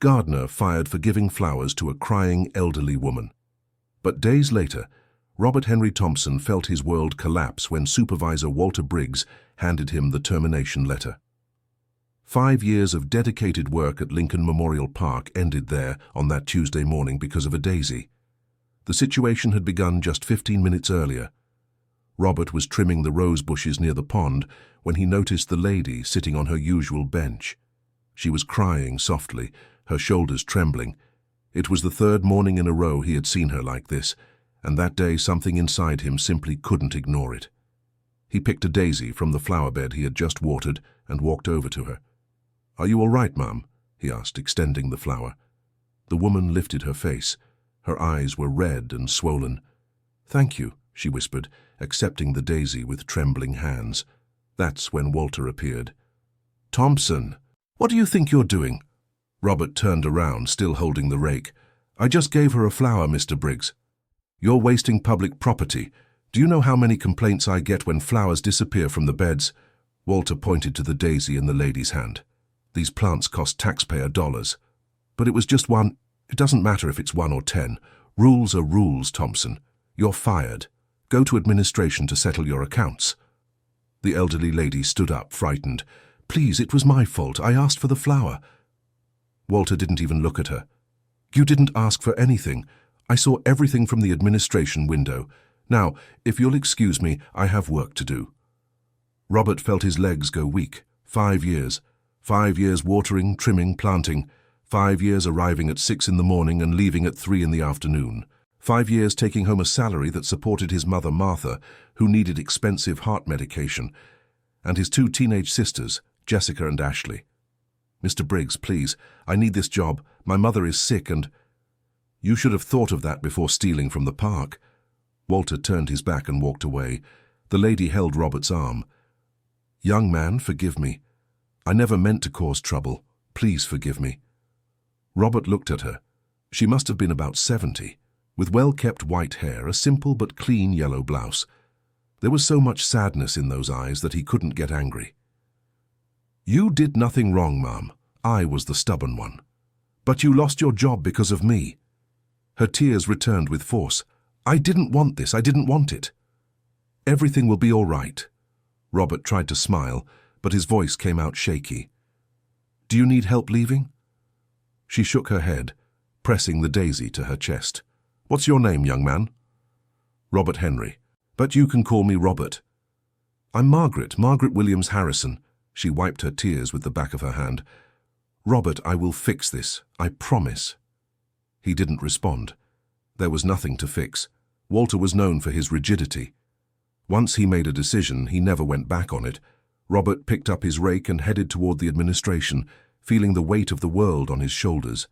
gardener fired for giving flowers to a crying elderly woman. But days later, Robert Henry Thompson felt his world collapse when Supervisor Walter Briggs handed him the termination letter. 5 years of dedicated work at Lincoln Memorial Park ended there on that Tuesday morning because of a daisy. The situation had begun just 15 minutes earlier. Robert was trimming the rose bushes near the pond when he noticed the lady sitting on her usual bench. She was crying softly, her shoulders trembling. It was the 3rd morning in a row he had seen her like this, and that day something inside him simply couldn't ignore it. He picked a daisy from the flower bed he had just watered and walked over to her. "Are you all right, Mum?" he asked, extending the flower. The woman lifted her face. Her eyes were red and swollen. "Thank you," she whispered, accepting the daisy with trembling hands. That's when Walter appeared. "Thompson, what do you think you're doing?" Robert turned around, still holding the rake. "I just gave her a flower, Mr. Briggs." "You're wasting public property. Do you know how many complaints I get when flowers disappear from the beds?" Walter pointed to the daisy in the lady's hand. "These plants cost taxpayer dollars." "But it was just one." "It doesn't matter if it's 1 or 10. Rules are rules, Thompson. You're fired. Go to administration to settle your accounts." The elderly lady stood up, frightened. "Please, it was my fault. I asked for the flower." Walter didn't even look at her. "You didn't ask for anything. I saw everything from the administration window. Now, if you'll excuse me, I have work to do." Robert felt his legs go weak. 5 years. 5 years watering, trimming, planting. 5 years arriving at 6 in the morning and leaving at 3 in the afternoon. 5 years taking home a salary that supported his mother Martha, who needed expensive heart medication, and his 2 teenage sisters, Jessica and Ashley. "Mr. Briggs, please, I need this job. My mother is sick and—" "You should have thought of that before stealing from the park." Walter turned his back and walked away. The lady held Robert's arm. "Young man, forgive me. I never meant to cause trouble. Please forgive me." Robert looked at her. She must have been about 70, with well-kept white hair, a simple but clean yellow blouse. There was so much sadness in those eyes that he couldn't get angry. "You did nothing wrong, Mum. I was the stubborn one. But you lost your job because of me." Her tears returned with force. "I didn't want this. I didn't want it." "Everything will be all right." Robert tried to smile, but his voice came out shaky. "Do you need help leaving?" She shook her head, pressing the daisy to her chest. "What's your name, young man?" "Robert Henry. But you can call me Robert." "I'm Margaret Williams Harrison." She wiped her tears with the back of her hand. "Robert, I will fix this. I promise." He didn't respond. There was nothing to fix. Walter was known for his rigidity. Once he made a decision, he never went back on it. Robert picked up his rake and headed toward the administration, feeling the weight of the world on his shoulders.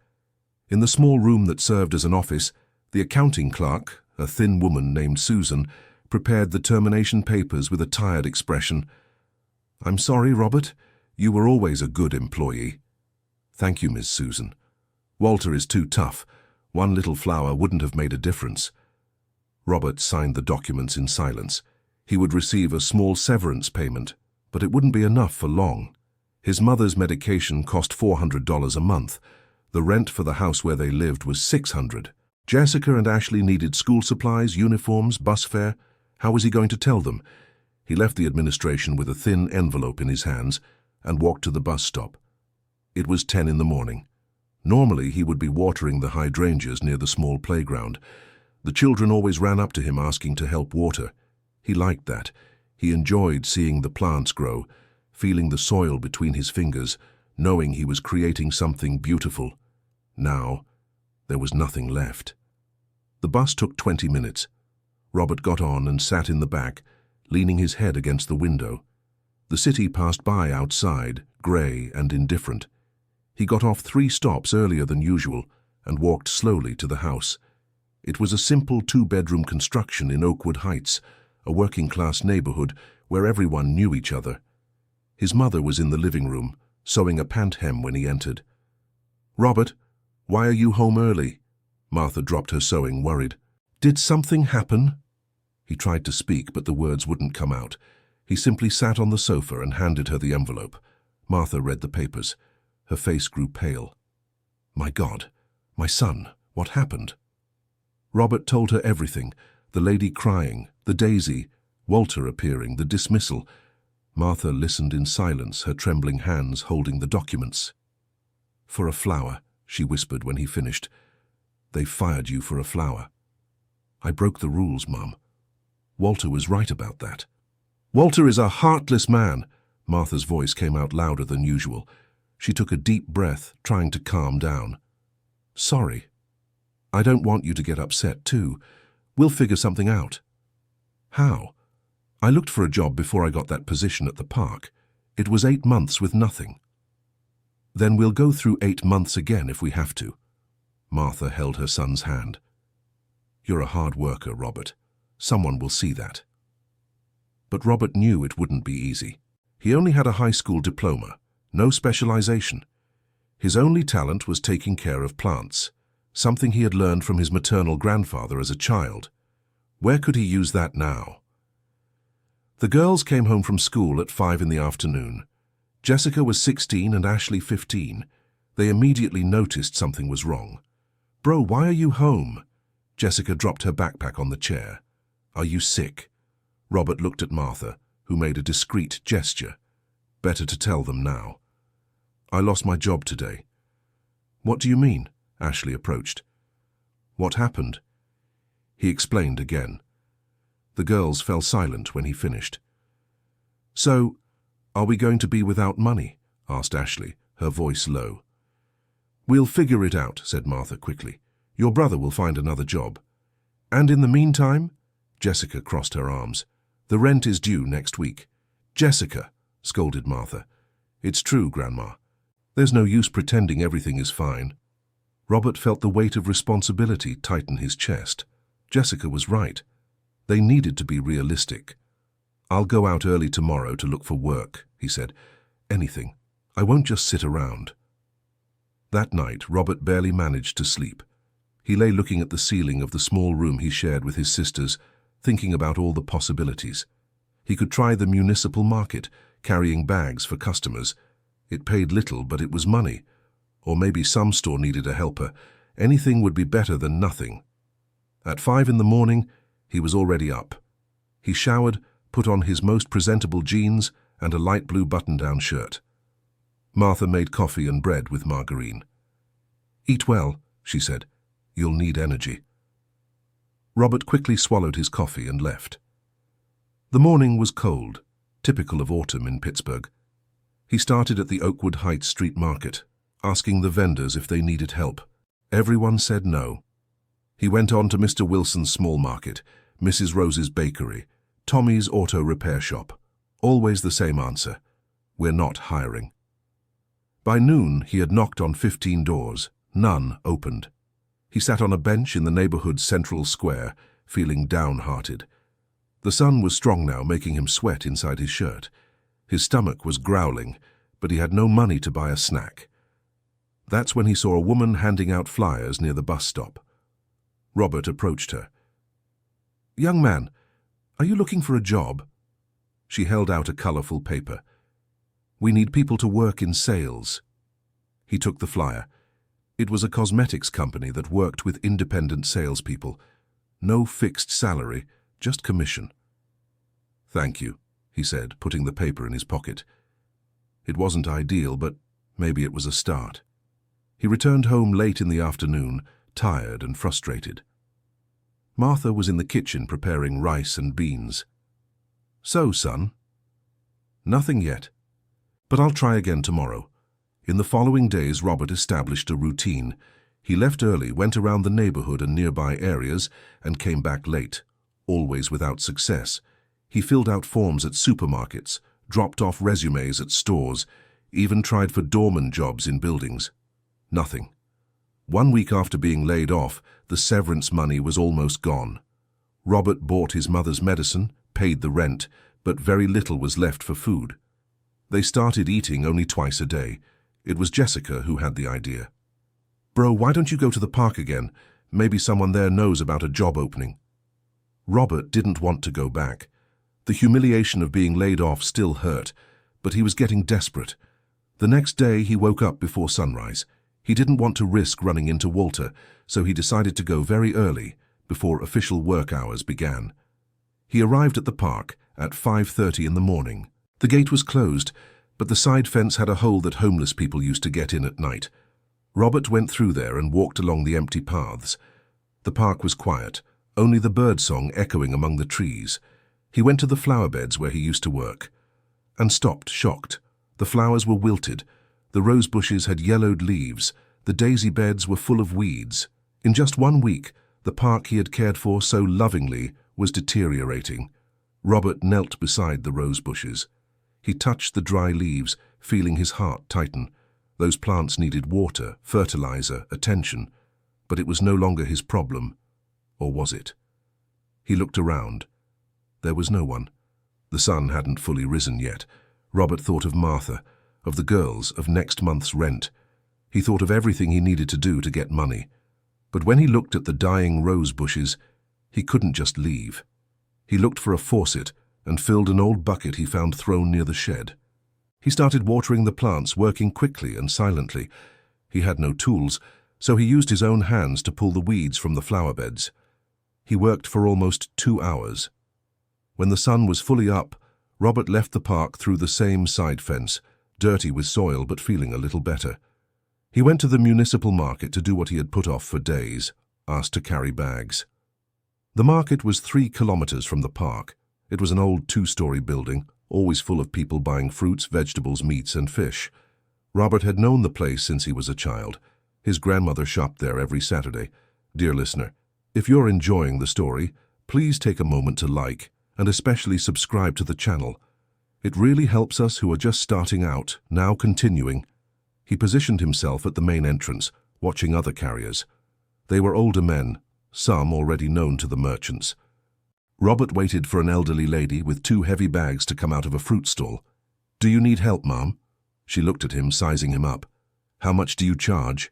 In the small room that served as an office, the accounting clerk, a thin woman named Susan, prepared the termination papers with a tired expression. "I'm sorry, Robert. You were always a good employee." "Thank you, Miss Susan. Walter is too tough. One little flower wouldn't have made a difference." Robert signed the documents in silence. He would receive a small severance payment, but it wouldn't be enough for long. His mother's medication cost $400 a month. The rent for the house where they lived was $600. Jessica and Ashley needed school supplies, uniforms, bus fare. How was he going to tell them? He left the administration with a thin envelope in his hands and walked to the bus stop. It was 10 in the morning. Normally, he would be watering the hydrangeas near the small playground. The children always ran up to him asking to help water. He liked that. He enjoyed seeing the plants grow, feeling the soil between his fingers, knowing he was creating something beautiful. Now, there was nothing left. The bus took 20 minutes. Robert got on and sat in the back, leaning his head against the window. The city passed by outside, grey and indifferent. He got off 3 stops earlier than usual and walked slowly to the house. It was a simple 2-bedroom construction in Oakwood Heights, a working-class neighborhood where everyone knew each other. His mother was in the living room, sewing a pant hem when he entered. "Robert, why are you home early?" Martha dropped her sewing, worried. "Did something happen?" He tried to speak, but the words wouldn't come out. He simply sat on the sofa and handed her the envelope. Martha read the papers. Her face grew pale. My God, my son, what happened? Robert told her everything, the lady crying, the daisy, Walter appearing, the dismissal. Martha listened in silence, her trembling hands holding the documents. For a flower, she whispered when he finished. They fired you for a flower. I broke the rules, Mum. Walter was right about that. Walter is a heartless man. Martha's voice came out louder than usual. She took a deep breath, trying to calm down. Sorry. I don't want you to get upset too. We'll figure something out. How? I looked for a job before I got that position at the park. It was 8 months with nothing. Then we'll go through 8 months again if we have to. Martha held her son's hand. You're a hard worker, Robert. Someone will see that. But Robert knew it wouldn't be easy. He only had a high school diploma, no specialization. His only talent was taking care of plants, something he had learned from his maternal grandfather as a child. Where could he use that now? The girls came home from school at 5 in the afternoon. Jessica was 16 and Ashley 15. They immediately noticed something was wrong. Bro, why are you home? Jessica dropped her backpack on the chair. Are you sick? Robert looked at Martha, who made a discreet gesture. Better to tell them now. I lost my job today. What do you mean? Ashley approached. What happened? He explained again. The girls fell silent when he finished. So, are we going to be without money? Asked Ashley, her voice low. We'll figure it out, said Martha quickly. Your brother will find another job. And in the meantime? Jessica crossed her arms. The rent is due next week. Jessica, scolded Martha. It's true, Grandma. There's no use pretending everything is fine. Robert felt the weight of responsibility tighten his chest. Jessica was right. They needed to be realistic. I'll go out early tomorrow to look for work, he said. Anything. I won't just sit around. That night, Robert barely managed to sleep. He lay looking at the ceiling of the small room he shared with his sisters, thinking about all the possibilities. He could try the municipal market, carrying bags for customers. It paid little, but it was money. Or maybe some store needed a helper. Anything would be better than nothing. At 5 in the morning, he was already up. He showered, put on his most presentable jeans and a light blue button-down shirt. Martha made coffee and bread with margarine. Eat well, she said. You'll need energy. Robert quickly swallowed his coffee and left. The morning was cold, typical of autumn in Pittsburgh. He started at the Oakwood Heights Street Market, asking the vendors if they needed help. Everyone said no. He went on to Mr. Wilson's small market, Mrs. Rose's bakery, Tommy's auto repair shop. Always the same answer. We're not hiring. By noon, he had knocked on 15 doors. None opened. He sat on a bench in the neighborhood's central square, feeling downhearted. The sun was strong now, making him sweat inside his shirt. His stomach was growling, but he had no money to buy a snack. That's when he saw a woman handing out flyers near the bus stop. Robert approached her. Young man, are you looking for a job? She held out a colorful paper. We need people to work in sales. He took the flyer. It was a cosmetics company that worked with independent salespeople. No fixed salary, just commission. Thank you, he said, putting the paper in his pocket. It wasn't ideal, but maybe it was a start. He returned home late in the afternoon, tired and frustrated. Martha was in the kitchen preparing rice and beans. So, son? Nothing yet. But I'll try again tomorrow. In the following days, Robert established a routine. He left early, went around the neighborhood and nearby areas, and came back late, always without success. He filled out forms at supermarkets, dropped off resumes at stores, even tried for doorman jobs in buildings. Nothing. 1 week after being laid off, the severance money was almost gone. Robert bought his mother's medicine, paid the rent, but very little was left for food. They started eating only twice a day. It was Jessica who had the idea. Bro, why don't you go to the park again? Maybe someone there knows about a job opening. Robert didn't want to go back. The humiliation of being laid off still hurt, but he was getting desperate. The next day he woke up before sunrise. He didn't want to risk running into Walter, so he decided to go very early, before official work hours began. He arrived at the park at 5:30 in the morning. The gate was closed, but the side fence had a hole that homeless people used to get in at night. Robert went through there and walked along the empty paths. The park was quiet, only the birdsong echoing among the trees. He went to the flower beds where he used to work, and stopped, shocked. The flowers were wilted, the rose bushes had yellowed leaves, the daisy beds were full of weeds. In just 1 week, the park he had cared for so lovingly was deteriorating. Robert knelt beside the rose bushes. He touched the dry leaves, feeling his heart tighten. Those plants needed water, fertilizer, attention, but it was no longer his problem. Or was it? He looked around. There was no one. The sun hadn't fully risen yet. Robert thought of Martha, of the girls, of next month's rent. He thought of everything he needed to do to get money. But when he looked at the dying rose bushes, he couldn't just leave. He looked for a faucet and filled an old bucket he found thrown near the shed. He started watering the plants, working quickly and silently. He had no tools, so he used his own hands to pull the weeds from the flower beds. He worked for almost 2 hours. When the sun was fully up, Robert left the park through the same side fence, dirty with soil but feeling a little better. He went to the municipal market to do what he had put off for days, asked to carry bags. The market was 3 kilometers from the park. It was an old 2-story building, always full of people buying fruits, vegetables, meats, and fish. Robert had known the place since he was a child. His grandmother shopped there every Saturday. Dear listener, if you're enjoying the story, please take a moment to like and especially subscribe to the channel. It really helps us who are just starting out, now continuing. He positioned himself at the main entrance, watching other carriers. They were older men, some already known to the merchants. Robert waited for an elderly lady with 2 heavy bags to come out of a fruit stall. "Do you need help, ma'am?" She looked at him, sizing him up. "How much do you charge?"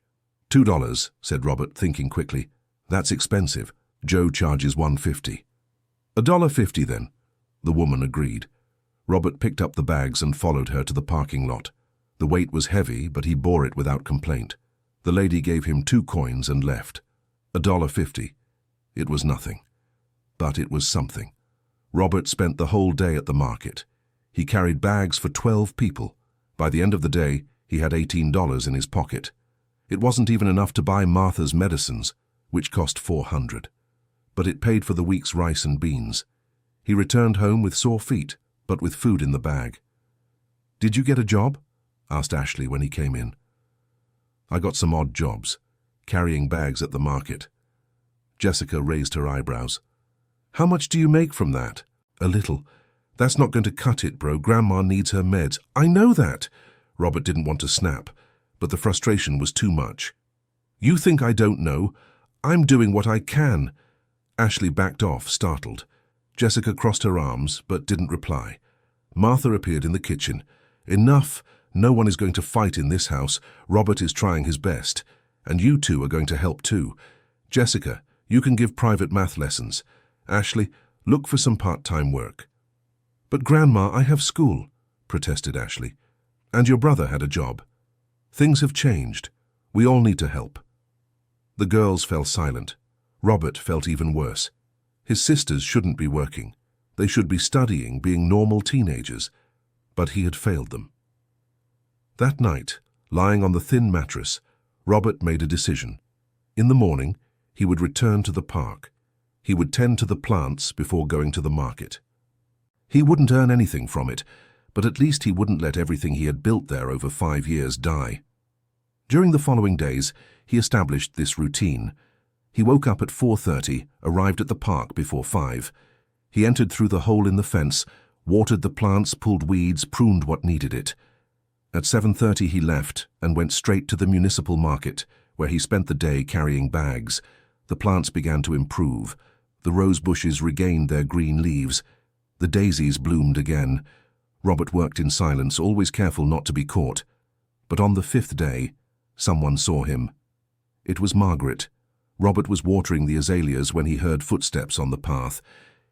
$2, said Robert, thinking quickly. "That's expensive. Joe charges $1.50. $1.50 then." The woman agreed. Robert picked up the bags and followed her to the parking lot. The weight was heavy, but he bore it without complaint. The lady gave him 2 coins and left. $1.50. It was nothing. But it was something. Robert spent the whole day at the market. He carried bags for 12 people. By the end of the day, he had $18 in his pocket. It wasn't even enough to buy Martha's medicines, which cost $400. But it paid for the week's rice and beans. He returned home with sore feet, but with food in the bag. "Did you get a job?" asked Ashley when he came in. "I got some odd jobs, carrying bags at the market." Jessica raised her eyebrows. "How much do you make from that?" "A little. That's not going to cut it, bro. Grandma needs her meds." "I know that." Robert didn't want to snap, but the frustration was too much. "You think I don't know? I'm doing what I can." Ashley backed off, startled. Jessica crossed her arms, but didn't reply. Martha appeared in the kitchen. "Enough. No one is going to fight in this house. Robert is trying his best. And you two are going to help too. Jessica, you can give private math lessons. Ashley, look for some part-time work." "But Grandma, I have school," protested Ashley. "And your brother had a job. Things have changed. We all need to help." The girls fell silent. Robert felt even worse. His sisters shouldn't be working. They should be studying, being normal teenagers. But he had failed them. That night, lying on the thin mattress, Robert made a decision. In the morning, he would return to the park. He would tend to the plants before going to the market. He wouldn't earn anything from it, but at least he wouldn't let everything he had built there over 5 years die. During the following days, he established this routine. He woke up at 4:30, arrived at the park before 5. He entered through the hole in the fence, watered the plants, pulled weeds, pruned what needed it. At 7:30 he left and went straight to the municipal market, where he spent the day carrying bags. The plants began to improve. The rose bushes regained their green leaves. The daisies bloomed again. Robert worked in silence, always careful not to be caught. But on the 5th day, someone saw him. It was Margaret. Robert was watering the azaleas when he heard footsteps on the path.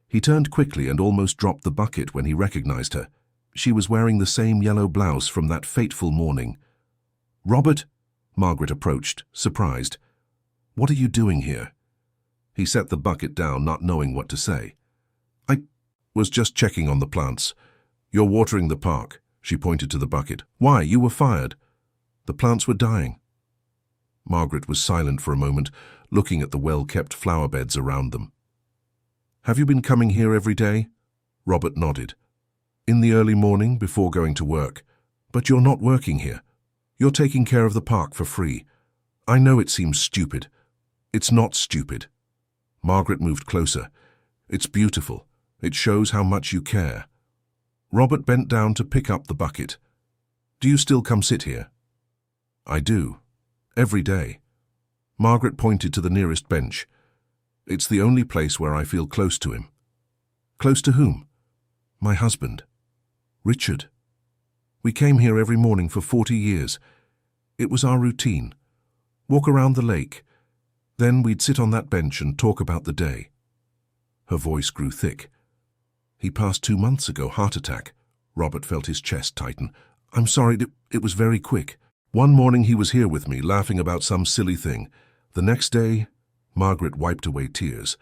He turned quickly and almost dropped the bucket when he recognized her. She was wearing the same yellow blouse from that fateful morning. "Robert!" Margaret approached, surprised. "What are you doing here?" He set the bucket down, not knowing what to say. "I was just checking on the plants. You're watering the park." She pointed to the bucket. "Why, you were fired." "The plants were dying." Margaret was silent for a moment, looking at the well-kept flower beds around them. "Have you been coming here every day?" Robert nodded. "In the early morning, before going to work. But you're not working here. You're taking care of the park for free. I know it seems stupid. It's not stupid." Margaret moved closer. "It's beautiful. It shows how much you care." Robert bent down to pick up the bucket. "Do you still come sit here?" "I do. Every day." Margaret pointed to the nearest bench. "It's the only place where I feel close to him." "Close to whom?" "My husband. Richard. We came here every morning for 40 years. It was our routine. Walk around the lake. Then we'd sit on that bench and talk about the day." Her voice grew thick. "He passed 2 months ago, heart attack." Robert felt his chest tighten. "I'm sorry, it was very quick. One morning he was here with me, laughing about some silly thing. The next day," Margaret wiped away tears.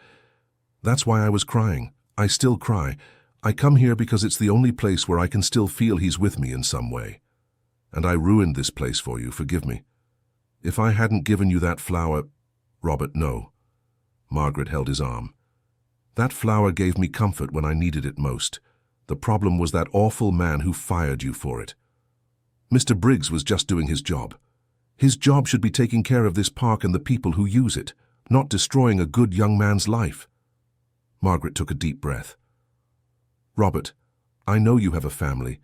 "That's why I was crying. I still cry. I come here because it's the only place where I can still feel he's with me in some way. And I ruined this place for you, forgive me. If I hadn't given you that flower—" "Robert, no." Margaret held his arm. "That flower gave me comfort when I needed it most. The problem was that awful man who fired you for it. Mr. Briggs was just doing his job. His job should be taking care of this park and the people who use it, not destroying a good young man's life." Margaret took a deep breath. "Robert, I know you have a family.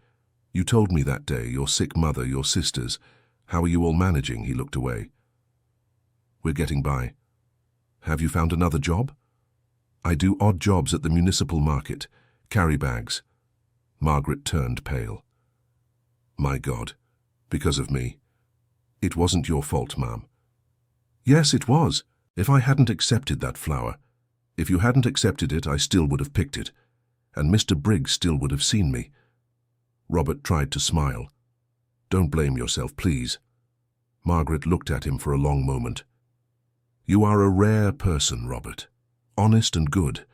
You told me that day, your sick mother, your sisters. How are you all managing?" He looked away. "We're getting by." "Have you found another job?" "I do odd jobs at the municipal market. Carry bags." Margaret turned pale. "My God, because of me. It wasn't your fault, Ma'am." "Yes, it was. If I hadn't accepted that flower. If you hadn't accepted it, I still would have picked it. And Mr. Briggs still would have seen me." Robert tried to smile. "Don't blame yourself, please." Margaret looked at him for a long moment. "You are a rare person, Robert. Honest and good.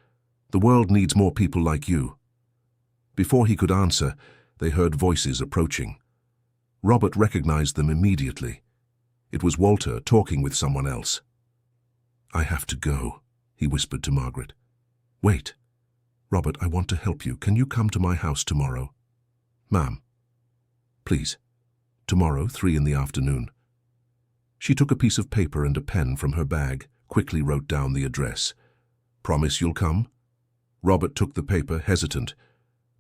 The world needs more people like you." Before he could answer, they heard voices approaching. Robert recognized them immediately. It was Walter talking with someone else. "I have to go," he whispered to Margaret. "Wait. Robert, I want to help you. Can you come to my house tomorrow?" "Ma'am." "Please. Tomorrow, 3 in the afternoon." She took a piece of paper and a pen from her bag, quickly wrote down the address. "Promise you'll come?" Robert took the paper, hesitant.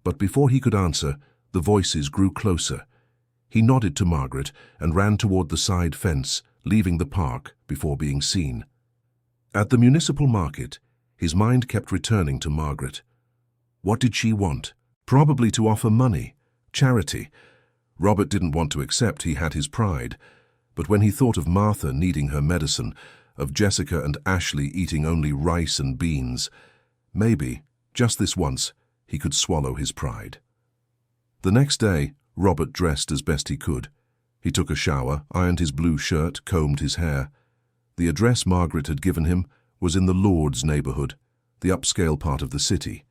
But before he could answer, the voices grew closer. He nodded to Margaret and ran toward the side fence, leaving the park before being seen. At the municipal market, his mind kept returning to Margaret. What did she want? Probably to offer money, charity. Robert didn't want to accept, he had his pride. But when he thought of Martha needing her medicine, of Jessica and Ashley eating only rice and beans, maybe, just this once, he could swallow his pride. The next day, Robert dressed as best he could. He took a shower, ironed his blue shirt, combed his hair. The address Margaret had given him was in the Lord's neighborhood, the upscale part of the city.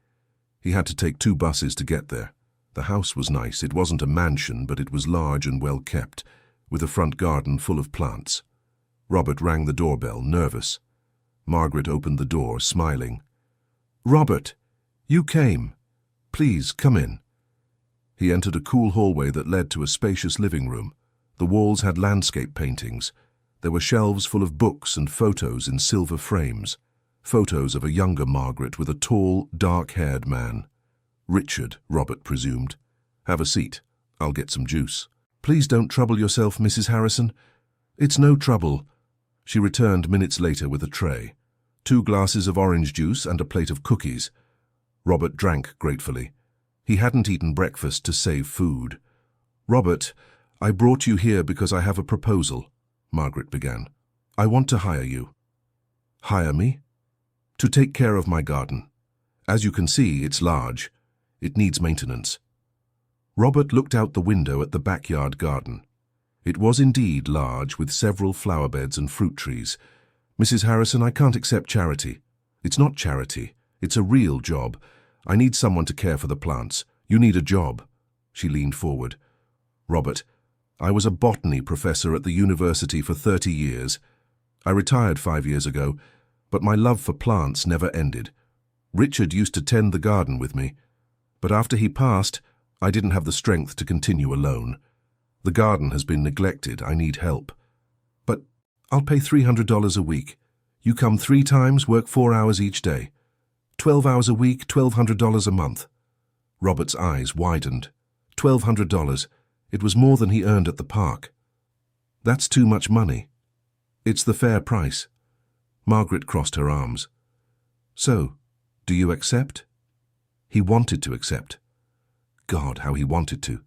He had to take 2 buses to get there. The house was nice. It wasn't a mansion, but it was large and well kept, with a front garden full of plants. Robert rang the doorbell, nervous. Margaret opened the door, smiling. "Robert, you came. Please, come in." He entered a cool hallway that led to a spacious living room. The walls had landscape paintings. There were shelves full of books and photos in silver frames. Photos of a younger Margaret with a tall, dark-haired man. Richard, Robert presumed. "Have a seat. I'll get some juice." "Please don't trouble yourself, Mrs. Harrison." "It's no trouble." She returned minutes later with a tray. 2 glasses of orange juice and a plate of cookies. Robert drank gratefully. He hadn't eaten breakfast to save food. "Robert, I brought you here because I have a proposal," Margaret began. "I want to hire you." "Hire me?" "To take care of my garden. As you can see, it's large. It needs maintenance." Robert looked out the window at the backyard garden. It was indeed large, with several flower beds and fruit trees. "Mrs. Harrison, I can't accept charity." "It's not charity. It's a real job. I need someone to care for the plants. You need a job." She leaned forward. "Robert, I was a botany professor at the university for 30 years. I retired 5 years ago, but my love for plants never ended. Richard used to tend the garden with me, but after he passed, I didn't have the strength to continue alone. The garden has been neglected. I need help. But I'll pay $300 a week. You come 3 times, work 4 hours each day. 12 hours a week, $1,200 a month." Robert's eyes widened. $1,200. It was more than he earned at the park. "That's too much money." "It's the fair price." Margaret crossed her arms. "So, do you accept?" He wanted to accept. God, how he wanted to.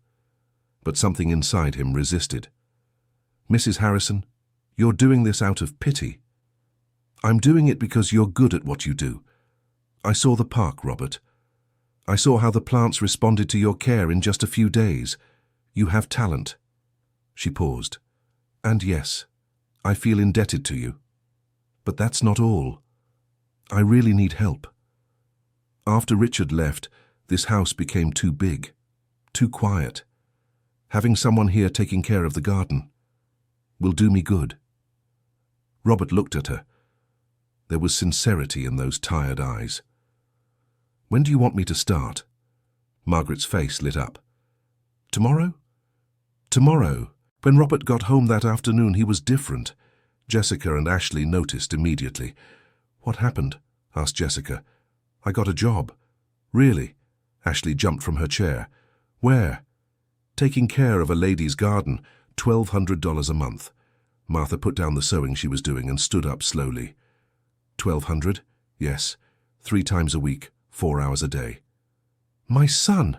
But something inside him resisted. "Mrs. Harrison, you're doing this out of pity." "I'm doing it because you're good at what you do. I saw the park, Robert. I saw how the plants responded to your care in just a few days. You have talent." She paused. "And yes, I feel indebted to you. But that's not all. I really need help. After Richard left, this house became too big, too quiet. Having someone here taking care of the garden will do me good." Robert looked at her. There was sincerity in those tired eyes. "When do you want me to start?" Margaret's face lit up. "Tomorrow?" Tomorrow. When Robert got home that afternoon, he was different. Jessica and Ashley noticed immediately. "What happened?" asked Jessica. "I got a job." "Really?" Ashley jumped from her chair. "Where?" "Taking care of a lady's garden, $1,200 a month." Martha put down the sewing she was doing and stood up slowly. "$1,200? Yes. 3 times a week, 4 hours a day." "My son!"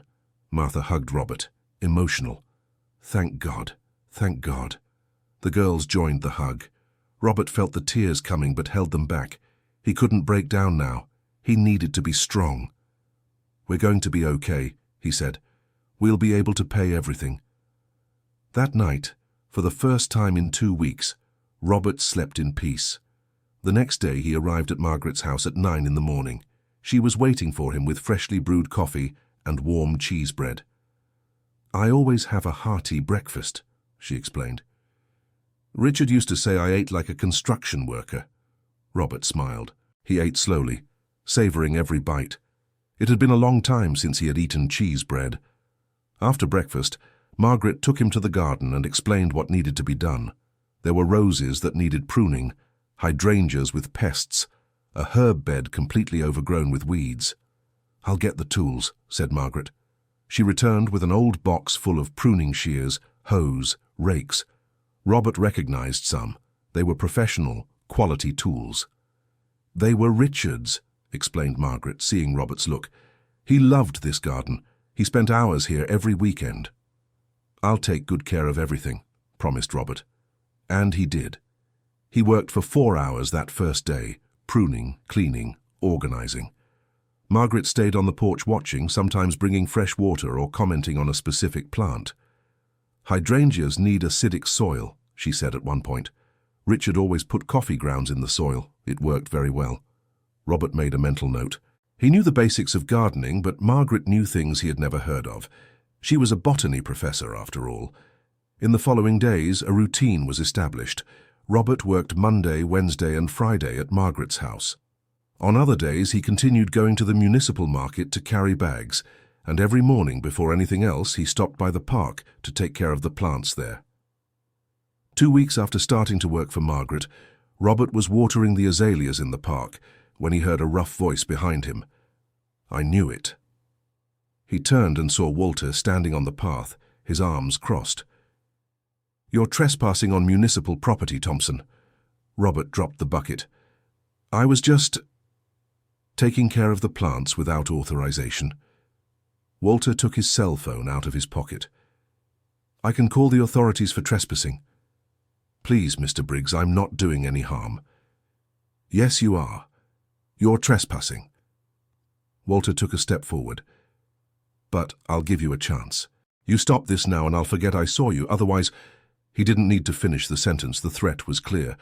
Martha hugged Robert, emotional. "Thank God. Thank God." The girls joined the hug. Robert felt the tears coming but held them back. He couldn't break down now. He needed to be strong. "We're going to be okay," he said. "We'll be able to pay everything." That night, for the first time in 2 weeks, Robert slept in peace. The next day he arrived at Margaret's house at 9 in the morning. She was waiting for him with freshly brewed coffee and warm cheese bread. "I always have a hearty breakfast," she explained. "Richard used to say I ate like a construction worker." Robert smiled. He ate slowly, savoring every bite. It had been a long time since he had eaten cheese bread. After breakfast, Margaret took him to the garden and explained what needed to be done. There were roses that needed pruning, hydrangeas with pests, a herb bed completely overgrown with weeds. "I'll get the tools," said Margaret. She returned with an old box full of pruning shears, hoes, rakes. Robert recognized some. They were professional, quality tools. "They were Richard's," explained Margaret, seeing Robert's look. "He loved this garden. He spent hours here every weekend." "I'll take good care of everything," promised Robert. And he did. He worked for 4 hours that first day, pruning, cleaning, organizing. Margaret stayed on the porch watching, sometimes bringing fresh water or commenting on a specific plant. "Hydrangeas need acidic soil," she said at one point. "Richard always put coffee grounds in the soil. It worked very well." Robert made a mental note. He knew the basics of gardening, but Margaret knew things he had never heard of. She was a botany professor, after all. In the following days, a routine was established. Robert worked Monday, Wednesday, and Friday at Margaret's house. On other days, he continued going to the municipal market to carry bags, and every morning before anything else, he stopped by the park to take care of the plants there. 2 weeks after starting to work for Margaret, Robert was watering the azaleas in the park when he heard a rough voice behind him. "I knew it." He turned and saw Walter standing on the path, his arms crossed. "You're trespassing on municipal property, Thompson." Robert dropped the bucket. "I was just taking care of the plants without authorization." Walter took his cell phone out of his pocket. "I can call the authorities for trespassing." "Please, Mr. Briggs, I'm not doing any harm." "Yes, you are. You're trespassing." Walter took a step forward. "But I'll give you a chance. You stop this now and I'll forget I saw you, otherwise..." He didn't need to finish the sentence, the threat was clear.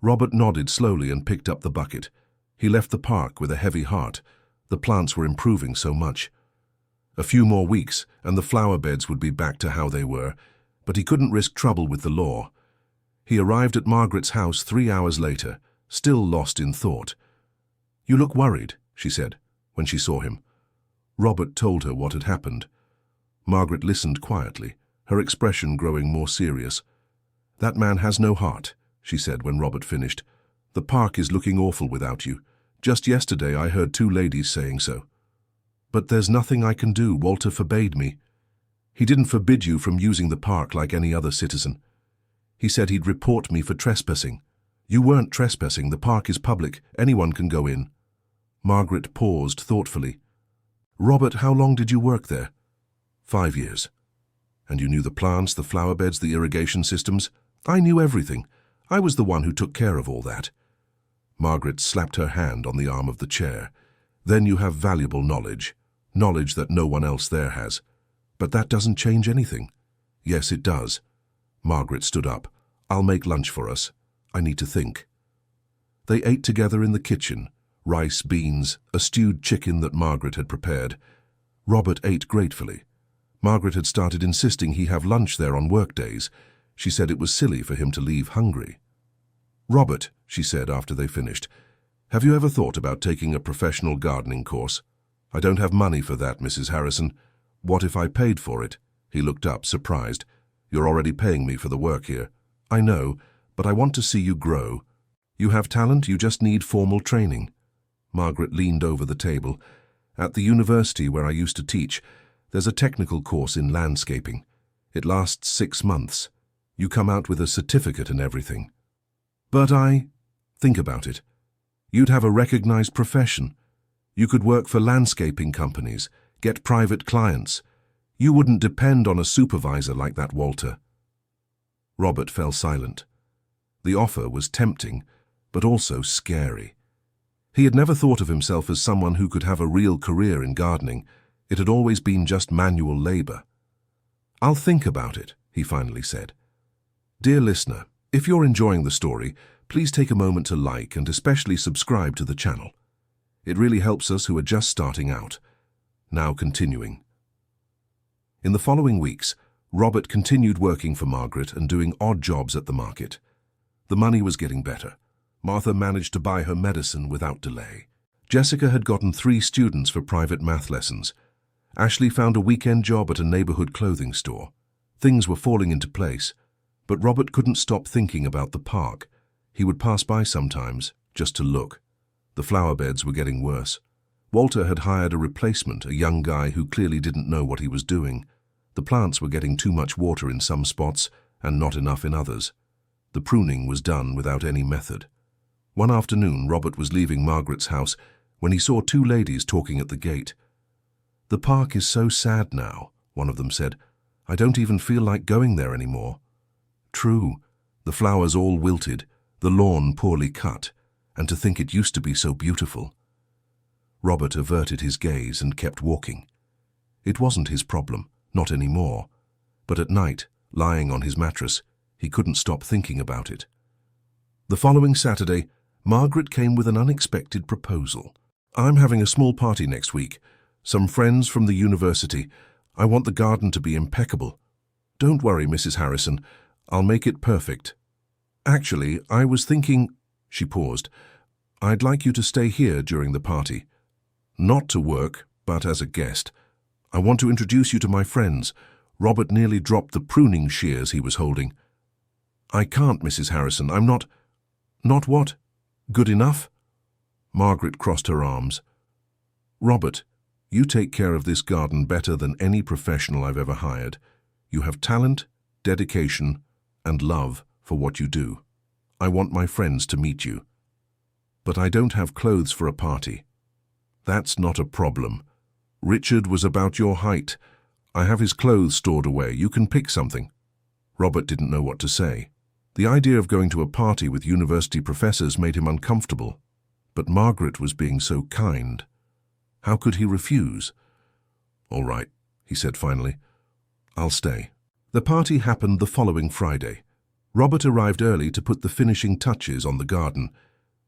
Robert nodded slowly and picked up the bucket. He left the park with a heavy heart. The plants were improving so much. A few more weeks, and the flower beds would be back to how they were, but he couldn't risk trouble with the law. He arrived at Margaret's house 3 hours later, still lost in thought. "You look worried," she said, when she saw him. Robert told her what had happened. Margaret listened quietly, her expression growing more serious. "That man has no heart," she said when Robert finished. "The park is looking awful without you. Just yesterday I heard 2 ladies saying so. But there's nothing I can do. Walter forbade me. He didn't forbid you from using the park like any other citizen. He said he'd report me for trespassing. You weren't trespassing. The park is public. Anyone can go in." Margaret paused thoughtfully. "Robert, how long did you work there?" 5 years. "And you knew the plants, the flower beds, the irrigation systems?" "I knew everything. I was the one who took care of all that." Margaret slapped her hand on the arm of the chair. "Then you have valuable knowledge. Knowledge that no one else there has. But that doesn't change anything." "Yes, it does." Margaret stood up. "I'll make lunch for us. I need to think." They ate together in the kitchen. Rice, beans, a stewed chicken that Margaret had prepared. Robert ate gratefully. Margaret had started insisting he have lunch there on work days. She said it was silly for him to leave hungry. "Robert," she said after they finished, "have you ever thought about taking a professional gardening course?" "I don't have money for that, Mrs. Harrison." "What if I paid for it?" He looked up, surprised. "You're already paying me for the work here." "I know, but I want to see you grow. You have talent, you just need formal training." Margaret leaned over the table. "At the university where I used to teach, there's a technical course in landscaping. It lasts 6 months. You come out with a certificate and everything." "But think about it. You'd have a recognized profession. You could work for landscaping companies, get private clients. You wouldn't depend on a supervisor like that, Walter." Robert fell silent. The offer was tempting, but also scary. He had never thought of himself as someone who could have a real career in gardening. It had always been just manual labor. "I'll think about it," he finally said. Dear listener, if you're enjoying the story, please take a moment to like and especially subscribe to the channel. It really helps us who are just starting out. Now continuing. In the following weeks, Robert continued working for Margaret and doing odd jobs at the market. The money was getting better. Martha managed to buy her medicine without delay. Jessica had gotten 3 students for private math lessons. Ashley found a weekend job at a neighborhood clothing store. Things were falling into place, but Robert couldn't stop thinking about the park. He would pass by sometimes, just to look. The flower beds were getting worse. Walter had hired a replacement, a young guy who clearly didn't know what he was doing. The plants were getting too much water in some spots and not enough in others. The pruning was done without any method. One afternoon, Robert was leaving Margaret's house when he saw 2 ladies talking at the gate. "The park is so sad now," one of them said. "I don't even feel like going there anymore." True, the flowers all wilted, the lawn poorly cut, and to think it used to be so beautiful. Robert averted his gaze and kept walking. It wasn't his problem, not anymore, but at night, lying on his mattress, he couldn't stop thinking about it. The following Saturday, Margaret came with an unexpected proposal. "I'm having a small party next week. Some friends from the university. I want the garden to be impeccable." "Don't worry, Mrs. Harrison. I'll make it perfect." "Actually, I was thinking—" She paused. "I'd like you to stay here during the party. Not to work, but as a guest. I want to introduce you to my friends." Robert nearly dropped the pruning shears he was holding. "I can't, Mrs. Harrison. I'm not—" "Not what? Good enough?" Margaret crossed her arms. "Robert, you take care of this garden better than any professional I've ever hired. You have talent, dedication, and love for what you do. I want my friends to meet you. But I don't have clothes for a party." "That's not a problem. Richard was about your height. I have his clothes stored away. You can pick something." Robert didn't know what to say. The idea of going to a party with university professors made him uncomfortable. But Margaret was being so kind. How could he refuse? "All right," he said finally. "I'll stay." The party happened the following Friday. Robert arrived early to put the finishing touches on the garden.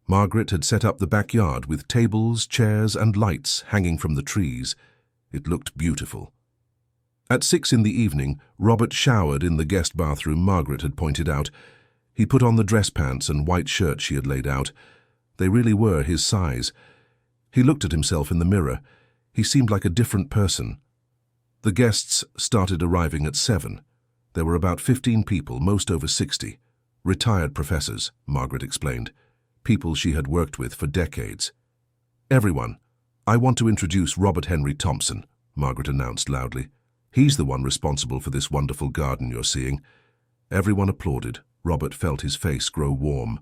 Margaret had set up the backyard with tables, chairs, and lights hanging from the trees. It looked beautiful. At 6 in the evening, Robert showered in the guest bathroom Margaret had pointed out. He put on the dress pants and white shirt she had laid out. They really were his size. He looked at himself in the mirror. He seemed like a different person. The guests started arriving at 7. There were about 15 people, most over 60. Retired professors, Margaret explained. People she had worked with for decades. "Everyone, I want to introduce Robert Henry Thompson," Margaret announced loudly. "He's the one responsible for this wonderful garden you're seeing." Everyone applauded. Robert felt his face grow warm.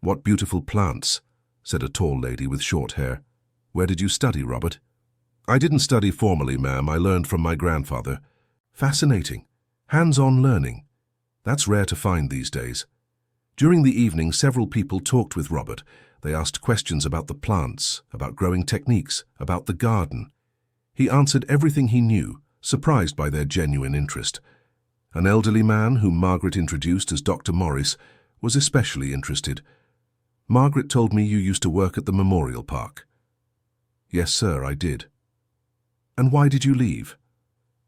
"What beautiful plants," said a tall lady with short hair. "Where did you study, Robert?" "I didn't study formally, ma'am. I learned from my grandfather." "Fascinating. Hands-on learning. That's rare to find these days." During the evening, several people talked with Robert. They asked questions about the plants, about growing techniques, about the garden. He answered everything he knew, surprised by their genuine interest. An elderly man, whom Margaret introduced as Dr. Morris, was especially interested. "Margaret told me you used to work at the Memorial Park." "Yes, sir, I did." "And why did you leave?"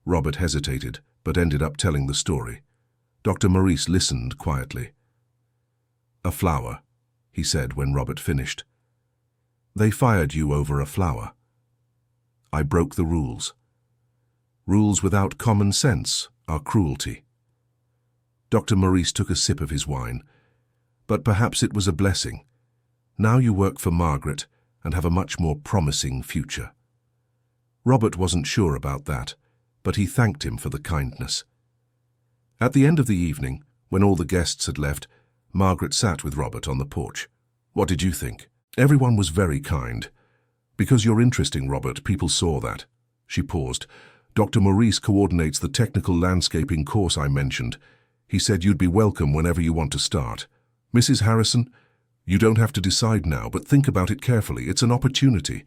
Robert hesitated, but ended up telling the story. Dr. Maurice listened quietly. "A flower," he said when Robert finished. "They fired you over a flower." "I broke the rules. Rules without common sense are cruelty." Dr. Maurice took a sip of his wine. "But perhaps it was a blessing. Now you work for Margaret and have a much more promising future." Robert wasn't sure about that, but he thanked him for the kindness. At the end of the evening, when all the guests had left, Margaret sat with Robert on the porch. "What did you think?" "Everyone was very kind. Because you're interesting, Robert, people saw that." She paused. "Dr. Maurice coordinates the technical landscaping course I mentioned. He said you'd be welcome whenever you want to start. Mrs. Harrison, you don't have to decide now, but think about it carefully. It's an opportunity."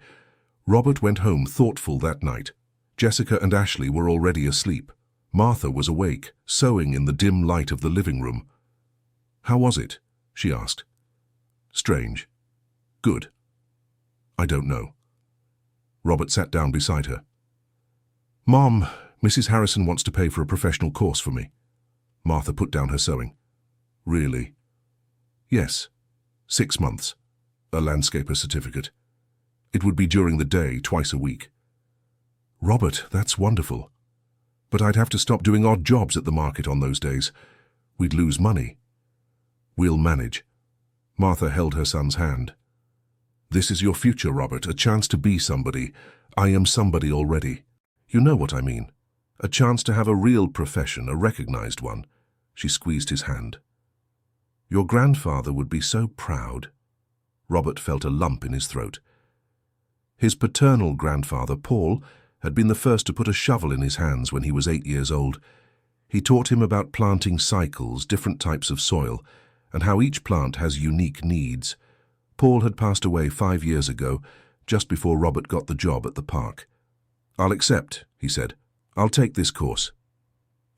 Robert went home thoughtful that night. Jessica and Ashley were already asleep. Martha was awake, sewing in the dim light of the living room. "How was it?" she asked. "Strange." "Good." "I don't know." Robert sat down beside her. "Mom, Mrs. Harrison wants to pay for a professional course for me." Martha put down her sewing. "Really?" "Yes. 6 months. A landscaper certificate. It would be during the day, twice a week." "Robert, that's wonderful. But I'd have to stop doing odd jobs at the market on those days. We'd lose money." "We'll manage." Martha held her son's hand. "This is your future, Robert, a chance to be somebody. I am somebody already. You know what I mean. A chance to have a real profession, a recognized one." She squeezed his hand. "Your grandfather would be so proud." Robert felt a lump in his throat. His paternal grandfather, Paul, had been the first to put a shovel in his hands when he was 8 years old. He taught him about planting cycles, different types of soil, and how each plant has unique needs. Paul had passed away 5 years ago, just before Robert got the job at the park. "I'll accept," he said. "I'll take this course."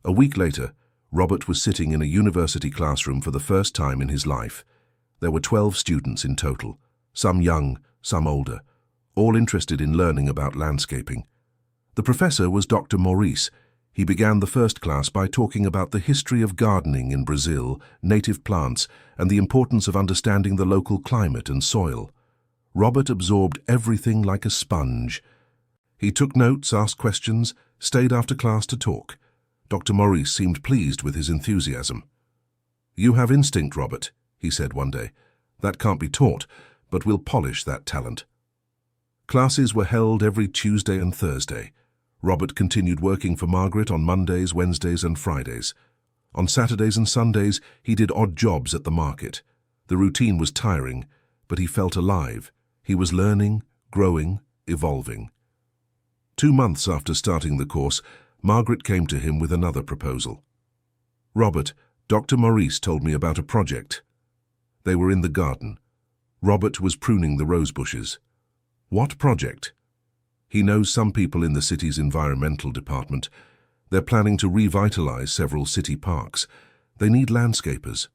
A week later, Robert was sitting in a university classroom for the first time in his life. There were 12 students in total, some young, some older, all interested in learning about landscaping. The professor was Dr. Maurice. He began the first class by talking about the history of gardening in Brazil, native plants, and the importance of understanding the local climate and soil. Robert absorbed everything like a sponge. He took notes, asked questions, stayed after class to talk. Dr. Maurice seemed pleased with his enthusiasm. "You have instinct, Robert," he said one day. "That can't be taught, but we'll polish that talent." Classes were held every Tuesday and Thursday. Robert continued working for Margaret on Mondays, Wednesdays, and Fridays. On Saturdays and Sundays, he did odd jobs at the market. The routine was tiring, but he felt alive. He was learning, growing, evolving. 2 months after starting the course, Margaret came to him with another proposal. "Robert, Dr. Maurice told me about a project." They were in the garden. Robert was pruning the rose bushes. "What project?" "He knows some people in the city's environmental department. They're planning to revitalize several city parks. They need landscapers.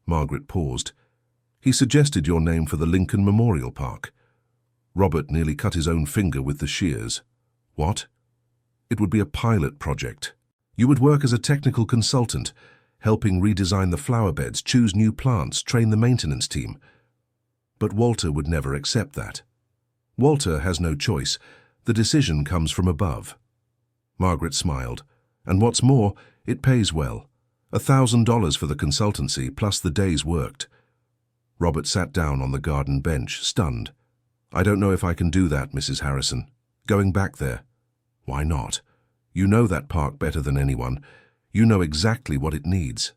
Margaret paused. He suggested your name for the Lincoln Memorial Park. Robert nearly cut his own finger with the shears. What? It would be a pilot project. You would work as a technical consultant, helping redesign the flower beds, choose new plants, train the maintenance team. But Walter would never accept that. Walter has no choice. The decision comes from above. Margaret smiled. And what's more, it pays well. $1,000 for the consultancy plus the days worked. Robert sat down on the garden bench, stunned. I don't know if I can do that, Mrs. Harrison. Going back there. Why not? You know that park better than anyone. You know exactly what it needs.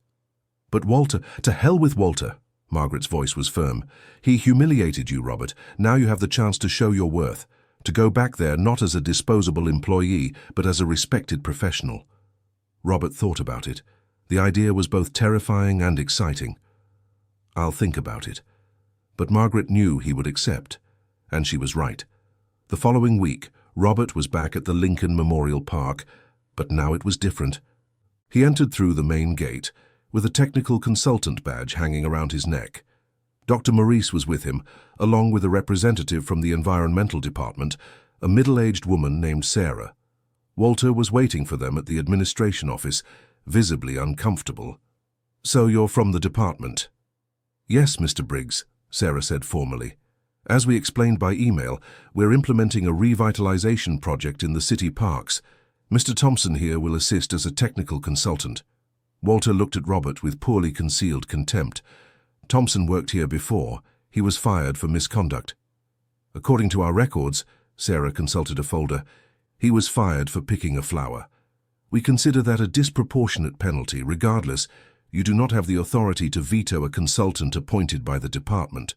But Walter, to hell with Walter. Margaret's voice was firm. He humiliated you, Robert. Now you have the chance to show your worth. To go back there not as a disposable employee, but as a respected professional. Robert thought about it. The idea was both terrifying and exciting. I'll think about it. But Margaret knew he would accept. And she was right. The following week, Robert was back at the Lincoln Memorial Park, but now it was different. He entered through the main gate, with a technical consultant badge hanging around his neck. Dr. Maurice was with him, along with a representative from the environmental department, a middle-aged woman named Sarah. Walter was waiting for them at the administration office, visibly uncomfortable. So you're from the department? Yes, Mr. Briggs, Sarah said formally. As we explained by email, we're implementing a revitalization project in the city parks. Mr. Thompson here will assist as a technical consultant. Walter looked at Robert with poorly concealed contempt. Thompson worked here before. He was fired for misconduct. According to our records, Sarah consulted a folder, he was fired for picking a flower. We consider that a disproportionate penalty. Regardless, you do not have the authority to veto a consultant appointed by the department.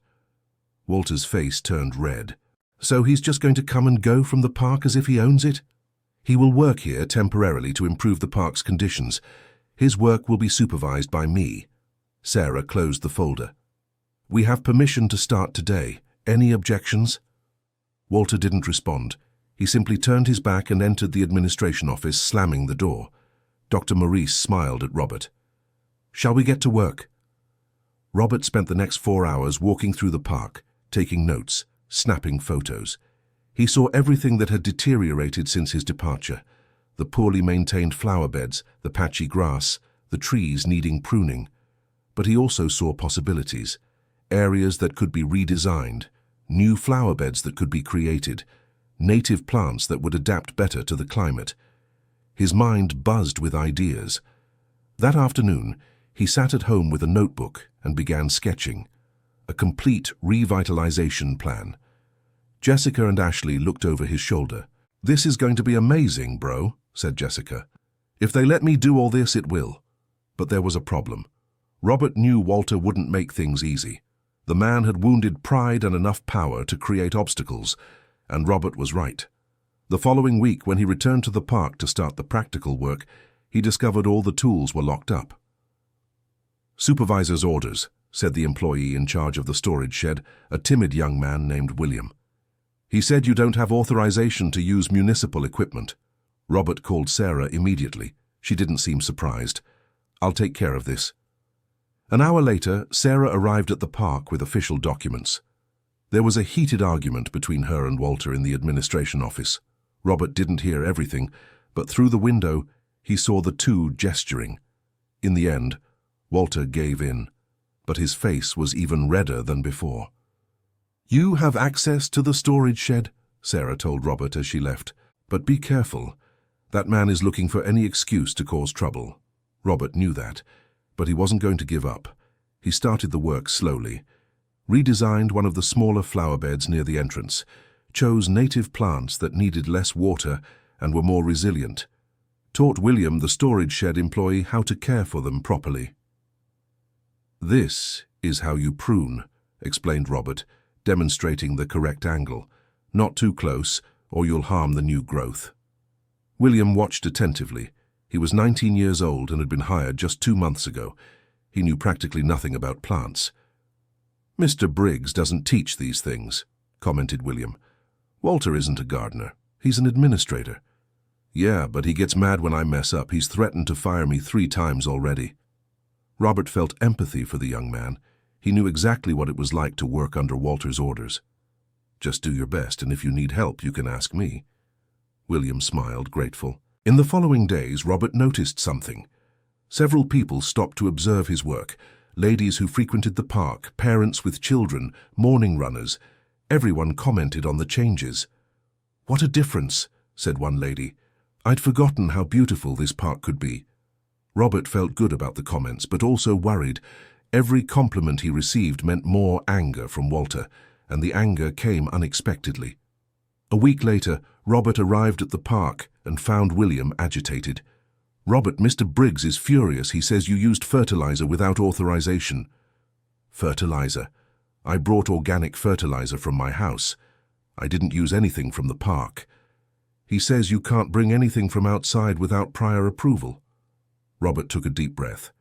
Walter's face turned red. So he's just going to come and go from the park as if he owns it? He will work here temporarily to improve the park's conditions. His work will be supervised by me. Sarah closed the folder. We have permission to start today. Any objections? Walter didn't respond. He simply turned his back and entered the administration office, slamming the door. Dr. Maurice smiled at Robert. Shall we get to work? Robert spent the next 4 hours walking through the park, taking notes, snapping photos. He saw everything that had deteriorated since his departure. The poorly maintained flower beds, the patchy grass, the trees needing pruning. But he also saw possibilities, areas that could be redesigned, new flower beds that could be created, native plants that would adapt better to the climate. His mind buzzed with ideas. That afternoon, he sat at home with a notebook and began sketching, a complete revitalization plan. Jessica and Ashley looked over his shoulder. This is going to be amazing, bro, said Jessica. If they let me do all this, it will. But there was a problem. Robert knew Walter wouldn't make things easy. The man had wounded pride and enough power to create obstacles, and Robert was right. The following week, when he returned to the park to start the practical work, he discovered all the tools were locked up. Supervisor's orders, said the employee in charge of the storage shed, a timid young man named William. He said you don't have authorization to use municipal equipment. Robert called Sarah immediately. She didn't seem surprised. I'll take care of this. An hour later, Sarah arrived at the park with official documents. There was a heated argument between her and Walter in the administration office. Robert didn't hear everything, but through the window, he saw the two gesturing. In the end, Walter gave in, but his face was even redder than before. You have access to the storage shed, Sarah told Robert as she left, but be careful. That man is looking for any excuse to cause trouble. Robert knew that, but he wasn't going to give up. He started the work slowly, redesigned one of the smaller flower beds near the entrance, chose native plants that needed less water and were more resilient, taught William, the storage shed employee, how to care for them properly. This is how you prune, explained Robert, demonstrating the correct angle. Not too close, or you'll harm the new growth. William watched attentively. He was 19 years old and had been hired just 2 months ago. He knew practically nothing about plants. Mr. Briggs doesn't teach these things, commented William. Walter isn't a gardener. He's an administrator. Yeah, but he gets mad when I mess up. He's threatened to fire me 3 times already. Robert felt empathy for the young man. He knew exactly what it was like to work under Walter's orders. "Just do your best, and if you need help, you can ask me." William smiled, grateful. In the following days, Robert noticed something. Several people stopped to observe his work. Ladies who frequented the park, parents with children, morning runners. Everyone commented on the changes. "What a difference," said one lady. "I'd forgotten how beautiful this park could be." Robert felt good about the comments, but also worried. Every compliment he received meant more anger from Walter, and the anger came unexpectedly. A week later, Robert arrived at the park and found William agitated. "Robert, Mr. Briggs is furious. He says you used fertilizer without authorization." "Fertilizer? I brought organic fertilizer from my house. I didn't use anything from the park." "He says you can't bring anything from outside without prior approval." Robert took a deep breath.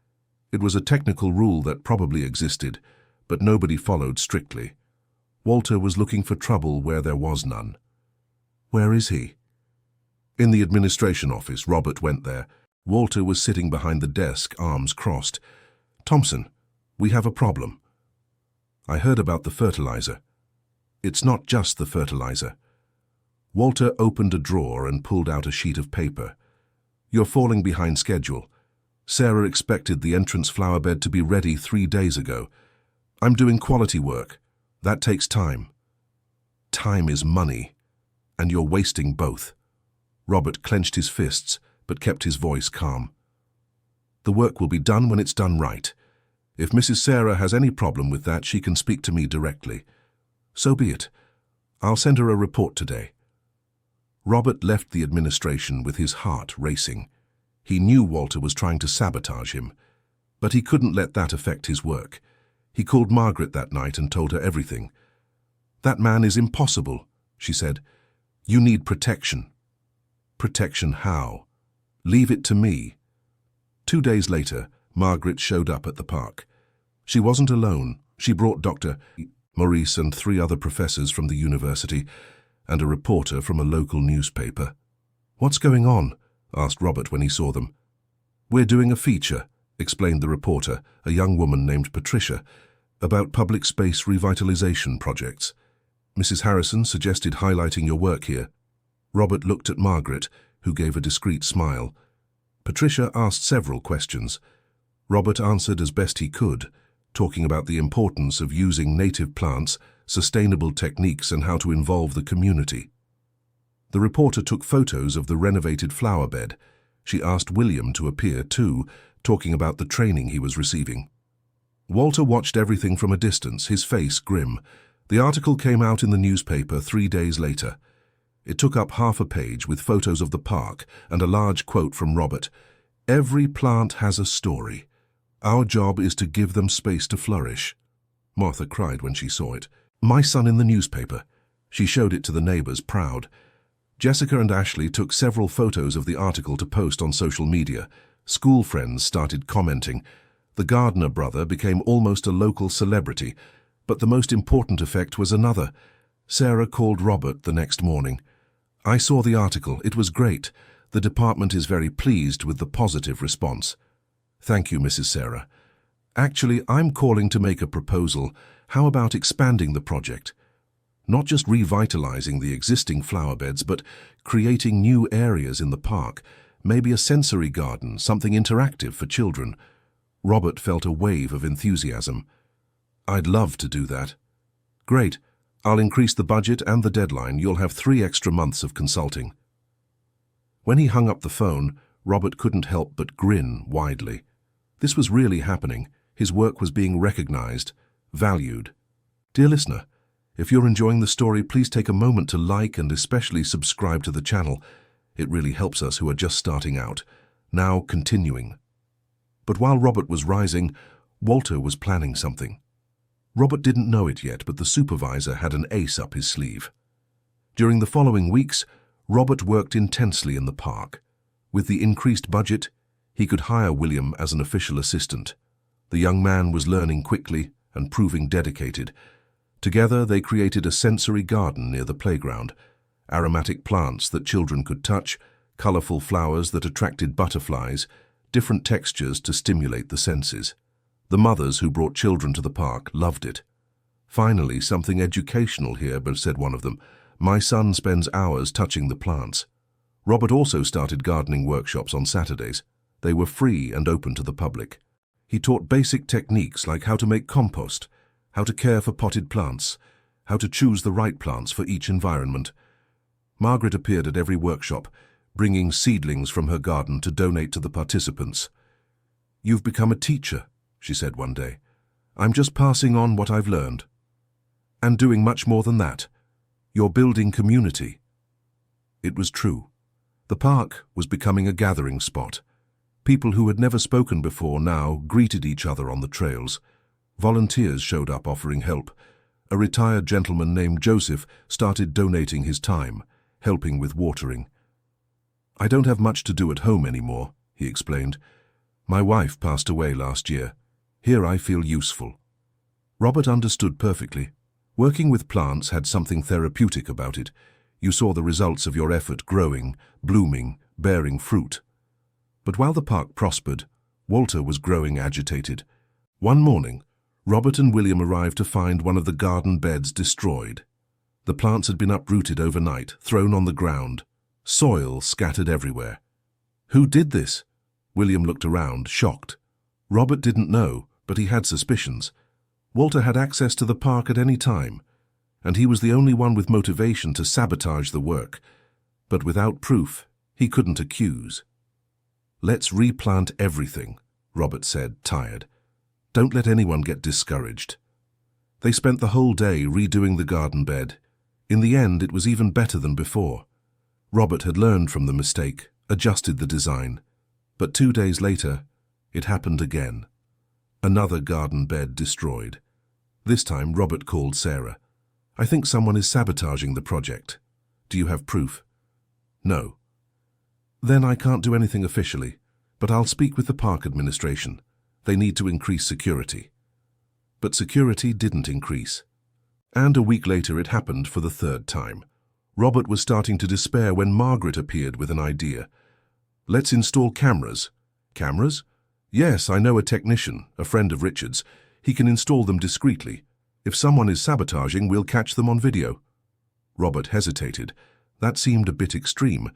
It was a technical rule that probably existed, but nobody followed strictly. Walter was looking for trouble where there was none. "Where is he?" In the administration office. Robert went there. Walter was sitting behind the desk, arms crossed. "Thompson, we have a problem." "I heard about the fertilizer." "It's not just the fertilizer." Walter opened a drawer and pulled out a sheet of paper. "You're falling behind schedule. Sarah expected the entrance flower bed to be ready 3 days ago. I'm doing quality work. That takes time." "Time is money, and you're wasting both." Robert clenched his fists, but kept his voice calm. "The work will be done when it's done right. If Mrs. Sarah has any problem with that, she can speak to me directly. So be it. I'll send her a report today." Robert left the administration with his heart racing. He knew Walter was trying to sabotage him, but he couldn't let that affect his work. He called Margaret that night and told her everything. "That man is impossible," she said. "You need protection." "Protection how?" "Leave it to me." 2 days later, Margaret showed up at the park. She wasn't alone. She brought Dr. Maurice and 3 other professors from the university and a reporter from a local newspaper. "What's going on?" asked Robert when he saw them. "We're doing a feature," explained the reporter, a young woman named Patricia, "about public space revitalization projects. Mrs. Harrison suggested highlighting your work here." Robert looked at Margaret, who gave a discreet smile. Patricia asked several questions. Robert answered as best he could, talking about the importance of using native plants, sustainable techniques, and how to involve the community. The reporter took photos of the renovated flower bed. She asked William to appear too, talking about the training he was receiving. Walter watched everything from a distance, his face grim. The article came out in the newspaper 3 days later. It took up half a page with photos of the park and a large quote from Robert. "Every plant has a story. Our job is to give them space to flourish." Martha cried when she saw it. "My son in the newspaper." She showed it to the neighbors, proud. Jessica and Ashley took several photos of the article to post on social media. School friends started commenting. The Gardner brother became almost a local celebrity, but the most important effect was another. Sarah called Robert the next morning. "I saw the article. It was great. The department is very pleased with the positive response." "Thank you, Mrs. Sarah. Actually, I'm calling to make a proposal. How about expanding the project? Not just revitalizing the existing flower beds, but creating new areas in the park, maybe a sensory garden, something interactive for children." Robert felt a wave of enthusiasm. "I'd love to do that." "Great. I'll increase the budget and the deadline. You'll have 3 extra months of consulting." When he hung up the phone, Robert couldn't help but grin widely. This was really happening. His work was being recognized, valued. Dear listener, if you're enjoying the story, please take a moment to like and especially subscribe to the channel. It really helps us who are just starting out. Now continuing. But while Robert was rising, Walter was planning something. Robert didn't know it yet, but the supervisor had an ace up his sleeve. During the following weeks, Robert worked intensely in the park. With the increased budget, he could hire William as an official assistant. The young man was learning quickly and proving dedicated. Together, they created a sensory garden near the playground, aromatic plants that children could touch, colorful flowers that attracted butterflies, different textures to stimulate the senses. The mothers who brought children to the park loved it. "Finally, something educational here," said one of them. "My son spends hours touching the plants." Robert also started gardening workshops on Saturdays. They were free and open to the public. He taught basic techniques like how to make compost, how to care for potted plants, how to choose the right plants for each environment. Margaret appeared at every workshop, bringing seedlings from her garden to donate to the participants. "You've become a teacher," she said one day. "I'm just passing on what I've learned." "And doing much more than that. You're building community." It was true. The park was becoming a gathering spot. People who had never spoken before now greeted each other on the trails. Volunteers showed up offering help. A retired gentleman named Joseph started donating his time, helping with watering. "I don't have much to do at home anymore," he explained. "My wife passed away last year. Here I feel useful." Robert understood perfectly. Working with plants had something therapeutic about it. You saw the results of your effort growing, blooming, bearing fruit. But while the park prospered, Walter was growing agitated. One morning, Robert and William arrived to find one of the garden beds destroyed. The plants had been uprooted overnight, thrown on the ground. Soil scattered everywhere. "Who did this?" William looked around, shocked. Robert didn't know, but he had suspicions. Walter had access to the park at any time, and he was the only one with motivation to sabotage the work. But without proof, he couldn't accuse. "Let's replant everything," Robert said, tired. "Don't let anyone get discouraged." They spent the whole day redoing the garden bed. In the end, it was even better than before. Robert had learned from the mistake, adjusted the design. But 2 days later, it happened again. Another garden bed destroyed. This time, Robert called Sarah. "I think someone is sabotaging the project. Do you have proof?" "No." "Then I can't do anything officially, but I'll speak with the park administration. They need to increase security." But security didn't increase. And a week later it happened for the third time. Robert was starting to despair when Margaret appeared with an idea. "Let's install cameras." "Cameras?" "Yes, I know a technician, a friend of Richard's. He can install them discreetly. If someone is sabotaging, we'll catch them on video." Robert hesitated. That seemed a bit extreme,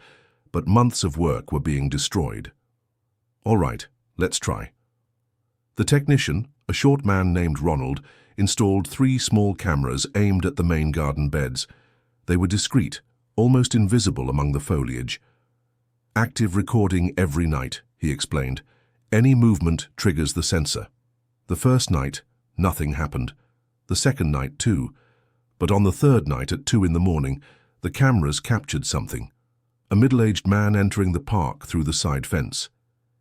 but months of work were being destroyed. "All right, let's try." The technician, a short man named Ronald, installed 3 small cameras aimed at the main garden beds. They were discreet, almost invisible among the foliage. "Active recording every night," he explained. "Any movement triggers the sensor." The first night, nothing happened. The second night, too. But on the third night at 2 in the morning, the cameras captured something. A middle-aged man entering the park through the side fence.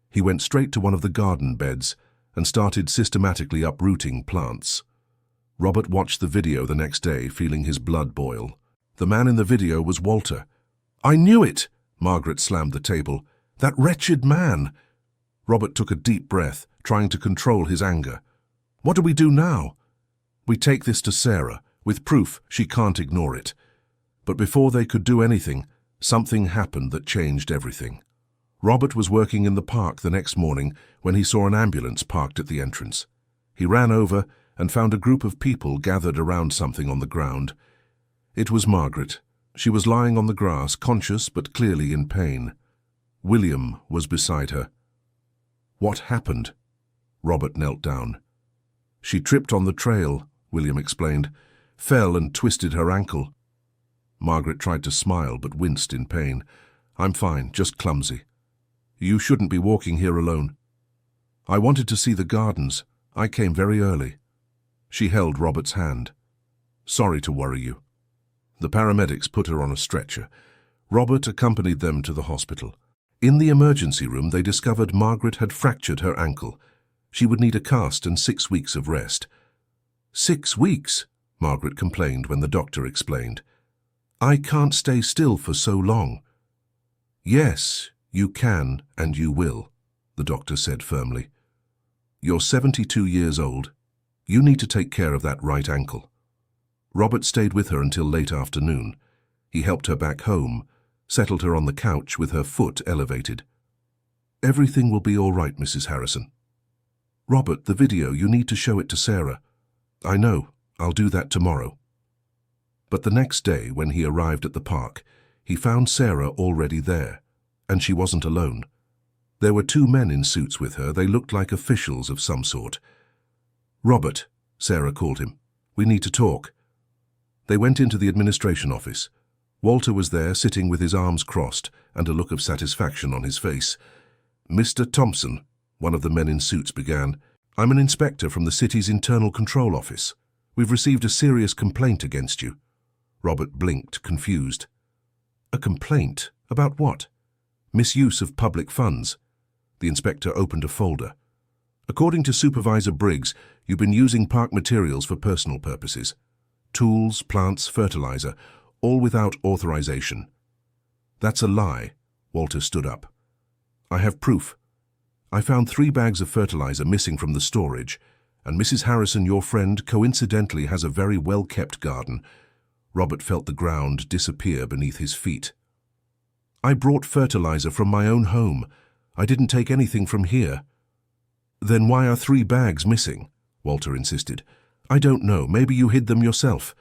He went straight to one of the garden beds and started systematically uprooting plants. Robert watched the video the next day, feeling his blood boil. The man in the video was Walter. "I knew it!" Margaret slammed the table. "That wretched man!" Robert took a deep breath, trying to control his anger. "What do we do now?" "We take this to Sarah. With proof, she can't ignore it." But before they could do anything, something happened that changed everything. Robert was working in the park the next morning when he saw an ambulance parked at the entrance. He ran over and found a group of people gathered around something on the ground. It was Margaret. She was lying on the grass, conscious but clearly in pain. William was beside her. "What happened?" Robert knelt down. "She tripped on the trail," William explained, "fell and twisted her ankle." Margaret tried to smile but winced in pain. "I'm fine, just clumsy." "You shouldn't be walking here alone." "I wanted to see the gardens. I came very early." She held Robert's hand. "Sorry to worry you." The paramedics put her on a stretcher. Robert accompanied them to the hospital. In the emergency room, they discovered Margaret had fractured her ankle. She would need a cast and 6 weeks of rest. 6 weeks, Margaret complained when the doctor explained. "I can't stay still for so long." "Yes, you can and you will," the doctor said firmly. "You're 72 years old. You need to take care of that right ankle." Robert stayed with her until late afternoon. He helped her back home, settled her on the couch with her foot elevated. "Everything will be all right, Mrs. Harrison." Robert, the video, you need to show it to Sarah. I know, I'll do that tomorrow. But the next day, when he arrived at the park, he found Sarah already there, and she wasn't alone. There were two men in suits with her. They looked like officials of some sort. Robert, Sarah called him. We need to talk. They went into the administration office. Walter was there, sitting with his arms crossed and a look of satisfaction on his face. Mr. Thompson, one of the men in suits began, I'm an inspector from the city's internal control office. We've received a serious complaint against you. Robert blinked, confused. A complaint? About what? Misuse of public funds. The inspector opened a folder. According to Supervisor Briggs, you've been using park materials for personal purposes. Tools, plants, fertilizer, all without authorization. That's a lie. Walter stood up. I have proof. I found 3 bags of fertilizer missing from the storage, and Mrs. Harrison, your friend, coincidentally has a very well-kept garden. Robert felt the ground disappear beneath his feet. I brought fertilizer from my own home. I didn't take anything from here. Then why are 3 bags missing? Walter insisted. I don't know. Maybe you hid them yourself.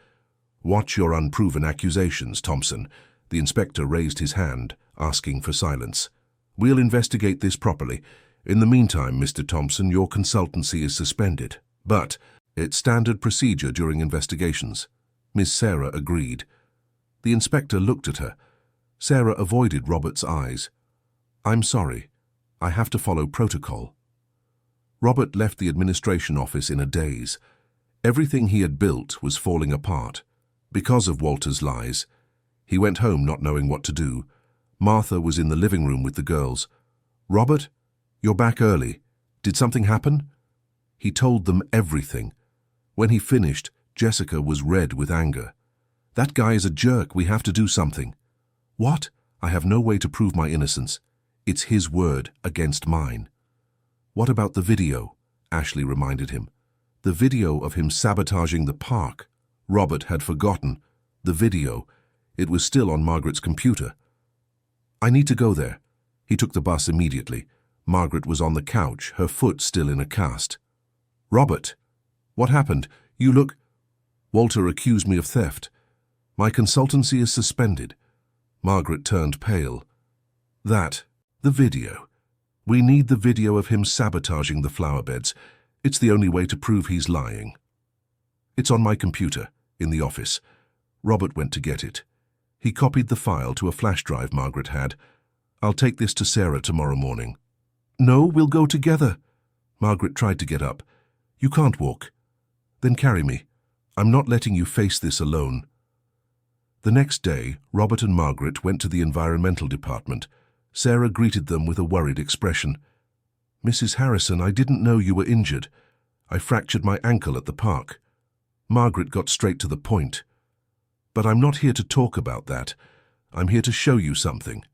Watch your unproven accusations, Thompson. The inspector raised his hand, asking for silence. We'll investigate this properly. In the meantime, Mr. Thompson, your consultancy is suspended. But it's standard procedure during investigations. Miss Sarah agreed. The inspector looked at her. Sarah avoided Robert's eyes. I'm sorry. I have to follow protocol. Robert left the administration office in a daze. Everything he had built was falling apart. Because of Walter's lies. He went home not knowing what to do. Martha was in the living room with the girls. Robert, you're back early. Did something happen? He told them everything. When he finished, Jessica was red with anger. That guy is a jerk. We have to do something. What? I have no way to prove my innocence. It's his word against mine. What about the video? Ashley reminded him. The video of him sabotaging the park. Robert had forgotten. The video. It was still on Margaret's computer. I need to go there. He took the bus immediately. Margaret was on the couch, her foot still in a cast. Robert, what happened? You look... Walter accused me of theft. My consultancy is suspended. Margaret turned pale. The video. We need the video of him sabotaging the flower beds. It's the only way to prove he's lying. It's on my computer, in the office. Robert went to get it. He copied the file to a flash drive Margaret had. I'll take this to Sarah tomorrow morning. No, we'll go together. Margaret tried to get up. You can't walk. Then carry me. I'm not letting you face this alone. The next day, Robert and Margaret went to the environmental department. Sarah greeted them with a worried expression. Mrs. Harrison, I didn't know you were injured. I fractured my ankle at the park. Margaret got straight to the point. But I'm not here to talk about that. I'm here to show you something.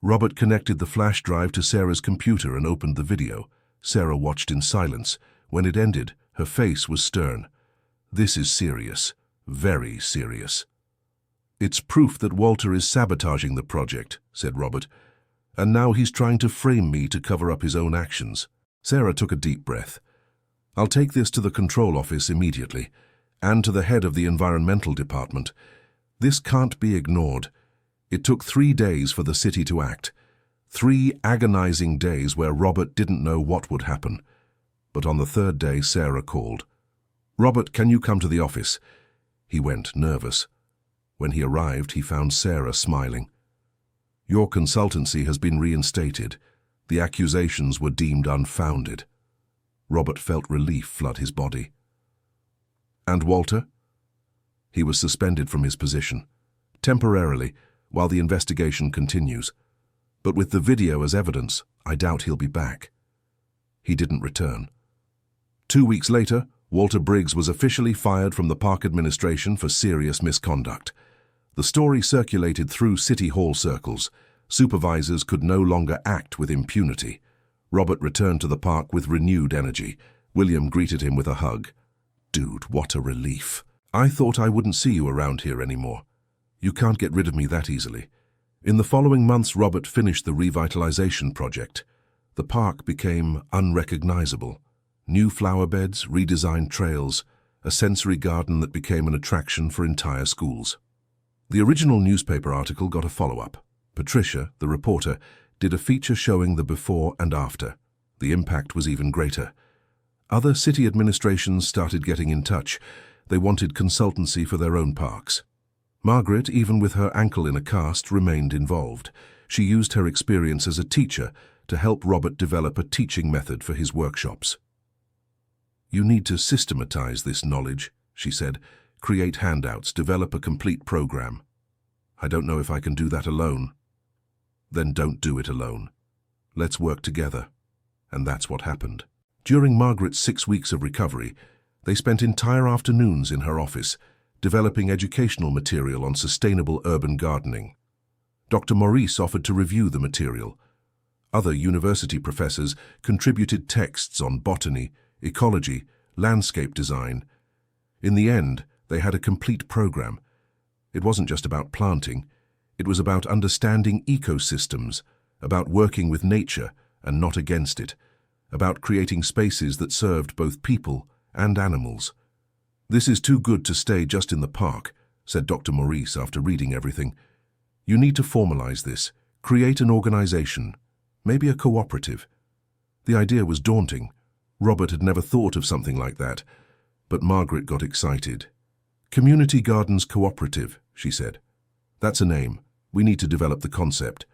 Robert connected the flash drive to Sarah's computer and opened the video. Sarah watched in silence. When it ended, her face was stern. This is serious. Very serious. It's proof that Walter is sabotaging the project, said Robert. And now he's trying to frame me to cover up his own actions. Sarah took a deep breath. I'll take this to the control office immediately, and to the head of the environmental department. This can't be ignored. It took 3 days for the city to act. 3 agonizing days where Robert didn't know what would happen. But on the 3rd day, Sarah called. Robert, can you come to the office? He went, nervous. When he arrived, he found Sarah smiling. Your consultancy has been reinstated. The accusations were deemed unfounded. Robert felt relief flood his body. And Walter? He was suspended from his position, temporarily, while the investigation continues. But with the video as evidence, I doubt he'll be back. He didn't return. 2 weeks later, Walter Briggs was officially fired from the park administration for serious misconduct. The story circulated through City Hall circles. Supervisors could no longer act with impunity. Robert returned to the park with renewed energy. William greeted him with a hug. Dude, what a relief. I thought I wouldn't see you around here anymore. You can't get rid of me that easily. In the following months, Robert finished the revitalization project. The park became unrecognizable. New flower beds, redesigned trails, a sensory garden that became an attraction for entire schools. The original newspaper article got a follow-up. Patricia, the reporter, did a feature showing the before and after. The impact was even greater. Other city administrations started getting in touch. They wanted consultancy for their own parks. Margaret, even with her ankle in a cast, remained involved. She used her experience as a teacher to help Robert develop a teaching method for his workshops. "You need to systematize this knowledge," she said. "Create handouts, develop a complete program." "I don't know if I can do that alone." "Then don't do it alone. Let's work together." And that's what happened. During Margaret's 6 weeks of recovery, they spent entire afternoons in her office, developing educational material on sustainable urban gardening. Dr. Maurice offered to review the material. Other university professors contributed texts on botany, ecology, landscape design. In the end, they had a complete program. It wasn't just about planting. It was about understanding ecosystems, about working with nature and not against it, about creating spaces that served both people and animals. "This is too good to stay just in the park," said Dr. Maurice after reading everything. "You need to formalize this, create an organization, maybe a cooperative." The idea was daunting. Robert had never thought of something like that, but Margaret got excited. "Community Gardens Cooperative," she said. "That's a name. We need to develop the concept."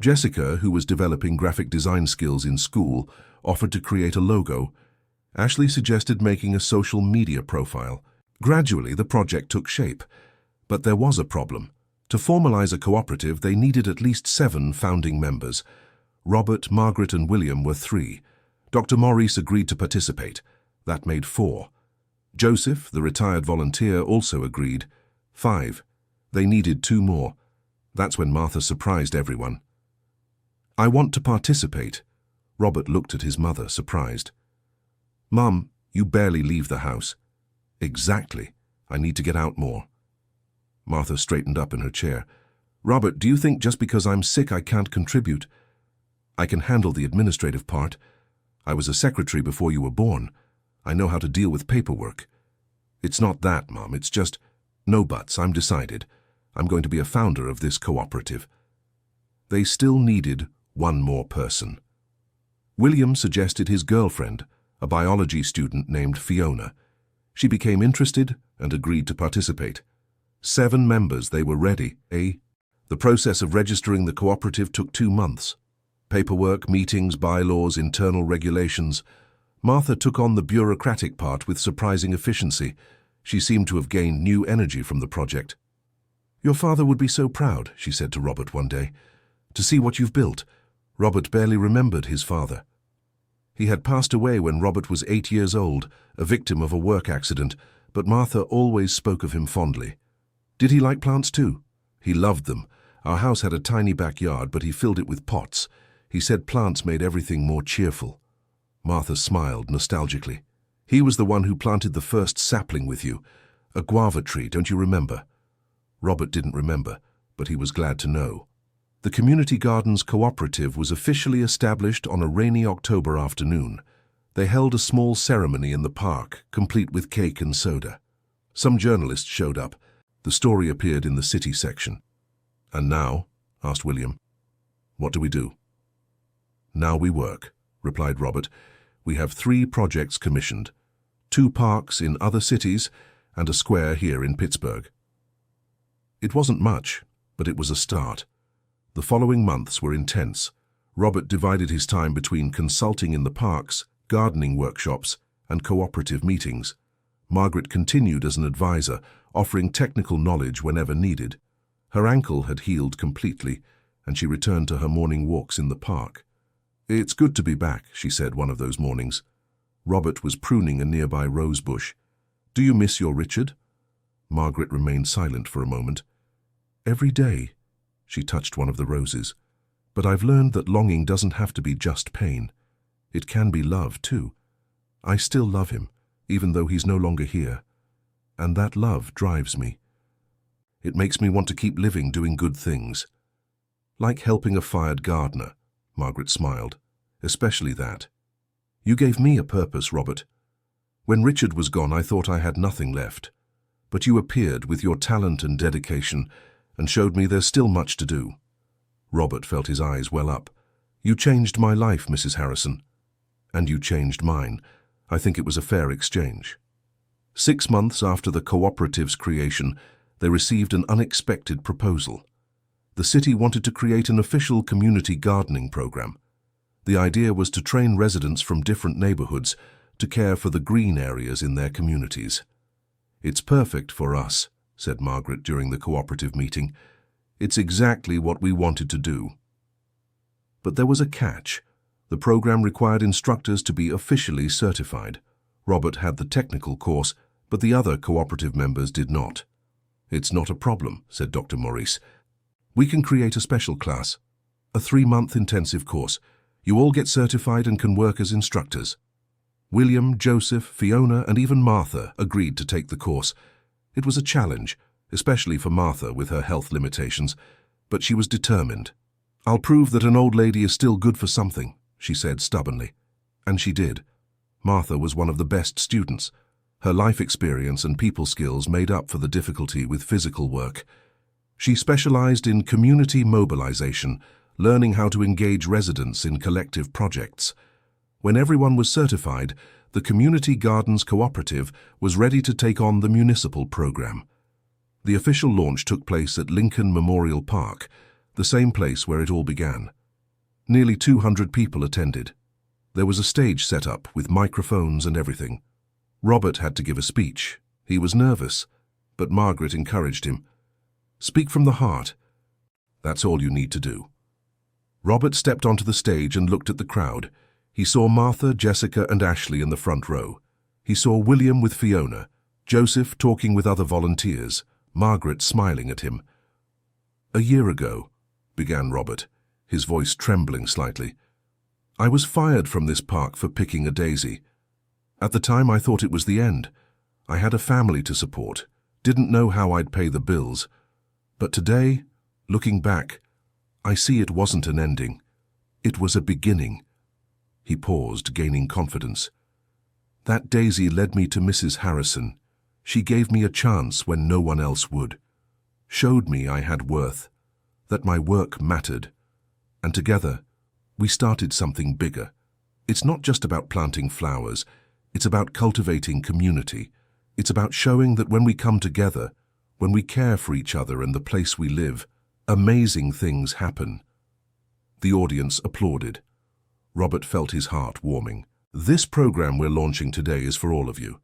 Jessica, who was developing graphic design skills in school, offered to create a logo. Ashley suggested making a social media profile. Gradually, the project took shape. But there was a problem. To formalize a cooperative, they needed at least 7 founding members. Robert, Margaret, and William were 3. Dr. Maurice agreed to participate. That made 4. Joseph, the retired volunteer, also agreed. 5. They needed 2 more. That's when Martha surprised everyone. "I want to participate." Robert looked at his mother, surprised. "Mum, you barely leave the house." "Exactly. I need to get out more." Martha straightened up in her chair. "Robert, do you think just because I'm sick I can't contribute? I can handle the administrative part. I was a secretary before you were born. I know how to deal with paperwork." "It's not that, Mum. It's just—" "No buts. I'm decided. I'm going to be a founder of this cooperative." They still needed 1 more person. William suggested his girlfriend, a biology student named Fiona. She became interested and agreed to participate. 7 members, they were ready, eh? The process of registering the cooperative took 2 months. Paperwork, meetings, bylaws, internal regulations. Martha took on the bureaucratic part with surprising efficiency. She seemed to have gained new energy from the project. "Your father would be so proud," she said to Robert one day, "to see what you've built." Robert barely remembered his father. He had passed away when Robert was 8 years old, a victim of a work accident, but Martha always spoke of him fondly. Did he like plants too? He loved them. Our house had a tiny backyard, but he filled it with pots. He said plants made everything more cheerful. Martha smiled nostalgically. "He was the one who planted the first sapling with you. A guava tree, don't you remember?" Robert didn't remember, but he was glad to know. The Community Gardens Cooperative was officially established on a rainy October afternoon. They held a small ceremony in the park, complete with cake and soda. Some journalists showed up. The story appeared in the city section. "And now?" asked William. "What do we do?" "Now we work," replied Robert. "We have 3 projects commissioned. 2 parks in other cities and a square here in Pittsburgh." It wasn't much, but it was a start. The following months were intense. Robert divided his time between consulting in the parks, gardening workshops, and cooperative meetings. Margaret continued as an advisor, offering technical knowledge whenever needed. Her ankle had healed completely, and she returned to her morning walks in the park. "It's good to be back," she said one of those mornings. Robert was pruning a nearby rose bush. "Do you miss your Richard?" Margaret remained silent for a moment. "Every day." She touched one of the roses. "But I've learned that longing doesn't have to be just pain. It can be love, too. I still love him, even though he's no longer here. And that love drives me. It makes me want to keep living, doing good things. Like helping a fired gardener," Margaret smiled. "Especially that." You gave me a purpose, Robert. When Richard was gone, I thought I had nothing left. But you appeared with your talent and dedication and showed me there's still much to do. Robert felt his eyes well up. You changed my life, Mrs. Harrison. And you changed mine. I think it was a fair exchange. 6 months after the cooperative's creation, they received an unexpected proposal. The city wanted to create an official community gardening program. The idea was to train residents from different neighborhoods to care for the green areas in their communities. It's perfect for us, said Margaret during the cooperative meeting. It's exactly what we wanted to do. But there was a catch. The program required instructors to be officially certified. Robert had the technical course, but the other cooperative members did not. It's not a problem, said Dr. Maurice. We can create a special class, a 3-month intensive course. You all get certified and can work as instructors. William, Joseph, Fiona, and even Martha agreed to take the course. It was a challenge, especially for Martha with her health limitations, but she was determined. I'll prove that an old lady is still good for something, she said stubbornly. And she did. Martha was one of the best students. Her life experience and people skills made up for the difficulty with physical work. She specialized in community mobilization, learning how to engage residents in collective projects. When everyone was certified, the Community Gardens Cooperative was ready to take on the municipal program. The official launch took place at Lincoln Memorial Park, the same place where it all began. Nearly 200 people attended. There was a stage set up with microphones and everything. Robert had to give a speech. He was nervous, but Margaret encouraged him. Speak from the heart. That's all you need to do. Robert stepped onto the stage and looked at the crowd. He saw Martha, Jessica, and Ashley in the front row. He saw William with Fiona, Joseph talking with other volunteers, Margaret smiling at him. "A year ago," began Robert, his voice trembling slightly, "I was fired from this park for picking a daisy. At the time I thought it was the end. I had a family to support, didn't know how I'd pay the bills. But today, looking back, I see it wasn't an ending. It was a beginning." He paused, gaining confidence. "That daisy led me to Mrs. Harrison. She gave me a chance when no one else would. Showed me I had worth, that my work mattered. And together, we started something bigger. It's not just about planting flowers. It's about cultivating community. It's about showing that when we come together, when we care for each other and the place we live, amazing things happen." The audience applauded. Robert felt his heart warming. "This program we're launching today is for all of you.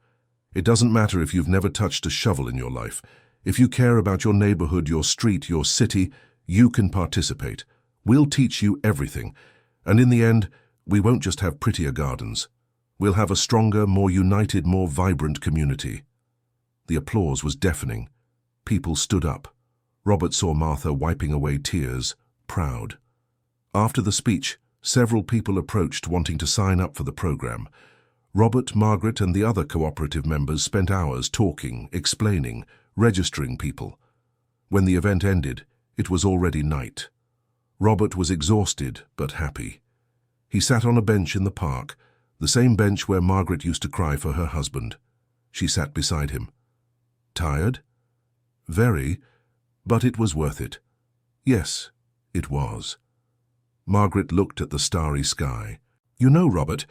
It doesn't matter if you've never touched a shovel in your life. If you care about your neighborhood, your street, your city, you can participate. We'll teach you everything. And in the end, we won't just have prettier gardens. We'll have a stronger, more united, more vibrant community." The applause was deafening. People stood up. Robert saw Martha wiping away tears, proud. After the speech, several people approached wanting to sign up for the program. Robert, Margaret, and the other cooperative members spent hours talking, explaining, registering people. When the event ended, it was already night. Robert was exhausted but happy. He sat on a bench in the park, the same bench where Margaret used to cry for her husband. She sat beside him. "Tired?" "Very, but it was worth it." "Yes, it was." Margaret looked at the starry sky. "You know, Robert,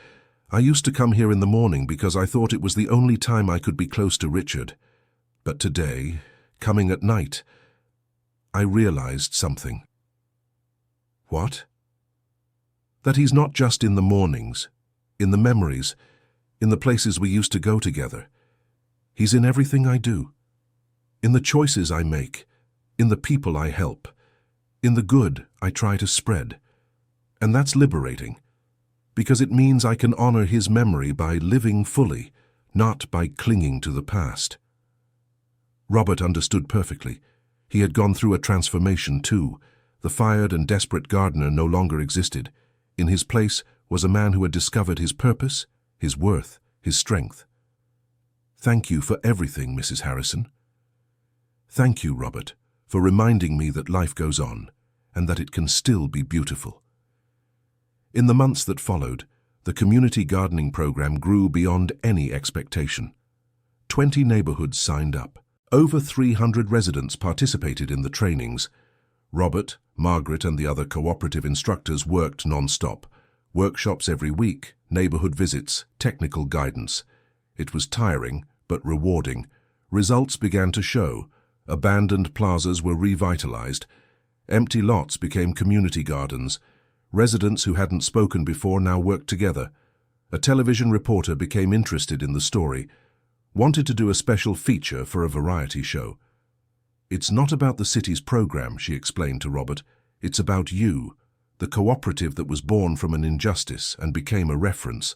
I used to come here in the morning because I thought it was the only time I could be close to Richard. But today, coming at night, I realized something." "What?" "That he's not just in the mornings, in the memories, in the places we used to go together. He's in everything I do, in the choices I make, in the people I help, in the good I try to spread. And that's liberating, because it means I can honor his memory by living fully, not by clinging to the past." Robert understood perfectly. He had gone through a transformation too. The fired and desperate gardener no longer existed. In his place was a man who had discovered his purpose, his worth, his strength. "Thank you for everything, Mrs. Harrison." "Thank you, Robert, for reminding me that life goes on, and that it can still be beautiful." In the months that followed, The community gardening program grew beyond any expectation. 20 neighborhoods signed up. Over 300 residents participated in the trainings. Robert, Margaret, and the other cooperative instructors worked non-stop. Workshops every week, neighborhood visits, technical guidance. It was tiring, but rewarding. Results began to show. Abandoned plazas were revitalized. Empty lots became community gardens. Residents who hadn't spoken before now worked together. A television reporter became interested in the story, wanted to do a special feature for a variety show. "It's not about the city's program," she explained to Robert. "It's about you, the cooperative that was born from an injustice and became a reference."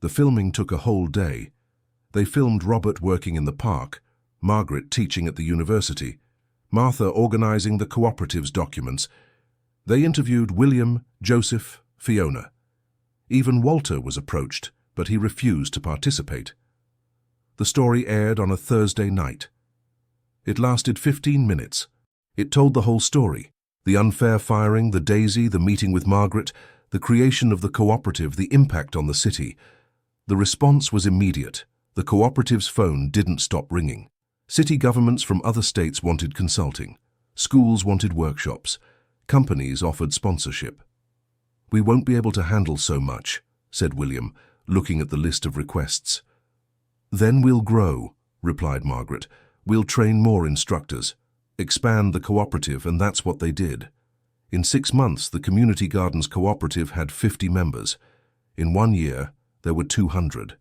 The filming took a whole day. They filmed Robert working in the park, Margaret teaching at the university, Martha organizing the cooperative's documents. They interviewed William, Joseph, Fiona. Even Walter was approached, but he refused to participate. The story aired on a Thursday night. It lasted 15 minutes. It told the whole story: the unfair firing, the daisy, the meeting with Margaret, the creation of the cooperative, the impact on the city. The response was immediate. The cooperative's phone didn't stop ringing. City governments from other states wanted consulting. Schools wanted workshops. Companies offered sponsorship. "We won't be able to handle so much," said William, looking at the list of requests. "Then we'll grow," replied Margaret. "We'll train more instructors, expand the cooperative," and that's what they did. In 6 months, the Community Gardens Cooperative had 50 members. In 1 year, there were 200.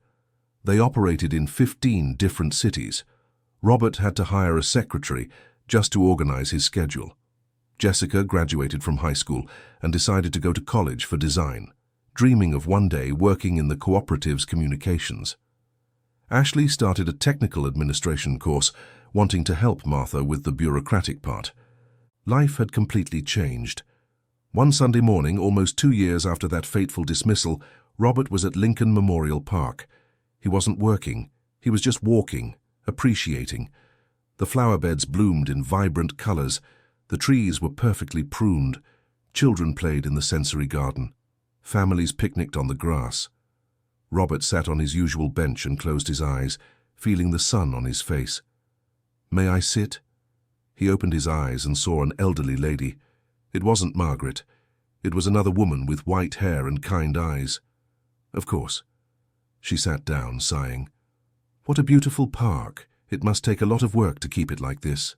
They operated in 15 different cities. Robert had to hire a secretary just to organize his schedule. Jessica graduated from high school and decided to go to college for design, dreaming of one day working in the cooperative's communications. Ashley started a technical administration course, wanting to help Martha with the bureaucratic part. Life had completely changed. One Sunday morning, almost 2 years after that fateful dismissal, Robert was at Lincoln Memorial Park. He wasn't working. He was just walking, appreciating. The flower beds bloomed in vibrant colors. The trees were perfectly pruned. Children played in the sensory garden. Families picnicked on the grass. Robert sat on his usual bench and closed his eyes, feeling the sun on his face. "May I sit?" He opened his eyes and saw an elderly lady. It wasn't Margaret. It was another woman with white hair and kind eyes. "Of course." She sat down, sighing. "What a beautiful park. It must take a lot of work to keep it like this."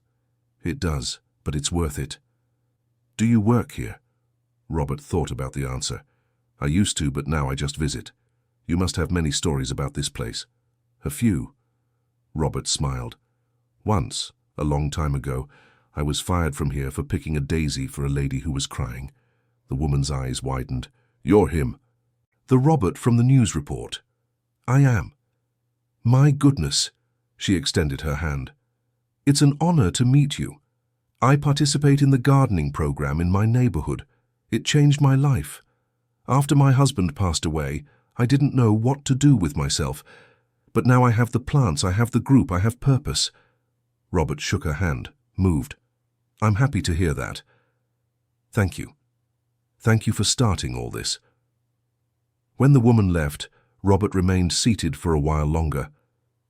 "It does, but it's worth it." "Do you work here?" Robert thought about the answer. "I used to, but now I just visit." "You must have many stories about this place." "A few." Robert smiled. "Once, a long time ago, I was fired from here for picking a daisy for a lady who was crying." The woman's eyes widened. "You're him." "The Robert from the news report." "I am." "My goodness." She extended her hand. "It's an honor to meet you. I participate in the gardening program in my neighborhood. It changed my life. After my husband passed away, I didn't know what to do with myself. But now I have the plants, I have the group, I have purpose." Robert shook her hand, moved. "I'm happy to hear that. Thank you. Thank you for starting all this." When the woman left, Robert remained seated for a while longer,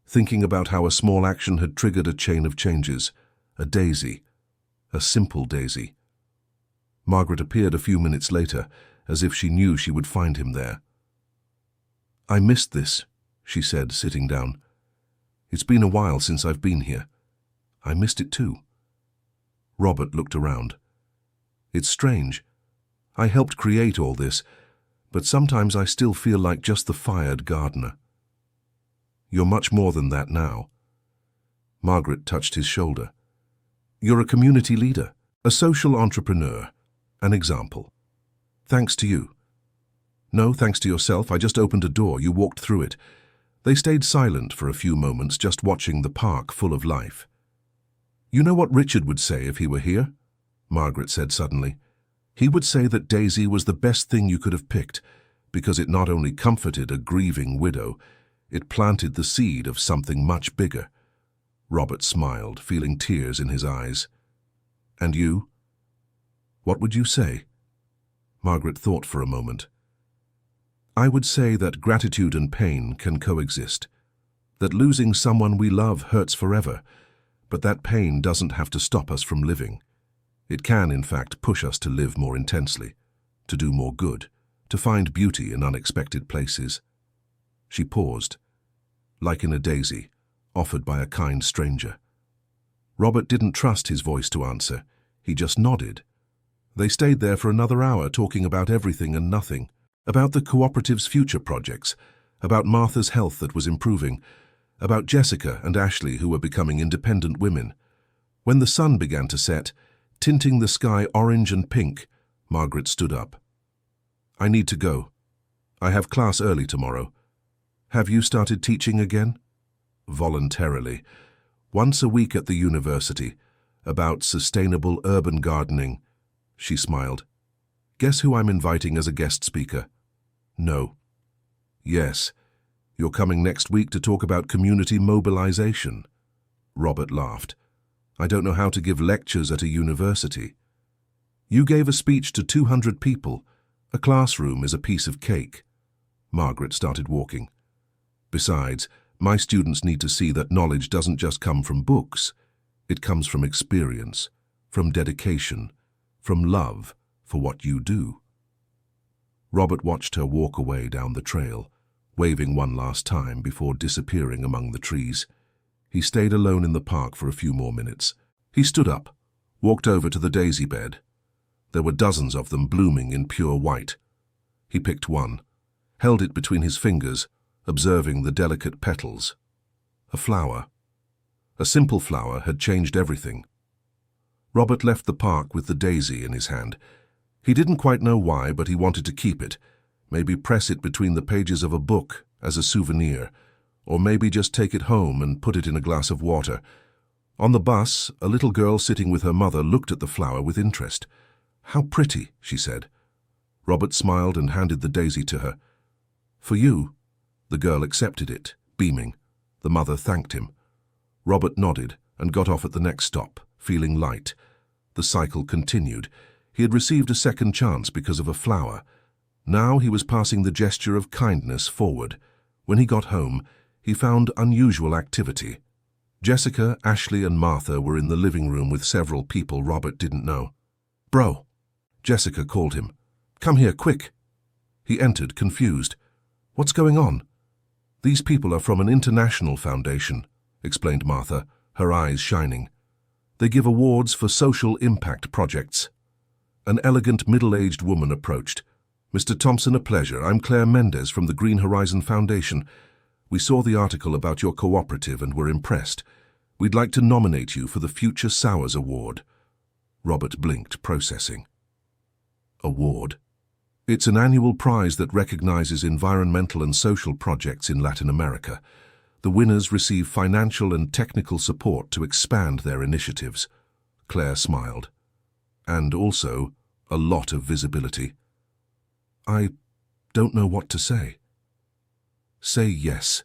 thinking about how a small action had triggered a chain of changes. A daisy. A simple daisy. Margaret appeared a few minutes later, as if she knew she would find him there. "I missed this," she said, sitting down. "It's been a while since I've been here. I missed it too." Robert looked around. "It's strange. I helped create all this, but sometimes I still feel like just the fired gardener." "You're much more than that now." Margaret touched his shoulder. "You're a community leader, a social entrepreneur, an example. Thanks to you." "No, thanks to yourself. I just opened a door. You walked through it." They stayed silent for a few moments, just watching the park full of life. "You know what Richard would say if he were here?" Margaret said suddenly. "He would say that Daisy was the best thing you could have picked, because it not only comforted a grieving widow, it planted the seed of something much bigger." Robert smiled, feeling tears in his eyes. "And you? What would you say?" Margaret thought for a moment. I would say that gratitude and pain can coexist, that losing someone we love hurts forever, but that pain doesn't have to stop us from living. It can, in fact, push us to live more intensely, to do more good, to find beauty in unexpected places. She paused, like in a daisy, offered by a kind stranger. Robert didn't trust his voice to answer. He just nodded. They stayed there for another hour talking about everything and nothing, about the cooperative's future projects, about Martha's health that was improving, about Jessica and Ashley who were becoming independent women. When the sun began to set, tinting the sky orange and pink, Margaret stood up. I need to go. I have class early tomorrow. Have you started teaching again? Voluntarily. Once a week at the university, about sustainable urban gardening. She smiled. Guess who I'm inviting as a guest speaker? No. Yes. You're coming next week to talk about community mobilization. Robert laughed. I don't know how to give lectures at a university. You gave a speech to 200 people. A classroom is a piece of cake. Margaret started walking. Besides, my students need to see that knowledge doesn't just come from books. It comes from experience, from dedication, from love for what you do. Robert watched her walk away down the trail, waving one last time before disappearing among the trees. He stayed alone in the park for a few more minutes. He stood up, walked over to the daisy bed. There were dozens of them blooming in pure white. He picked one, held it between his fingers, observing the delicate petals. A flower. A simple flower had changed everything. Robert left the park with the daisy in his hand. He didn't quite know why, but he wanted to keep it, maybe press it between the pages of a book as a souvenir, or maybe just take it home and put it in a glass of water. On the bus, a little girl sitting with her mother looked at the flower with interest. How pretty, she said. Robert smiled and handed the daisy to her. For you. The girl accepted it, beaming. The mother thanked him. Robert nodded and got off at the next stop, feeling light. The cycle continued. He had received a second chance because of a flower. Now he was passing the gesture of kindness forward. When he got home, he found unusual activity. Jessica, Ashley, and Martha were in the living room with several people Robert didn't know. Bro, Jessica called him. Come here, quick. He entered, confused. What's going on? These people are from an international foundation, explained Martha, her eyes shining. They give awards for social impact projects. An elegant, middle-aged woman approached. Mr. Thompson, a pleasure. I'm Claire Mendez from the Green Horizon Foundation. We saw the article about your cooperative and were impressed. We'd like to nominate you for the Future Sowers Award. Robert blinked, processing. Award? It's an annual prize that recognizes environmental and social projects in Latin America. The winners receive financial and technical support to expand their initiatives. Claire smiled. And also, a lot of visibility. I don't know what to say. Say yes,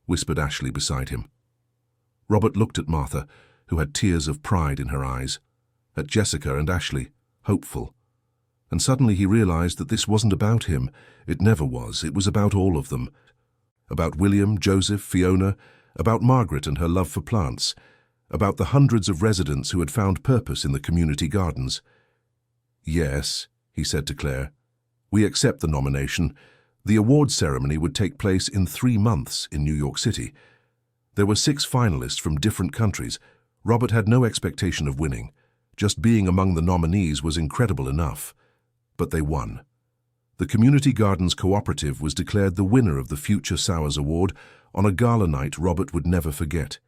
whispered Ashley beside him. Robert looked at Martha, who had tears of pride in her eyes, at Jessica and Ashley, hopeful. And suddenly he realized that this wasn't about him. It never was. It was about all of them. About William, Joseph, Fiona, about Margaret and her love for plants, about the hundreds of residents who had found purpose in the community gardens. Yes, he said to Claire, we accept the nomination. The award ceremony would take place in 3 months in New York City. There were 6 finalists from different countries. Robert had no expectation of winning. Just being among the nominees was incredible enough. But they won. The Community Gardens Cooperative was declared the winner of the Future Sowers Award on a gala night Robert would never forget.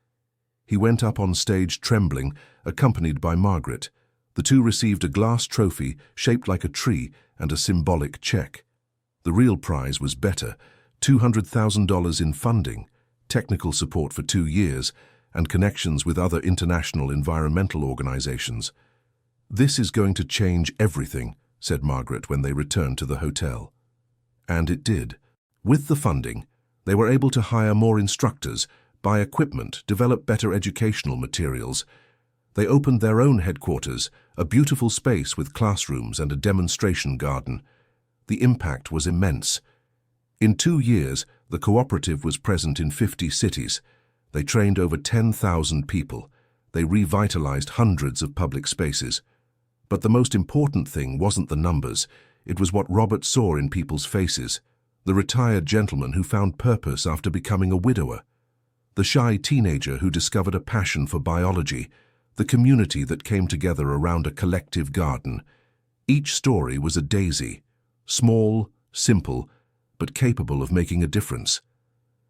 He went up on stage trembling, accompanied by Margaret. The two received a glass trophy shaped like a tree and a symbolic check. The real prize was better, $200,000 in funding, technical support for 2 years, and connections with other international environmental organizations. This is going to change everything, said Margaret when they returned to the hotel. And it did. With the funding, they were able to hire more instructors, buy equipment, develop better educational materials. They opened their own headquarters, a beautiful space with classrooms and a demonstration garden. The impact was immense. In 2 years, the cooperative was present in 50 cities. They trained over 10,000 people. They revitalized hundreds of public spaces. But the most important thing wasn't the numbers. It was what Robert saw in people's faces. The retired gentleman who found purpose after becoming a widower. The shy teenager who discovered a passion for biology. The community that came together around a collective garden. Each story was a daisy. Small, simple, but capable of making a difference.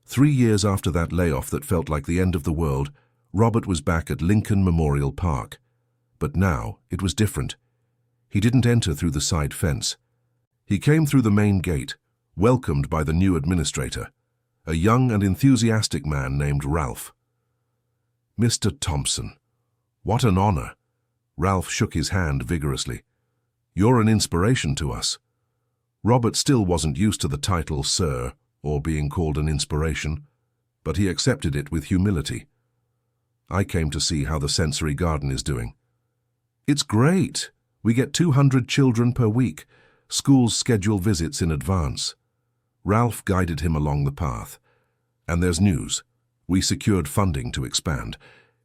3 years after that layoff that felt like the end of the world, Robert was back at Lincoln Memorial Park. But now it was different. He didn't enter through the side fence. He came through the main gate, welcomed by the new administrator, a young and enthusiastic man named Ralph. "Mr. Thompson, what an honor." Ralph shook his hand vigorously. "You're an inspiration to us." Robert still wasn't used to the title Sir or being called an inspiration, but he accepted it with humility. "I came to see how the sensory garden is doing." "It's great. We get 200 children per week. Schools schedule visits in advance." Ralph guided him along the path. "And there's news. We secured funding to expand.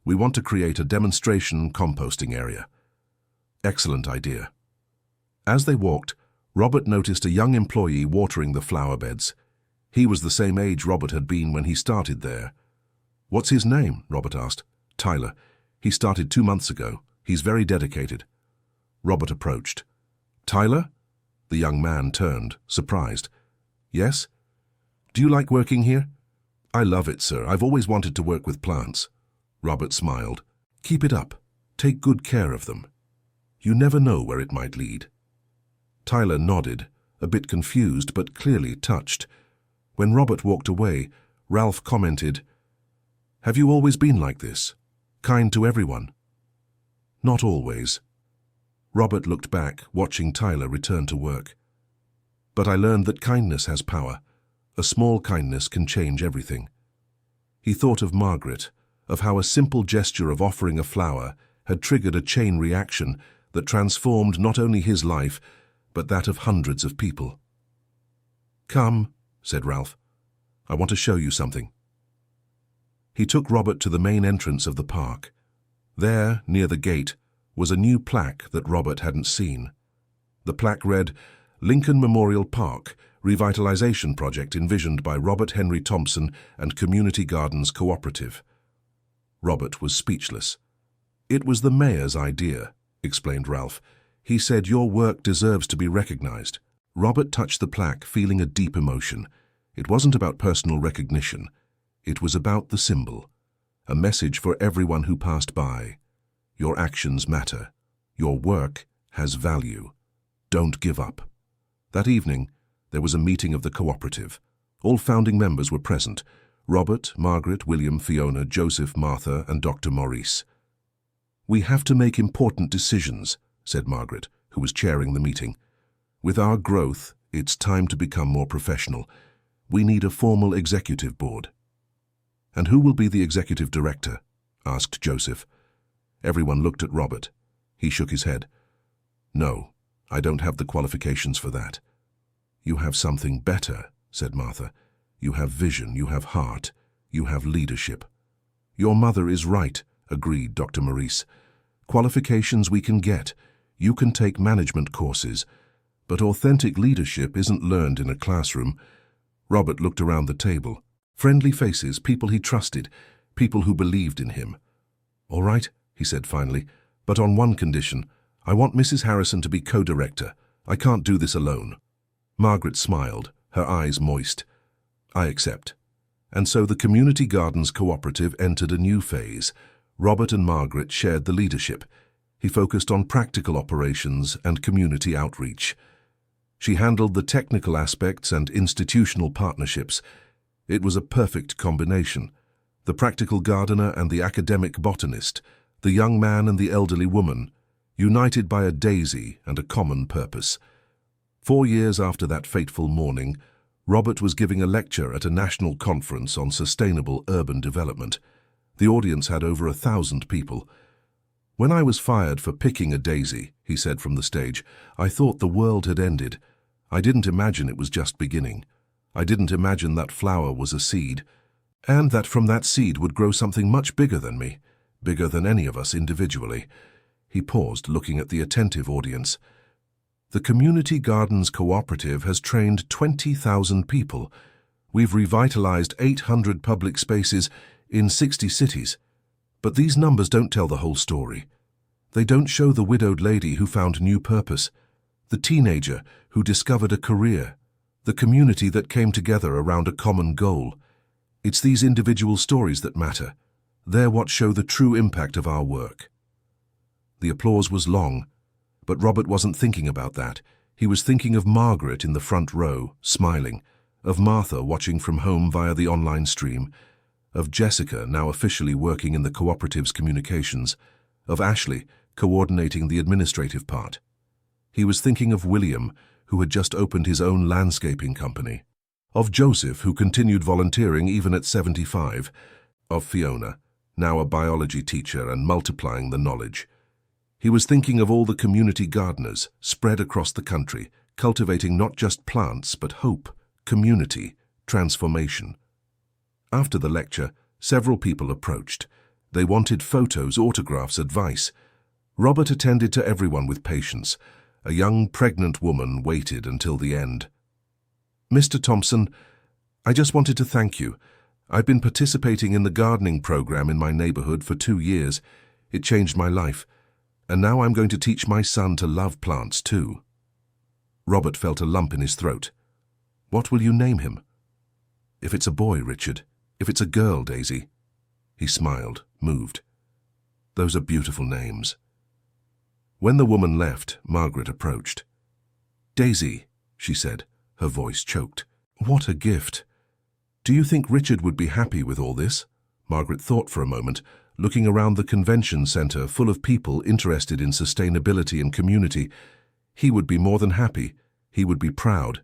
We want to create a demonstration composting area." "Excellent idea." As they walked, Robert noticed a young employee watering the flower beds. He was the same age Robert had been when he started there. "What's his name?" Robert asked. "Tyler. He started 2 months ago. He's very dedicated." Robert approached. "Tyler?" The young man turned, surprised. "Yes? Do you like working here?" "I love it, sir. I've always wanted to work with plants." Robert smiled. "Keep it up. Take good care of them. You never know where it might lead." Tyler nodded, a bit confused but clearly touched. When Robert walked away, Ralph commented, "Have you always been like this? Kind to everyone?" "Not always." Robert looked back, watching Tyler return to work. "But I learned that kindness has power. A small kindness can change everything." He thought of Margaret, of how a simple gesture of offering a flower had triggered a chain reaction that transformed not only his life, but that of hundreds of people. "Come," said Ralph. "I want to show you something." He took Robert to the main entrance of the park. There, near the gate, was a new plaque that Robert hadn't seen. The plaque read, "Lincoln Memorial Park, Revitalization Project envisioned by Robert Henry Thompson and Community Gardens Cooperative." Robert was speechless. "It was the mayor's idea," explained Ralph. "He said your work deserves to be recognized." Robert touched the plaque, feeling a deep emotion. It wasn't about personal recognition. It was about the symbol. A message for everyone who passed by. Your actions matter. Your work has value. Don't give up. That evening, there was a meeting of the cooperative. All founding members were present. Robert, Margaret, William, Fiona, Joseph, Martha, and Dr. Maurice. "We have to make important decisions," said Margaret, who was chairing the meeting. "With our growth, it's time to become more professional. We need a formal executive board." "And who will be the executive director?" asked Joseph. Everyone looked at Robert. He shook his head. "No, I don't have the qualifications for that." "You have something better," said Martha. "You have vision, you have heart, you have leadership." "Your mother is right," agreed Dr. Maurice. "Qualifications we can get. You can take management courses. But authentic leadership isn't learned in a classroom." Robert looked around the table. Friendly faces, people he trusted, people who believed in him. "All right," he said finally, "but on one condition. I want Mrs. Harrison to be co-director. I can't do this alone." Margaret smiled, her eyes moist. "I accept." And so the Community Gardens Cooperative entered a new phase. Robert and Margaret shared the leadership. He focused on practical operations and community outreach. She handled the technical aspects and institutional partnerships. It was a perfect combination. The practical gardener and the academic botanist, the young man and the elderly woman, united by a daisy and a common purpose. 4 years after that fateful morning, Robert was giving a lecture at a national conference on sustainable urban development. The audience had over 1,000 people. "When I was fired for picking a daisy," he said from the stage, "I thought the world had ended. I didn't imagine it was just beginning. I didn't imagine that flower was a seed, and that from that seed would grow something much bigger than me, bigger than any of us individually." He paused, looking at the attentive audience. "The Community Gardens Cooperative has trained 20,000 people. We've revitalized 800 public spaces in 60 cities. But these numbers don't tell the whole story. They don't show the widowed lady who found new purpose, the teenager who discovered a career, the community that came together around a common goal. It's these individual stories that matter. They're what show the true impact of our work." The applause was long, but Robert wasn't thinking about that. He was thinking of Margaret in the front row, smiling, of Martha watching from home via the online stream, of Jessica now officially working in the cooperative's communications, of Ashley coordinating the administrative part. He was thinking of William, who had just opened his own landscaping company, of Joseph, who continued volunteering even at 75, of Fiona, now a biology teacher and multiplying the knowledge. He was thinking of all the community gardeners spread across the country, cultivating not just plants but hope, community, transformation. After the lecture, several people approached. They wanted photos, autographs, advice. Robert attended to everyone with patience. A young pregnant woman waited until the end. "Mr. Thompson, I just wanted to thank you. I've been participating in the gardening program in my neighborhood for 2 years. It changed my life. And now I'm going to teach my son to love plants too." Robert felt a lump in his throat. "What will you name him?" "If it's a boy, Richard. If it's a girl, Daisy." He smiled, moved. "Those are beautiful names." When the woman left, Margaret approached. "Daisy," she said, her voice choked. "What a gift. Do you think Richard would be happy with all this?" Margaret thought for a moment, looking around the convention center full of people interested in sustainability and community. He would be more than happy. He would be proud.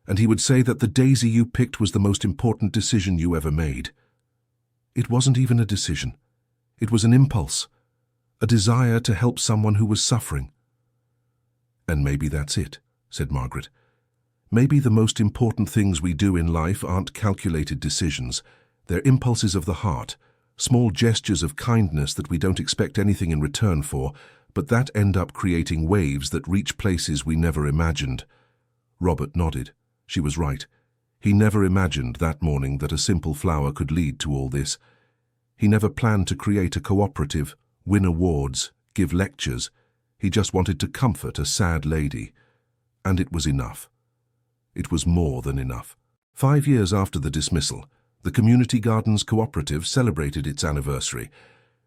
And he would say that the Daisy you picked was the most important decision you ever made. It wasn't even a decision. It was an impulse, a desire to help someone who was suffering. "And maybe that's it," said Margaret. "Maybe the most important things we do in life aren't calculated decisions. They're impulses of the heart, small gestures of kindness that we don't expect anything in return for, but that end up creating waves that reach places we never imagined." Robert nodded. She was right. He never imagined that morning that a simple flower could lead to all this. He never planned to create a cooperative, win awards, give lectures. He just wanted to comfort a sad lady. And it was enough. It was more than enough. 5 years after the dismissal, the Community Gardens Cooperative celebrated its anniversary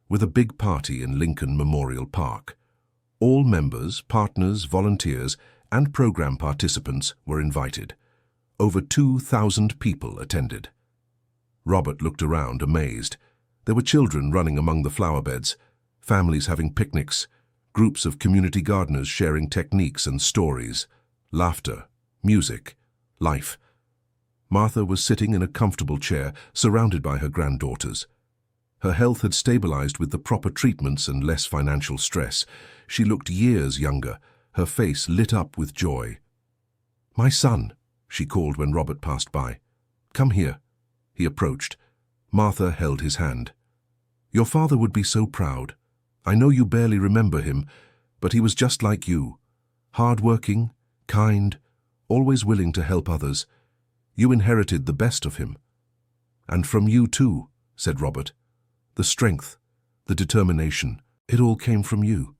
with a big party in Lincoln Memorial Park. All members, partners, volunteers, and program participants were invited. Over 2,000 people attended. Robert looked around, amazed. There were children running among the flower beds, families having picnics, groups of community gardeners sharing techniques and stories, laughter, music, life. Martha was sitting in a comfortable chair, surrounded by her granddaughters. Her health had stabilized with the proper treatments and less financial stress. She looked years younger, her face lit up with joy. "My son," she called when Robert passed by. "Come here." He approached. Martha held his hand. "Your father would be so proud. I know you barely remember him, but he was just like you. Hard-working, kind, always willing to help others. You inherited the best of him." "And from you too," said Robert. "The strength, the determination, it all came from you.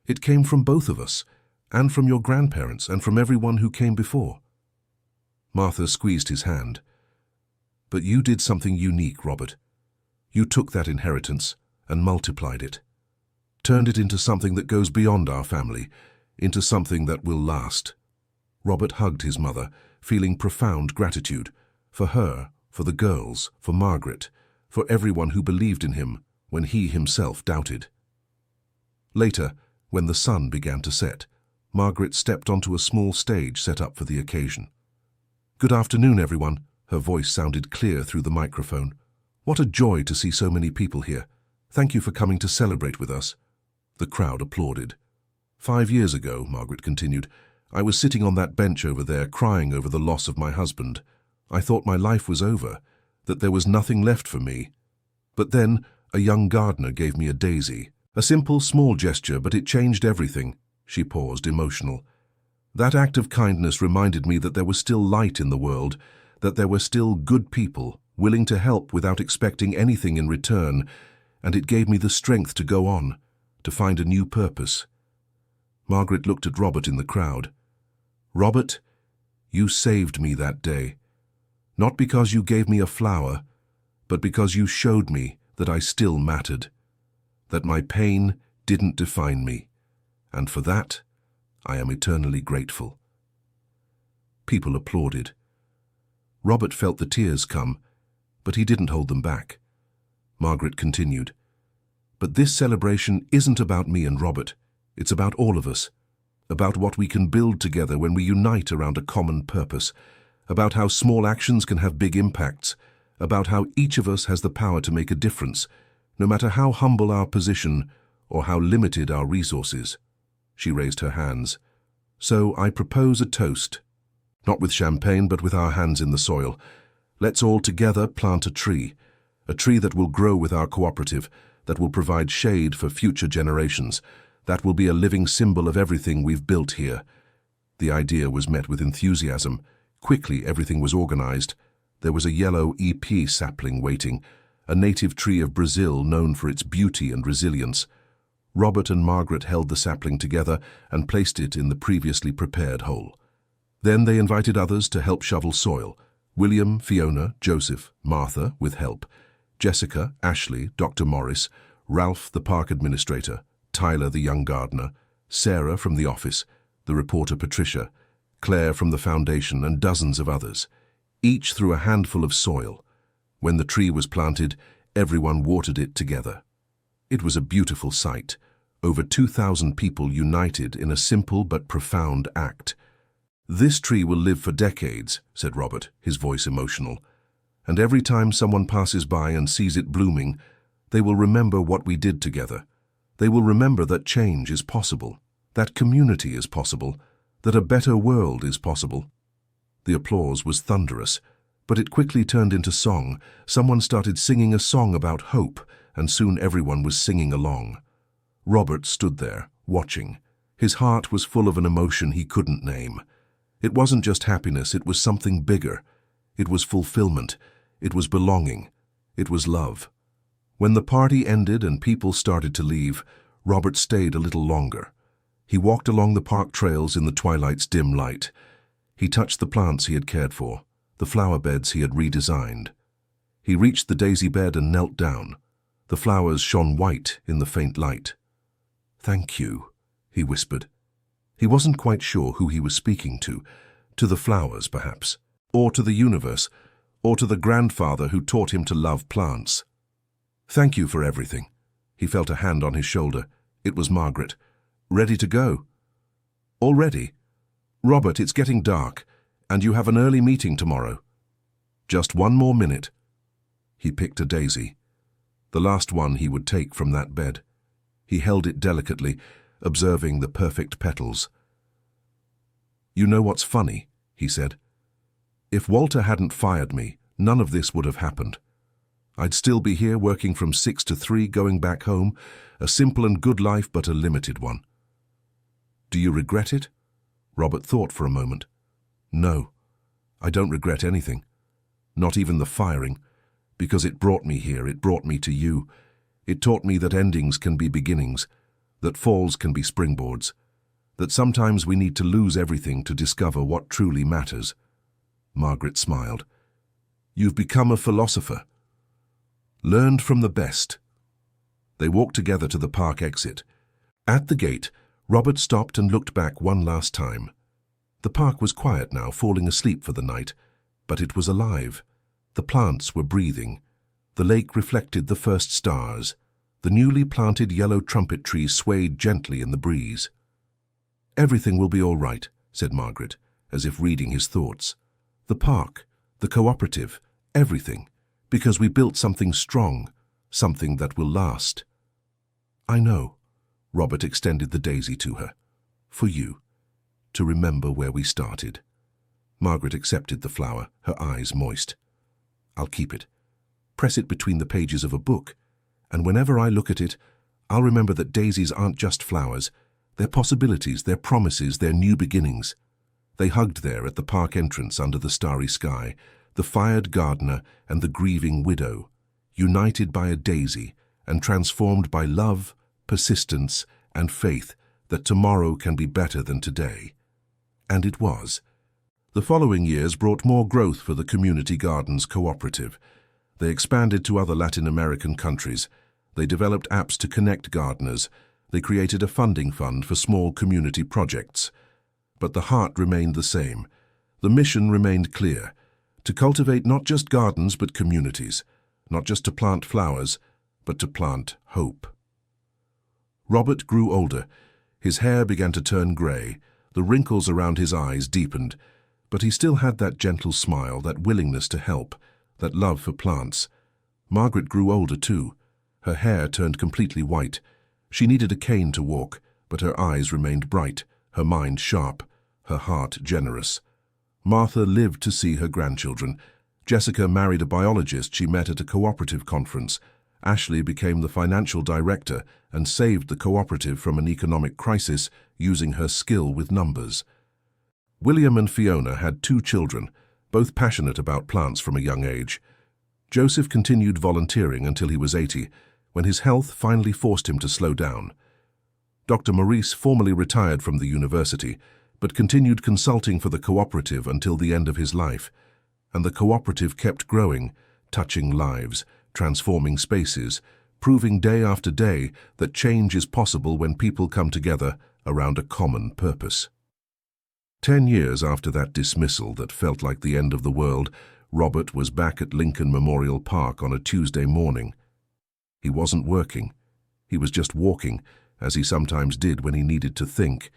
It came from both of us, and from your grandparents, and from everyone who came before." Martha squeezed his hand. "But you did something unique, Robert. You took that inheritance and multiplied it. Turned it into something that goes beyond our family, into something that will last." Robert hugged his mother, feeling profound gratitude for her, for the girls, for Margaret, for everyone who believed in him when he himself doubted. Later, when the sun began to set, Margaret stepped onto a small stage set up for the occasion. "Good afternoon, everyone." Her voice sounded clear through the microphone. "What a joy to see so many people here. Thank you for coming to celebrate with us." The crowd applauded. 5 years ago," Margaret continued, "I was sitting on that bench over there crying over the loss of my husband. I thought my life was over, that there was nothing left for me. But then a young gardener gave me a daisy. A simple, small gesture, but it changed everything. She paused, emotional. That act of kindness reminded me that there was still light in the world, that there were still good people, willing to help without expecting anything in return, and it gave me the strength to go on, to find a new purpose. Margaret looked at Robert in the crowd. Robert, you saved me that day. Not because you gave me a flower, but because you showed me that I still mattered, that my pain didn't define me, and for that, I am eternally grateful. People applauded. Robert felt the tears come, but he didn't hold them back. Margaret continued, "But this celebration isn't about me and Robert. It's about all of us, about what we can build together when we unite around a common purpose, about how small actions can have big impacts, about how each of us has the power to make a difference, no matter how humble our position or how limited our resources." She raised her hands. "So I propose a toast, not with champagne but with our hands in the soil. Let's all together plant a tree that will grow with our cooperative, that will provide shade for future generations, that will be a living symbol of everything we've built here." The idea was met with enthusiasm. Quickly everything was organized. There was a yellow EP sapling waiting, a native tree of Brazil known for its beauty and resilience. Robert and Margaret held the sapling together and placed it in the previously prepared hole. Then they invited others to help shovel soil. William, Fiona, Joseph, Martha with help, Jessica, Ashley, Dr. Morris, Ralph the park administrator, Tyler the young gardener, Sarah from the office, the reporter Patricia, Claire from the foundation and dozens of others, each threw a handful of soil. When the tree was planted, everyone watered it together. It was a beautiful sight. Over 2,000 people united in a simple but profound act. "This tree will live for decades," said Robert, his voice emotional. "And every time someone passes by and sees it blooming, they will remember what we did together. They will remember that change is possible, that community is possible, that a better world is possible." The applause was thunderous, but it quickly turned into song. Someone started singing a song about hope, and soon everyone was singing along. Robert stood there, watching. His heart was full of an emotion he couldn't name. It wasn't just happiness, it was something bigger. It was fulfillment. It was belonging. It was love. When the party ended and people started to leave, Robert stayed a little longer. He walked along the park trails in the twilight's dim light. He touched the plants he had cared for, the flower beds he had redesigned. He reached the daisy bed and knelt down. The flowers shone white in the faint light. "Thank you," he whispered. He wasn't quite sure who he was speaking to the flowers perhaps, or to the universe, or to the grandfather who taught him to love plants. "Thank you for everything." He felt a hand on his shoulder. It was Margaret. "Ready to go?" "Already?" "Robert, it's getting dark, and you have an early meeting tomorrow." "Just one more minute." He picked a daisy, the last one he would take from that bed. He held it delicately, observing the perfect petals. "You know what's funny?" he said. "If Walter hadn't fired me, none of this would have happened. I'd still be here working from 6 to 3, going back home, a simple and good life but a limited one." "Do you regret it?" Robert thought for a moment. "No, I don't regret anything. Not even the firing, because it brought me here, it brought me to you. It taught me that endings can be beginnings, that falls can be springboards, that sometimes we need to lose everything to discover what truly matters." Margaret smiled. "You've become a philosopher. Learned from the best." They walked together to the park exit. At the gate, Robert stopped and looked back one last time. The park was quiet now, falling asleep for the night, but it was alive. The plants were breathing. The lake reflected the first stars. The newly planted yellow trumpet tree swayed gently in the breeze. "Everything will be all right," said Margaret, as if reading his thoughts. "The park, the cooperative, everything, because we built something strong, something that will last." "I know." Robert extended the daisy to her. "For you, to remember where we started." Margaret accepted the flower, her eyes moist. "I'll keep it. Press it between the pages of a book, and whenever I look at it, I'll remember that daisies aren't just flowers. They're possibilities, they're promises, they're new beginnings." They hugged there at the park entrance under the starry sky, the fired gardener and the grieving widow, united by a daisy and transformed by love, persistence, and faith that tomorrow can be better than today. And it was. The following years brought more growth for the Community Gardens Cooperative. They expanded to other Latin American countries. They developed apps to connect gardeners. They created a funding fund for small community projects. But the heart remained the same. The mission remained clear: to cultivate not just gardens but communities, not just to plant flowers, but to plant hope. Robert grew older. His hair began to turn grey. The wrinkles around his eyes deepened. But he still had that gentle smile, that willingness to help, that love for plants. Margaret grew older too. Her hair turned completely white. She needed a cane to walk, but her eyes remained bright, her mind sharp, her heart generous. Martha lived to see her grandchildren. Jessica married a biologist she met at a cooperative conference. Ashley became the financial director and saved the cooperative from an economic crisis using her skill with numbers. William and Fiona had 2 children, both passionate about plants from a young age. Joseph continued volunteering until he was 80, when his health finally forced him to slow down. Dr. Maurice formally retired from the university, but continued consulting for the cooperative until the end of his life. And the cooperative kept growing, touching lives, transforming spaces, proving day after day that change is possible when people come together around a common purpose. 10 years after that dismissal that felt like the end of the world, Robert was back at Lincoln Memorial Park on a Tuesday morning. He wasn't working. He was just walking, as he sometimes did when he needed to think.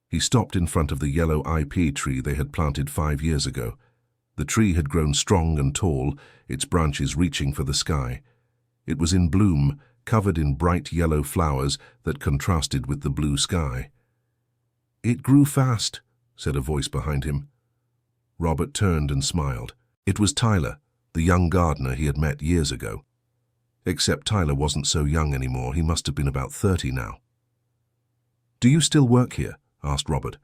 He stopped in front of the yellow IP tree they had planted 5 years ago. The tree had grown strong and tall, its branches reaching for the sky. It was in bloom, covered in bright yellow flowers that contrasted with the blue sky. "It grew fast," said a voice behind him. Robert turned and smiled. It was Tyler, the young gardener he had met years ago. Except Tyler wasn't so young anymore. He must have been about 30 now. "Do you still work here?" asked Robert.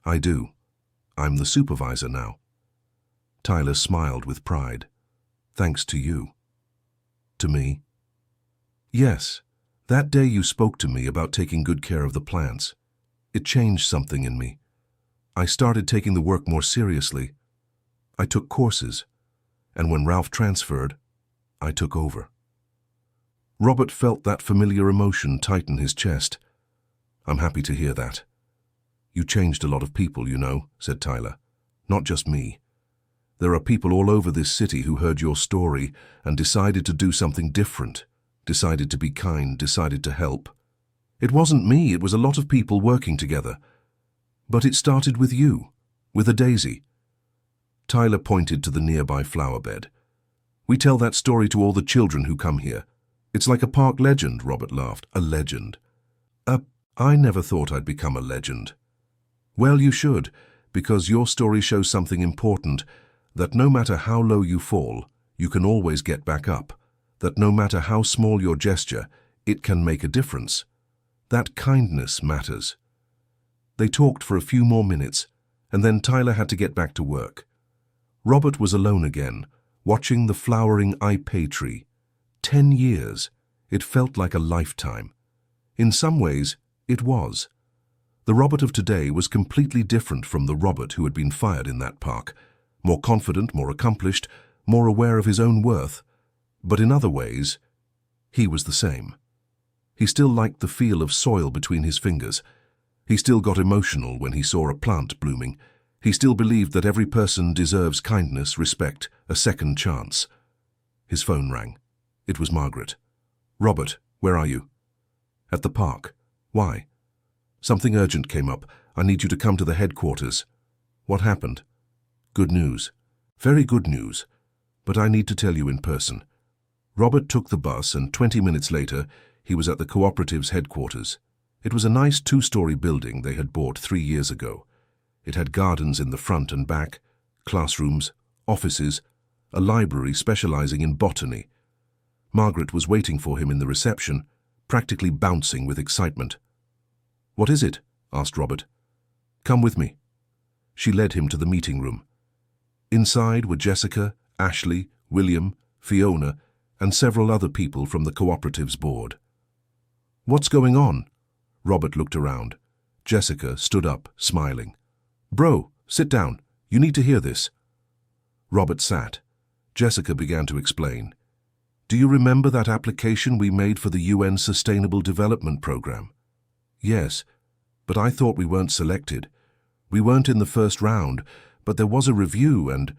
"I do. I'm the supervisor now." Tyler smiled with pride. "Thanks to you." "To me?" "Yes. That day you spoke to me about taking good care of the plants. It changed something in me. I started taking the work more seriously. I took courses, and when Ralph transferred, I took over." Robert felt that familiar emotion tighten his chest. "I'm happy to hear that. You changed a lot of people, you know," said Tyler. "Not just me. There are people all over this city who heard your story and decided to do something different, decided to be kind, decided to help. It wasn't me, it was a lot of people working together. But it started with you, with a daisy." Tyler pointed to the nearby flower bed. "We tell that story to all the children who come here. It's like a park legend," Robert laughed. "A legend." I never thought I'd become a legend." "Well, you should, because your story shows something important, that no matter how low you fall, you can always get back up, that no matter how small your gesture, it can make a difference. That kindness matters." They talked for a few more minutes, and then Tyler had to get back to work. Robert was alone again, watching the flowering ipe tree. 10 years. It felt like a lifetime. In some ways, it was. The Robert of today was completely different from the Robert who had been fired in that park. More confident, more accomplished, more aware of his own worth. But in other ways, he was the same. He still liked the feel of soil between his fingers. He still got emotional when he saw a plant blooming. He still believed that every person deserves kindness, respect, a second chance. His phone rang. It was Margaret. "Robert, where are you?" "At the park. Why?" "Something urgent came up. I need you to come to the headquarters." "What happened?" "Good news. Very good news. But I need to tell you in person." Robert took the bus, and 20 minutes later, he was at the cooperative's headquarters. It was a nice 2-story building they had bought 3 years ago. It had gardens in the front and back, classrooms, offices, a library specializing in botany. Margaret was waiting for him in the reception, practically bouncing with excitement. "What is it?" asked Robert. "Come with me." She led him to the meeting room. Inside were Jessica, Ashley, William, Fiona, and several other people from the cooperative's board. "What's going on?" Robert looked around. Jessica stood up, smiling. "Bro, sit down. You need to hear this." Robert sat. Jessica began to explain. "Do you remember that application we made for the UN Sustainable Development Program?" "Yes, but I thought we weren't selected. We weren't in the first round, but there was a review and—"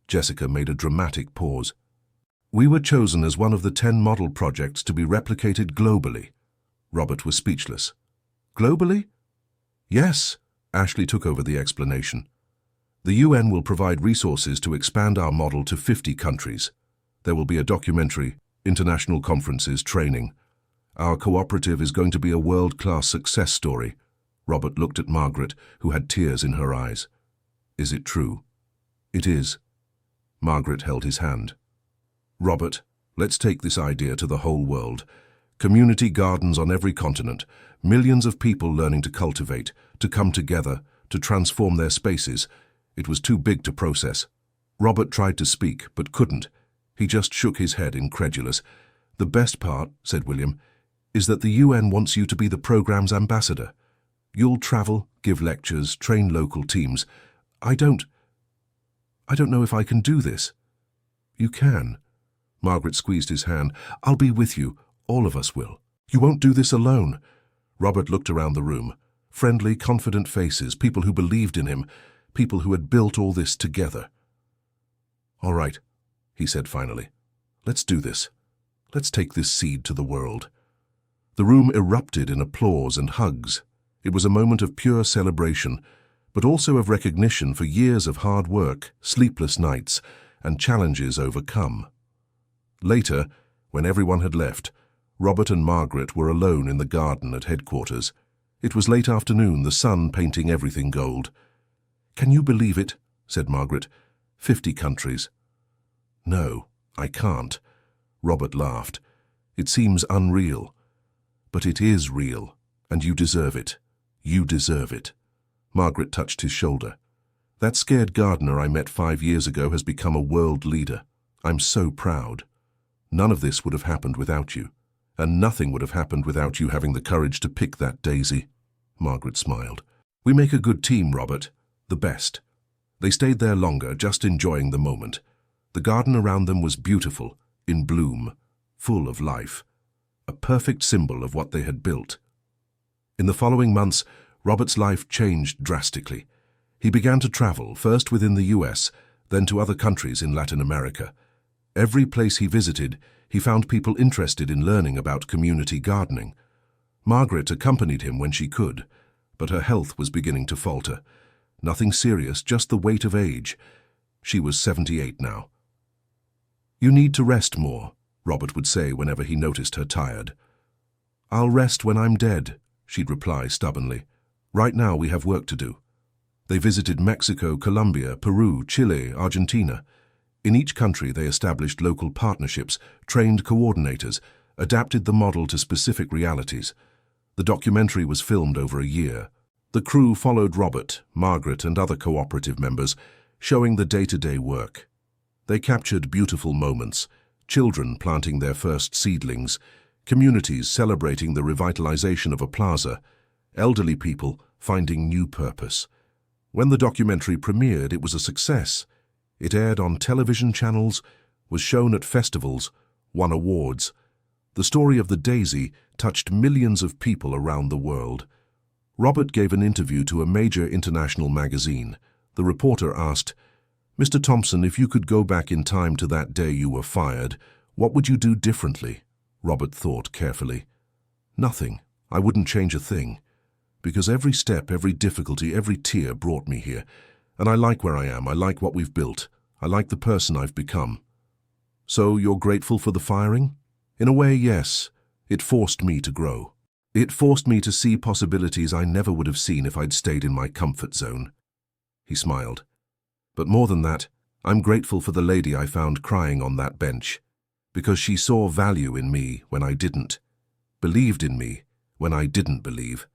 Jessica made a dramatic pause. "We were chosen as one of the 10 model projects to be replicated globally." Robert was speechless. "Globally?" "Yes," Ashley took over the explanation. "The UN will provide resources to expand our model to 50 countries. There will be a documentary, international conferences, training. Our cooperative is going to be a world-class success story." Robert looked at Margaret, who had tears in her eyes. "Is it true?" "It is." Margaret held his hand. "Robert, let's take this idea to the whole world. Community gardens on every continent, millions of people learning to cultivate, to come together, to transform their spaces. It was too big to process." Robert tried to speak, but couldn't. He just shook his head, incredulous. "The best part," said William, "is that the UN wants you to be the program's ambassador. You'll travel, give lectures, train local teams. I don't know if I can do this." "You can." Margaret squeezed his hand. "I'll be with you. All of us will. You won't do this alone." Robert looked around the room. Friendly, confident faces, people who believed in him, people who had built all this together. "All right," he said finally. "Let's do this. Let's take this seed to the world." The room erupted in applause and hugs. It was a moment of pure celebration, but also of recognition for years of hard work, sleepless nights, and challenges overcome. Later, when everyone had left, Robert and Margaret were alone in the garden at headquarters. It was late afternoon, the sun painting everything gold. "Can you believe it?" said Margaret. 50 countries. "No, I can't." Robert laughed. "It seems unreal. But it is real, and you deserve it. You deserve it." Margaret touched his shoulder. "That scared gardener I met 5 years ago has become a world leader. I'm so proud. None of this would have happened without you. And nothing would have happened without you having the courage to pick that daisy." Margaret smiled. "We make a good team, Robert. The best." They stayed there longer, just enjoying the moment. The garden around them was beautiful, in bloom, full of life. A perfect symbol of what they had built. In the following months, Robert's life changed drastically. He began to travel, first within the US, then to other countries in Latin America. Every place he visited, he found people interested in learning about community gardening. Margaret accompanied him when she could, but her health was beginning to falter. Nothing serious, just the weight of age. She was 78 now. "You need to rest more," Robert would say whenever he noticed her tired. "I'll rest when I'm dead," she'd reply stubbornly. "Right now we have work to do." They visited Mexico, Colombia, Peru, Chile, Argentina. In each country they established local partnerships, trained coordinators, adapted the model to specific realities. The documentary was filmed over a year. The crew followed Robert, Margaret, and other cooperative members, showing the day-to-day work. They captured beautiful moments, children planting their first seedlings, communities celebrating the revitalization of a plaza, elderly people finding new purpose. When the documentary premiered, it was a success. It aired on television channels, was shown at festivals, won awards. The story of the daisy touched millions of people around the world. Robert gave an interview to a major international magazine. The reporter asked, "Mr. Thompson, if you could go back in time to that day you were fired, what would you do differently?" Robert thought carefully. "Nothing. I wouldn't change a thing. Because every step, every difficulty, every tear brought me here. And I like where I am. I like what we've built. I like the person I've become." "So you're grateful for the firing?" "In a way, yes. It forced me to grow. It forced me to see possibilities I never would have seen if I'd stayed in my comfort zone." He smiled. But more than that, I'm grateful for the lady I found crying on that bench, because she saw value in me when I didn't, believed in me when I didn't believe,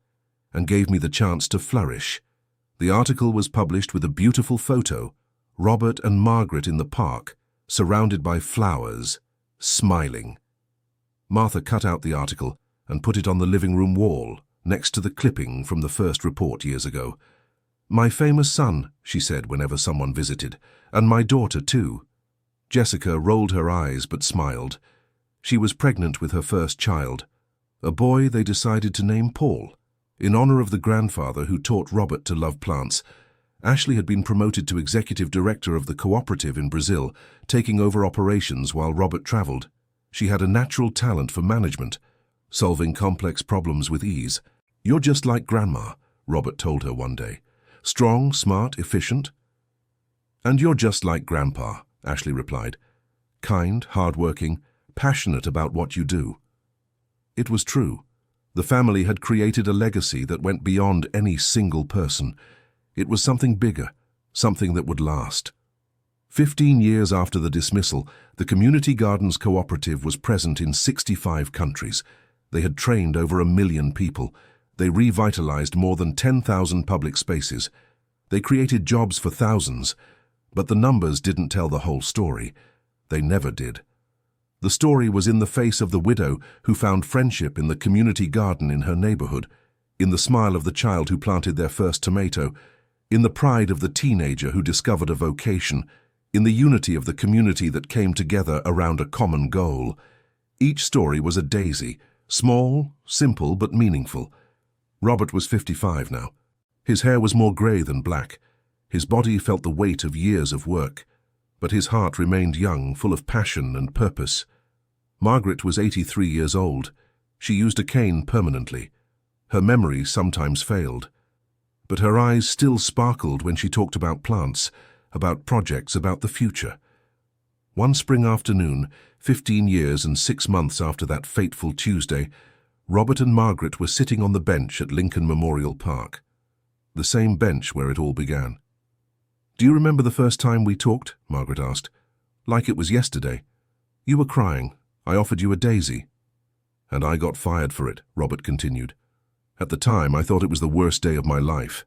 and gave me the chance to flourish. The article was published with a beautiful photo, Robert and Margaret in the park, surrounded by flowers, smiling. Martha cut out the article and put it on the living room wall, next to the clipping from the first report years ago. "My famous son," she said whenever someone visited, "and my daughter too." Jessica rolled her eyes but smiled. She was pregnant with her first child, a boy they decided to name Paul, in honor of the grandfather who taught Robert to love plants. Ashley had been promoted to executive director of the cooperative in Brazil, taking over operations while Robert traveled. She had a natural talent for management, solving complex problems with ease. "You're just like Grandma," Robert told her one day. "Strong, smart, efficient." "And you're just like Grandpa," Ashley replied. "Kind, hard-working, passionate about what you do." It was true. The family had created a legacy that went beyond any single person. It was something bigger, something that would last. 15 years after the dismissal, the Community Gardens Cooperative was present in 65 countries. They had trained over 1 million people. They revitalized more than 10,000 public spaces. They created jobs for thousands, but the numbers didn't tell the whole story. They never did. The story was in the face of the widow who found friendship in the community garden in her neighborhood, in the smile of the child who planted their first tomato, in the pride of the teenager who discovered a vocation, in the unity of the community that came together around a common goal. Each story was a daisy, small, simple, but meaningful. Robert was 55 now. His hair was more gray than black. His body felt the weight of years of work, but his heart remained young, full of passion and purpose. Margaret was 83 years old. She used a cane permanently. Her memory sometimes failed, but her eyes still sparkled when she talked about plants, about projects, about the future. One spring afternoon, 15 years and 6 months after that fateful Tuesday, Robert and Margaret were sitting on the bench at Lincoln Memorial Park, the same bench where it all began. "Do you remember the first time we talked?" Margaret asked. "Like it was yesterday. You were crying. I offered you a daisy." "And I got fired for it," Robert continued. "At the time, I thought it was the worst day of my life.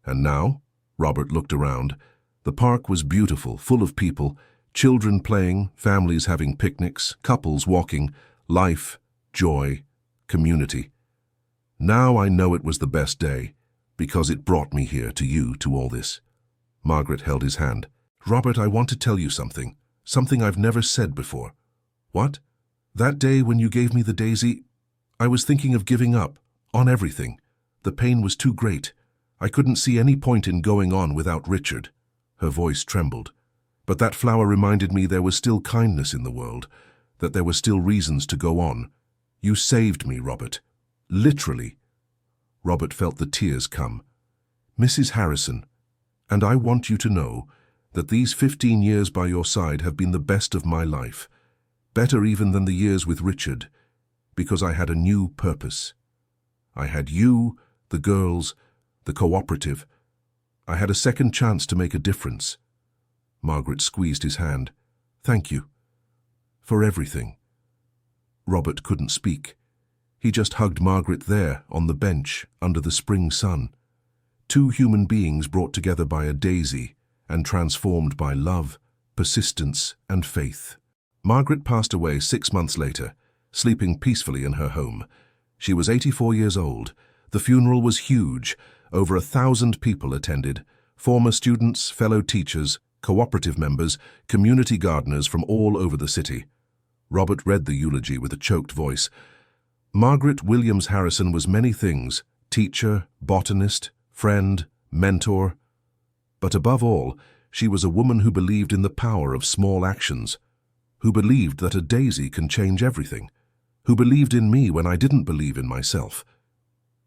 And now?" Robert looked around. The park was beautiful, full of people, children playing, families having picnics, couples walking, life, joy, community. "Now I know it was the best day, because it brought me here, to you, to all this." Margaret held his hand. "Robert, I want to tell you something I've never said before." "What?" "That day when you gave me the daisy, I was thinking of giving up, on everything. The pain was too great. I couldn't see any point in going on without Richard." Her voice trembled. "But that flower reminded me there was still kindness in the world, that there were still reasons to go on. You saved me, Robert. Literally." Robert felt the tears come. "Mrs. Harrison, and I want you to know that these 15 years by your side have been the best of my life, better even than the years with Richard, because I had a new purpose. I had you, the girls, the cooperative. I had a second chance to make a difference." Margaret squeezed his hand. "Thank you. For everything." Robert couldn't speak. He just hugged Margaret there, on the bench, under the spring sun. Two human beings brought together by a daisy and transformed by love, persistence, and faith. Margaret passed away 6 months later, sleeping peacefully in her home. She was 84 years old. The funeral was huge. Over 1,000 people attended. Former students, fellow teachers, cooperative members, community gardeners from all over the city. Robert read the eulogy with a choked voice. Margaret Williams Harrison was many things: teacher, botanist, friend, mentor. But above all, she was a woman who believed in the power of small actions, who believed that a daisy can change everything, who believed in me when I didn't believe in myself.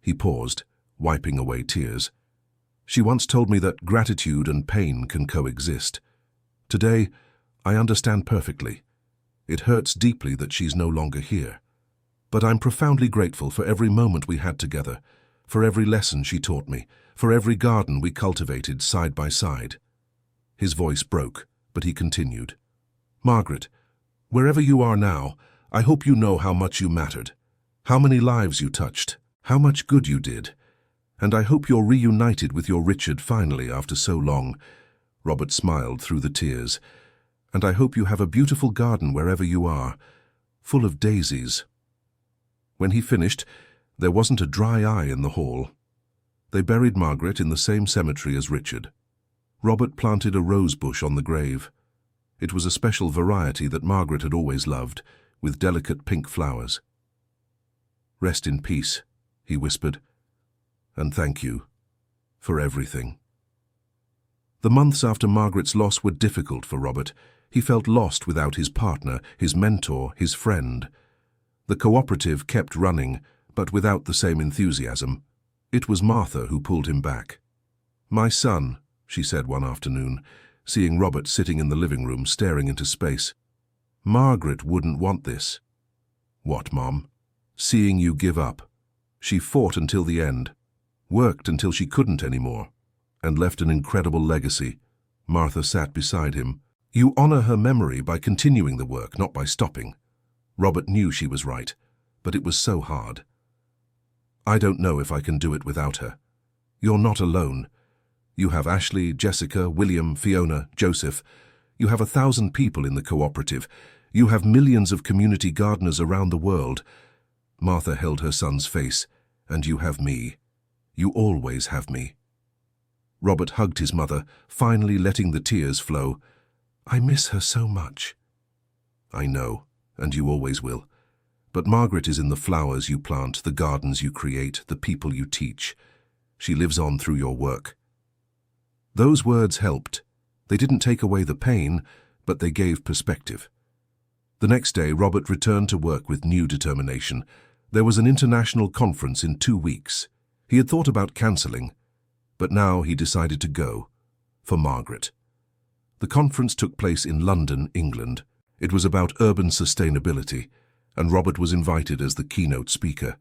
He paused, wiping away tears. She once told me that gratitude and pain can coexist. Today, I understand perfectly. It hurts deeply that she's no longer here. But I'm profoundly grateful for every moment we had together, for every lesson she taught me, for every garden we cultivated side by side. His voice broke, but he continued. "Margaret, wherever you are now, I hope you know how much you mattered, how many lives you touched, how much good you did, and I hope you're reunited with your Richard finally after so long." Robert smiled through the tears. "And I hope you have a beautiful garden wherever you are, full of daisies." When he finished, there wasn't a dry eye in the hall. They buried Margaret in the same cemetery as Richard. Robert planted a rose bush on the grave. It was a special variety that Margaret had always loved, with delicate pink flowers. "Rest in peace," he whispered, "and thank you for everything." The months after Margaret's loss were difficult for Robert. He felt lost without his partner, his mentor, his friend. The cooperative kept running, but without the same enthusiasm. It was Martha who pulled him back. "My son," she said one afternoon, seeing Robert sitting in the living room staring into space. "Margaret wouldn't want this." "What, Mom?" "Seeing you give up. She fought until the end, worked until she couldn't anymore, and left an incredible legacy." Martha sat beside him. "You honor her memory by continuing the work, not by stopping." Robert knew she was right, but it was so hard. "I don't know if I can do it without her. You're not alone. You have Ashley, Jessica, William, Fiona, Joseph. You have 1,000 people in the cooperative. You have millions of community gardeners around the world." Martha held her son's face. "And you have me. You always have me." Robert hugged his mother, finally letting the tears flow. "I miss her so much." "I know, and you always will. But Margaret is in the flowers you plant, the gardens you create, the people you teach. She lives on through your work." Those words helped. They didn't take away the pain, but they gave perspective. The next day, Robert returned to work with new determination. There was an international conference in 2 weeks. He had thought about cancelling, but now he decided to go, for Margaret. The conference took place in London, England. It was about urban sustainability, and Robert was invited as the keynote speaker.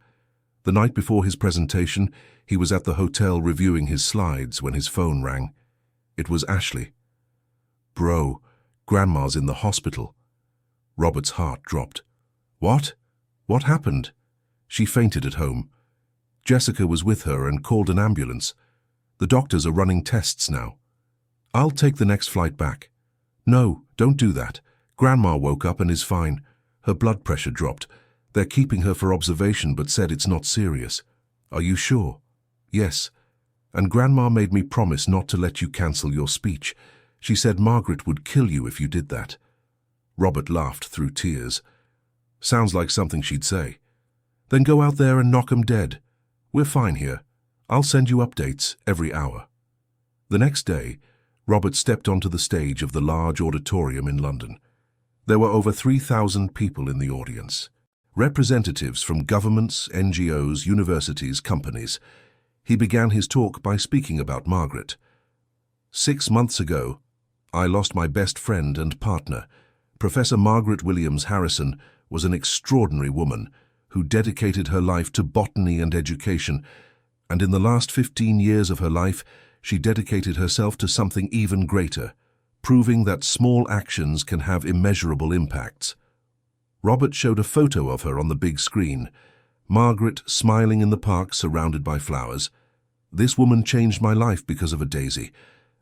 The night before his presentation, he was at the hotel reviewing his slides when his phone rang. It was Ashley. "Bro, Grandma's in the hospital." Robert's heart dropped. "What? What happened?" "She fainted at home. Jessica was with her and called an ambulance. The doctors are running tests now." "I'll take the next flight back." "No, don't do that. Grandma woke up and is fine. Her blood pressure dropped. They're keeping her for observation but said it's not serious." "Are you sure?" "Yes. And Grandma made me promise not to let you cancel your speech. She said Margaret would kill you if you did that." Robert laughed through tears. "Sounds like something she'd say." "Then go out there and knock 'em dead. We're fine here. I'll send you updates every hour." The next day, Robert stepped onto the stage of the large auditorium in London. There were over 3,000 people in the audience. Representatives from governments, NGOs, universities, companies. He began his talk by speaking about Margaret. "6 months ago, I lost my best friend and partner. Professor Margaret Williams Harrison was an extraordinary woman who dedicated her life to botany and education, and in the last 15 years of her life, she dedicated herself to something even greater, proving that small actions can have immeasurable impacts." Robert showed a photo of her on the big screen. Margaret smiling in the park surrounded by flowers. "This woman changed my life because of a daisy,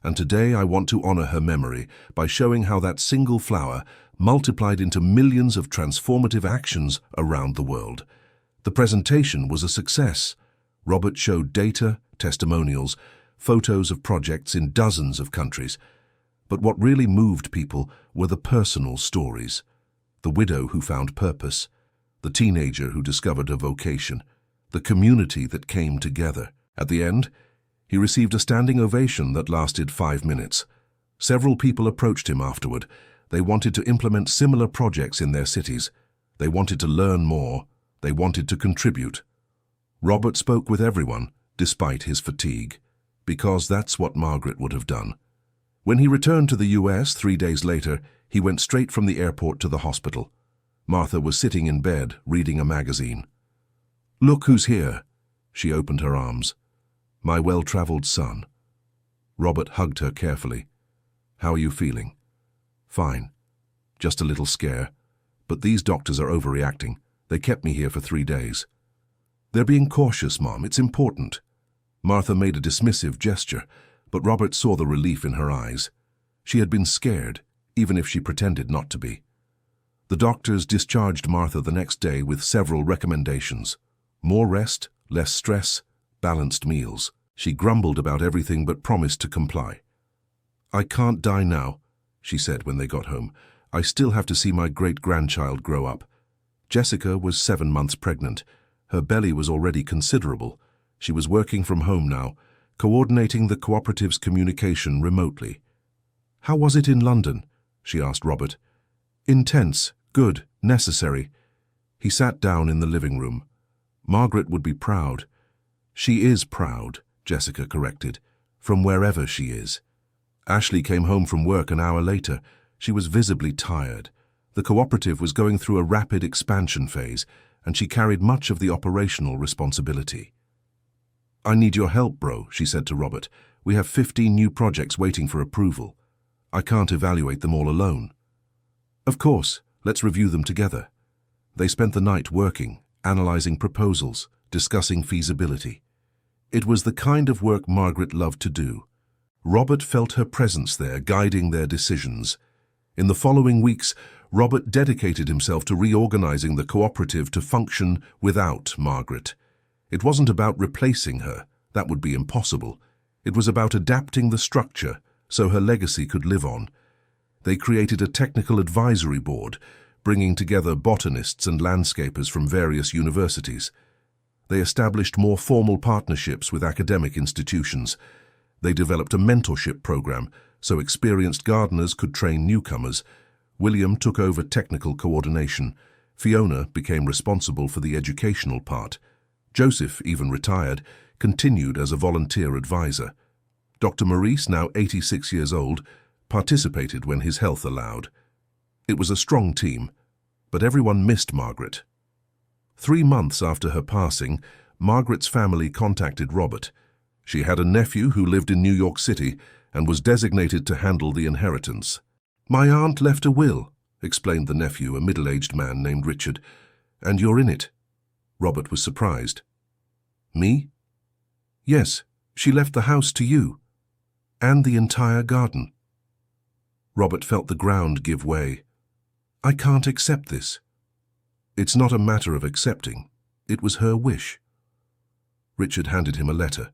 and today I want to honor her memory by showing how that single flower multiplied into millions of transformative actions around the world." The presentation was a success. Robert showed data, testimonials, photos of projects in dozens of countries. But what really moved people were the personal stories. The widow who found purpose, the teenager who discovered a vocation, the community that came together. At the end, he received a standing ovation that lasted 5 minutes. Several people approached him afterward. They wanted to implement similar projects in their cities. They wanted to learn more. They wanted to contribute. Robert spoke with everyone, despite his fatigue, because that's what Margaret would have done. When he returned to the US 3 days later, he went straight from the airport to the hospital. Martha was sitting in bed, reading a magazine. "Look who's here." She opened her arms. "My well-traveled son." Robert hugged her carefully. How are you feeling? Fine. Just a little scare. But these doctors are overreacting. They kept me here for 3 days. They're being cautious, Mom. It's important. Martha made a dismissive gesture, but Robert saw the relief in her eyes. She had been scared, even if she pretended not to be. The doctors discharged Martha the next day with several recommendations. More rest, less stress, balanced meals. She grumbled about everything but promised to comply. I can't die now, she said when they got home. I still have to see my great-grandchild grow up. Jessica was 7 months pregnant. Her belly was already considerable. She was working from home now, coordinating the cooperative's communication remotely. How was it in London? She asked Robert. Intense, good, necessary. He sat down in the living room. Margaret would be proud. She is proud, Jessica corrected, from wherever she is. Ashley came home from work an hour later. She was visibly tired. The cooperative was going through a rapid expansion phase, and she carried much of the operational responsibility. I need your help, bro, she said to Robert. We have 15 new projects waiting for approval. I can't evaluate them all alone. Of course, let's review them together. They spent the night working, analyzing proposals, discussing feasibility. It was the kind of work Margaret loved to do. Robert felt her presence there, guiding their decisions. In the following weeks, Robert dedicated himself to reorganizing the cooperative to function without Margaret. It wasn't about replacing her. That would be impossible. It was about adapting the structure so her legacy could live on. They created a technical advisory board, bringing together botanists and landscapers from various universities. They established more formal partnerships with academic institutions. They developed a mentorship program so experienced gardeners could train newcomers. William took over technical coordination. Fiona became responsible for the educational part. Joseph, even retired, continued as a volunteer advisor. Dr. Maurice, now 86 years old, participated when his health allowed. It was a strong team, but everyone missed Margaret. 3 months after her passing, Margaret's family contacted Robert. She had a nephew who lived in New York City and was designated to handle the inheritance. My aunt left a will, explained the nephew, a middle-aged man named Richard, and you're in it. Robert was surprised. Me? Yes, she left the house to you, and the entire garden. Robert felt the ground give way. I can't accept this. It's not a matter of accepting. It was her wish. Richard handed him a letter.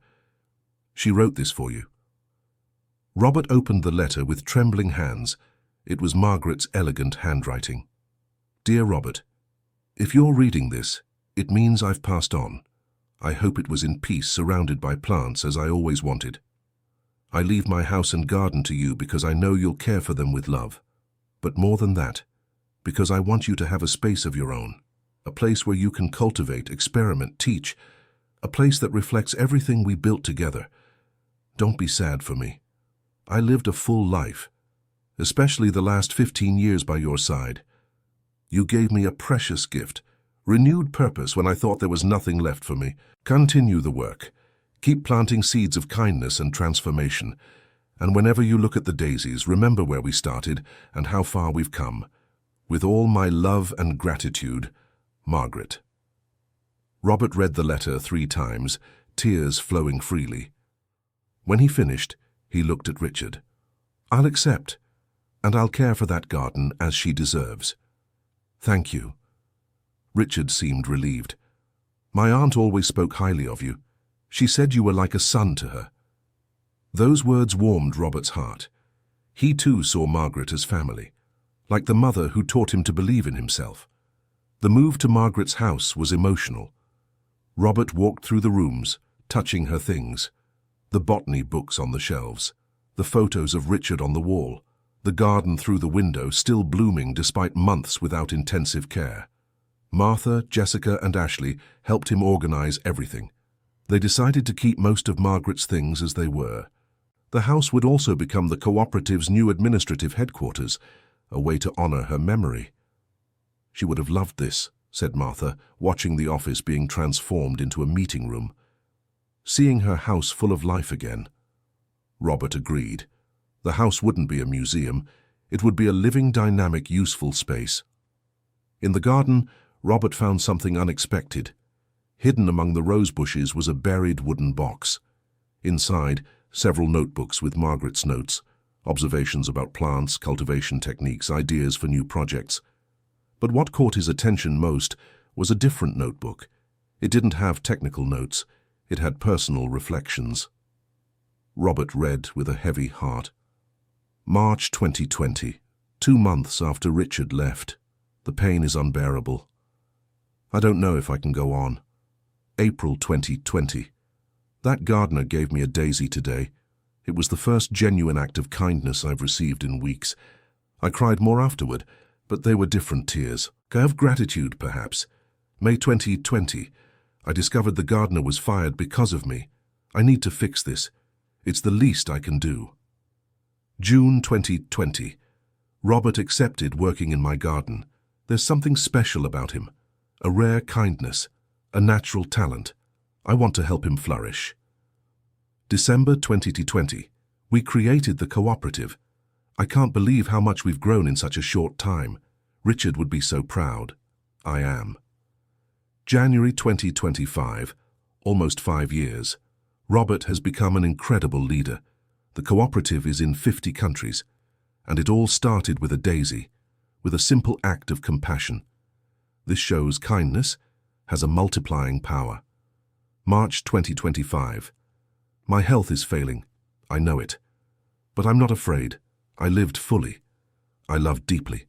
She wrote this for you. Robert opened the letter with trembling hands. It was Margaret's elegant handwriting. Dear Robert, if you're reading this, it means I've passed on. I hope it was in peace, surrounded by plants as I always wanted. I leave my house and garden to you because I know you'll care for them with love. But more than that, because I want you to have a space of your own, a place where you can cultivate, experiment, teach, a place that reflects everything we built together. Don't be sad for me. I lived a full life, especially the last 15 years by your side. You gave me a precious gift, renewed purpose when I thought there was nothing left for me. Continue the work. Keep planting seeds of kindness and transformation. And whenever you look at the daisies, remember where we started and how far we've come. With all my love and gratitude, Margaret. Robert read the letter 3 times, tears flowing freely. When he finished, he looked at Richard. I'll accept, and I'll care for that garden as she deserves. Thank you. Richard seemed relieved. My aunt always spoke highly of you. She said you were like a son to her. Those words warmed Robert's heart. He too saw Margaret as family, like the mother who taught him to believe in himself. The move to Margaret's house was emotional. Robert walked through the rooms, touching her things. The botany books on the shelves, the photos of Richard on the wall, the garden through the window still blooming despite months without intensive care. Martha, Jessica, and Ashley helped him organize everything. They decided to keep most of Margaret's things as they were. The house would also become the cooperative's new administrative headquarters, a way to honor her memory. She would have loved this, said Martha, watching the office being transformed into a meeting room. Seeing her house full of life again. Robert agreed. The house wouldn't be a museum. It would be a living, dynamic, useful space. In the garden, Robert found something unexpected. Hidden among the rose bushes was a buried wooden box. Inside, several notebooks with Margaret's notes, observations about plants, cultivation techniques, ideas for new projects. But what caught his attention most was a different notebook. It didn't have technical notes. It had personal reflections. Robert read with a heavy heart. March 2020, 2 months after Richard left. The pain is unbearable. I don't know if I can go on. April 2020. That gardener gave me a daisy today. It was the first genuine act of kindness I've received in weeks. I cried more afterward, but they were different tears. Of gratitude, perhaps. May 2020. I discovered the gardener was fired because of me. I need to fix this. It's the least I can do. June 2020. Robert accepted working in my garden. There's something special about him. A rare kindness. A natural talent. I want to help him flourish. December 2020. We created the cooperative. I can't believe how much we've grown in such a short time. Richard would be so proud. I am. January 2025. Almost 5 years. Robert has become an incredible leader. The cooperative is in 50 countries. And it all started with a daisy, with a simple act of compassion. This shows kindness has a multiplying power. March 2025. My health is failing. I know it. But I'm not afraid. I lived fully. I loved deeply.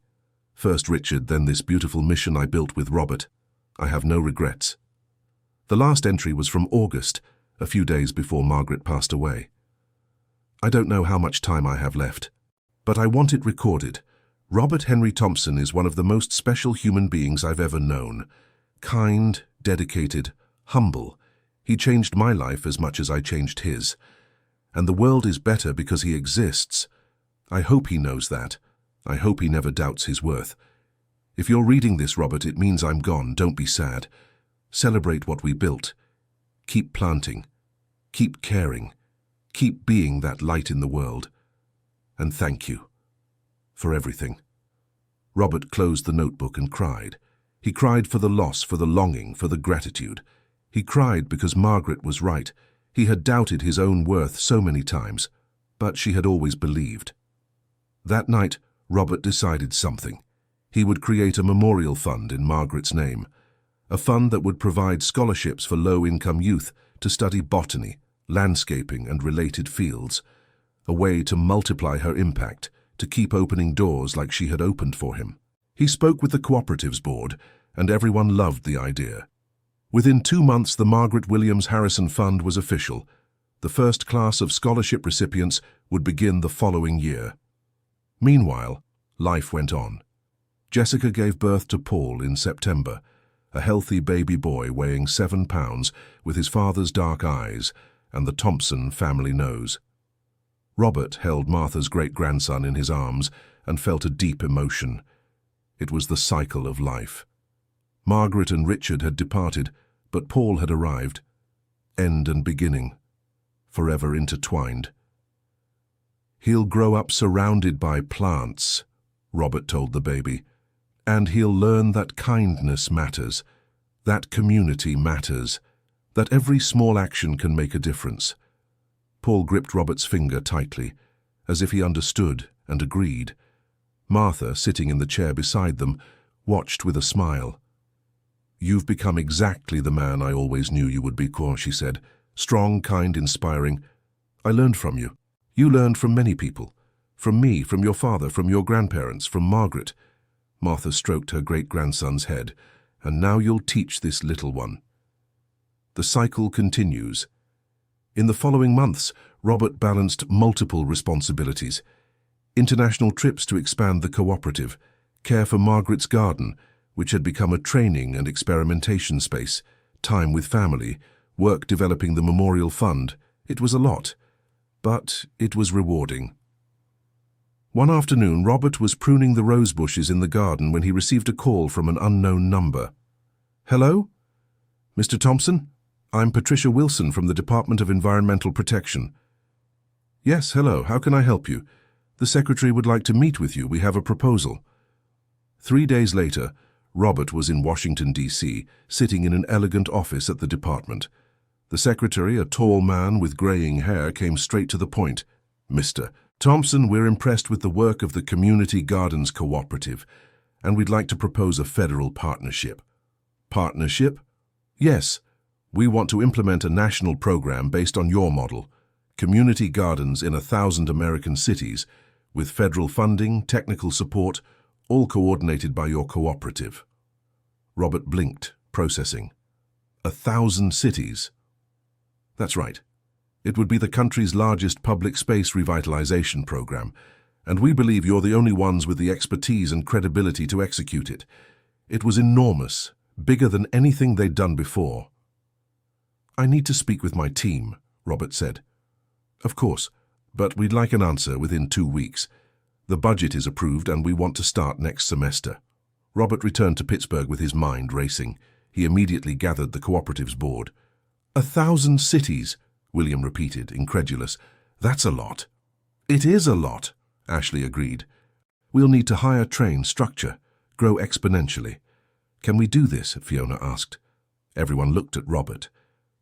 First Richard, then this beautiful mission I built with Robert. I have no regrets. The last entry was from August, a few days before Margaret passed away. I don't know how much time I have left, but I want it recorded. Robert Henry Thompson is one of the most special human beings I've ever known. Kind, dedicated, humble. He changed my life as much as I changed his. And the world is better because he exists. I hope he knows that. I hope he never doubts his worth. If you're reading this, Robert, it means I'm gone. Don't be sad. Celebrate what we built. Keep planting. Keep caring. Keep being that light in the world. And thank you for everything. Robert closed the notebook and cried. He cried for the loss, for the longing, for the gratitude. He cried because Margaret was right. He had doubted his own worth so many times, but she had always believed. That night, Robert decided something. He would create a memorial fund in Margaret's name, a fund that would provide scholarships for low-income youth to study botany, landscaping, and related fields, a way to multiply her impact, to keep opening doors like she had opened for him. He spoke with the cooperatives board, and everyone loved the idea. Within 2 months, the Margaret Williams Harrison Fund was official. The first class of scholarship recipients would begin the following year. Meanwhile, life went on. Jessica gave birth to Paul in September, a healthy baby boy weighing 7 pounds with his father's dark eyes and the Thompson family nose. Robert held Martha's great-grandson in his arms and felt a deep emotion. It was the cycle of life. Margaret and Richard had departed, but Paul had arrived. End and beginning, forever intertwined. He'll grow up surrounded by plants, Robert told the baby, and he'll learn that kindness matters, that community matters, that every small action can make a difference. Paul gripped Robert's finger tightly, as if he understood and agreed. Martha, sitting in the chair beside them, watched with a smile. "You've become exactly the man I always knew you would be, Cor," she said. "Strong, kind, inspiring. I learned from you. You learned from many people. From me, from your father, from your grandparents, from Margaret." Martha stroked her great-grandson's head. "And now you'll teach this little one." The cycle continues. In the following months, Robert balanced multiple responsibilities. International trips to expand the cooperative, care for Margaret's garden, which had become a training and experimentation space, time with family, work developing the memorial fund. It was a lot, but it was rewarding. One afternoon, Robert was pruning the rose bushes in the garden when he received a call from an unknown number. "Hello? Mr. Thompson? I'm Patricia Wilson from the Department of Environmental Protection." "Yes, hello. How can I help you? The secretary would like to meet with you. We have a proposal." 3 days later, Robert was in Washington, D.C., sitting in an elegant office at the department. The secretary, a tall man with graying hair, came straight to the point. "Mr. Thompson, we're impressed with the work of the Community Gardens Cooperative, and we'd like to propose a federal partnership." "Partnership?" "Yes. We want to implement a national program based on your model. Community gardens in 1,000 American cities, with federal funding, technical support, all coordinated by your cooperative." Robert blinked, processing. 1,000 cities? That's right. It would be the country's largest public space revitalization program, and we believe you're the only ones with the expertise and credibility to execute it. It was enormous, bigger than anything they'd done before. "I need to speak with my team," Robert said. "Of course, but we'd like an answer within 2 weeks. The budget is approved and we want to start next semester." Robert returned to Pittsburgh with his mind racing. He immediately gathered the cooperative's board. 1,000 cities, William repeated, incredulous. "That's a lot." "It is a lot," Ashley agreed. "We'll need to hire, train, structure, grow exponentially." "Can we do this?" Fiona asked. Everyone looked at Robert.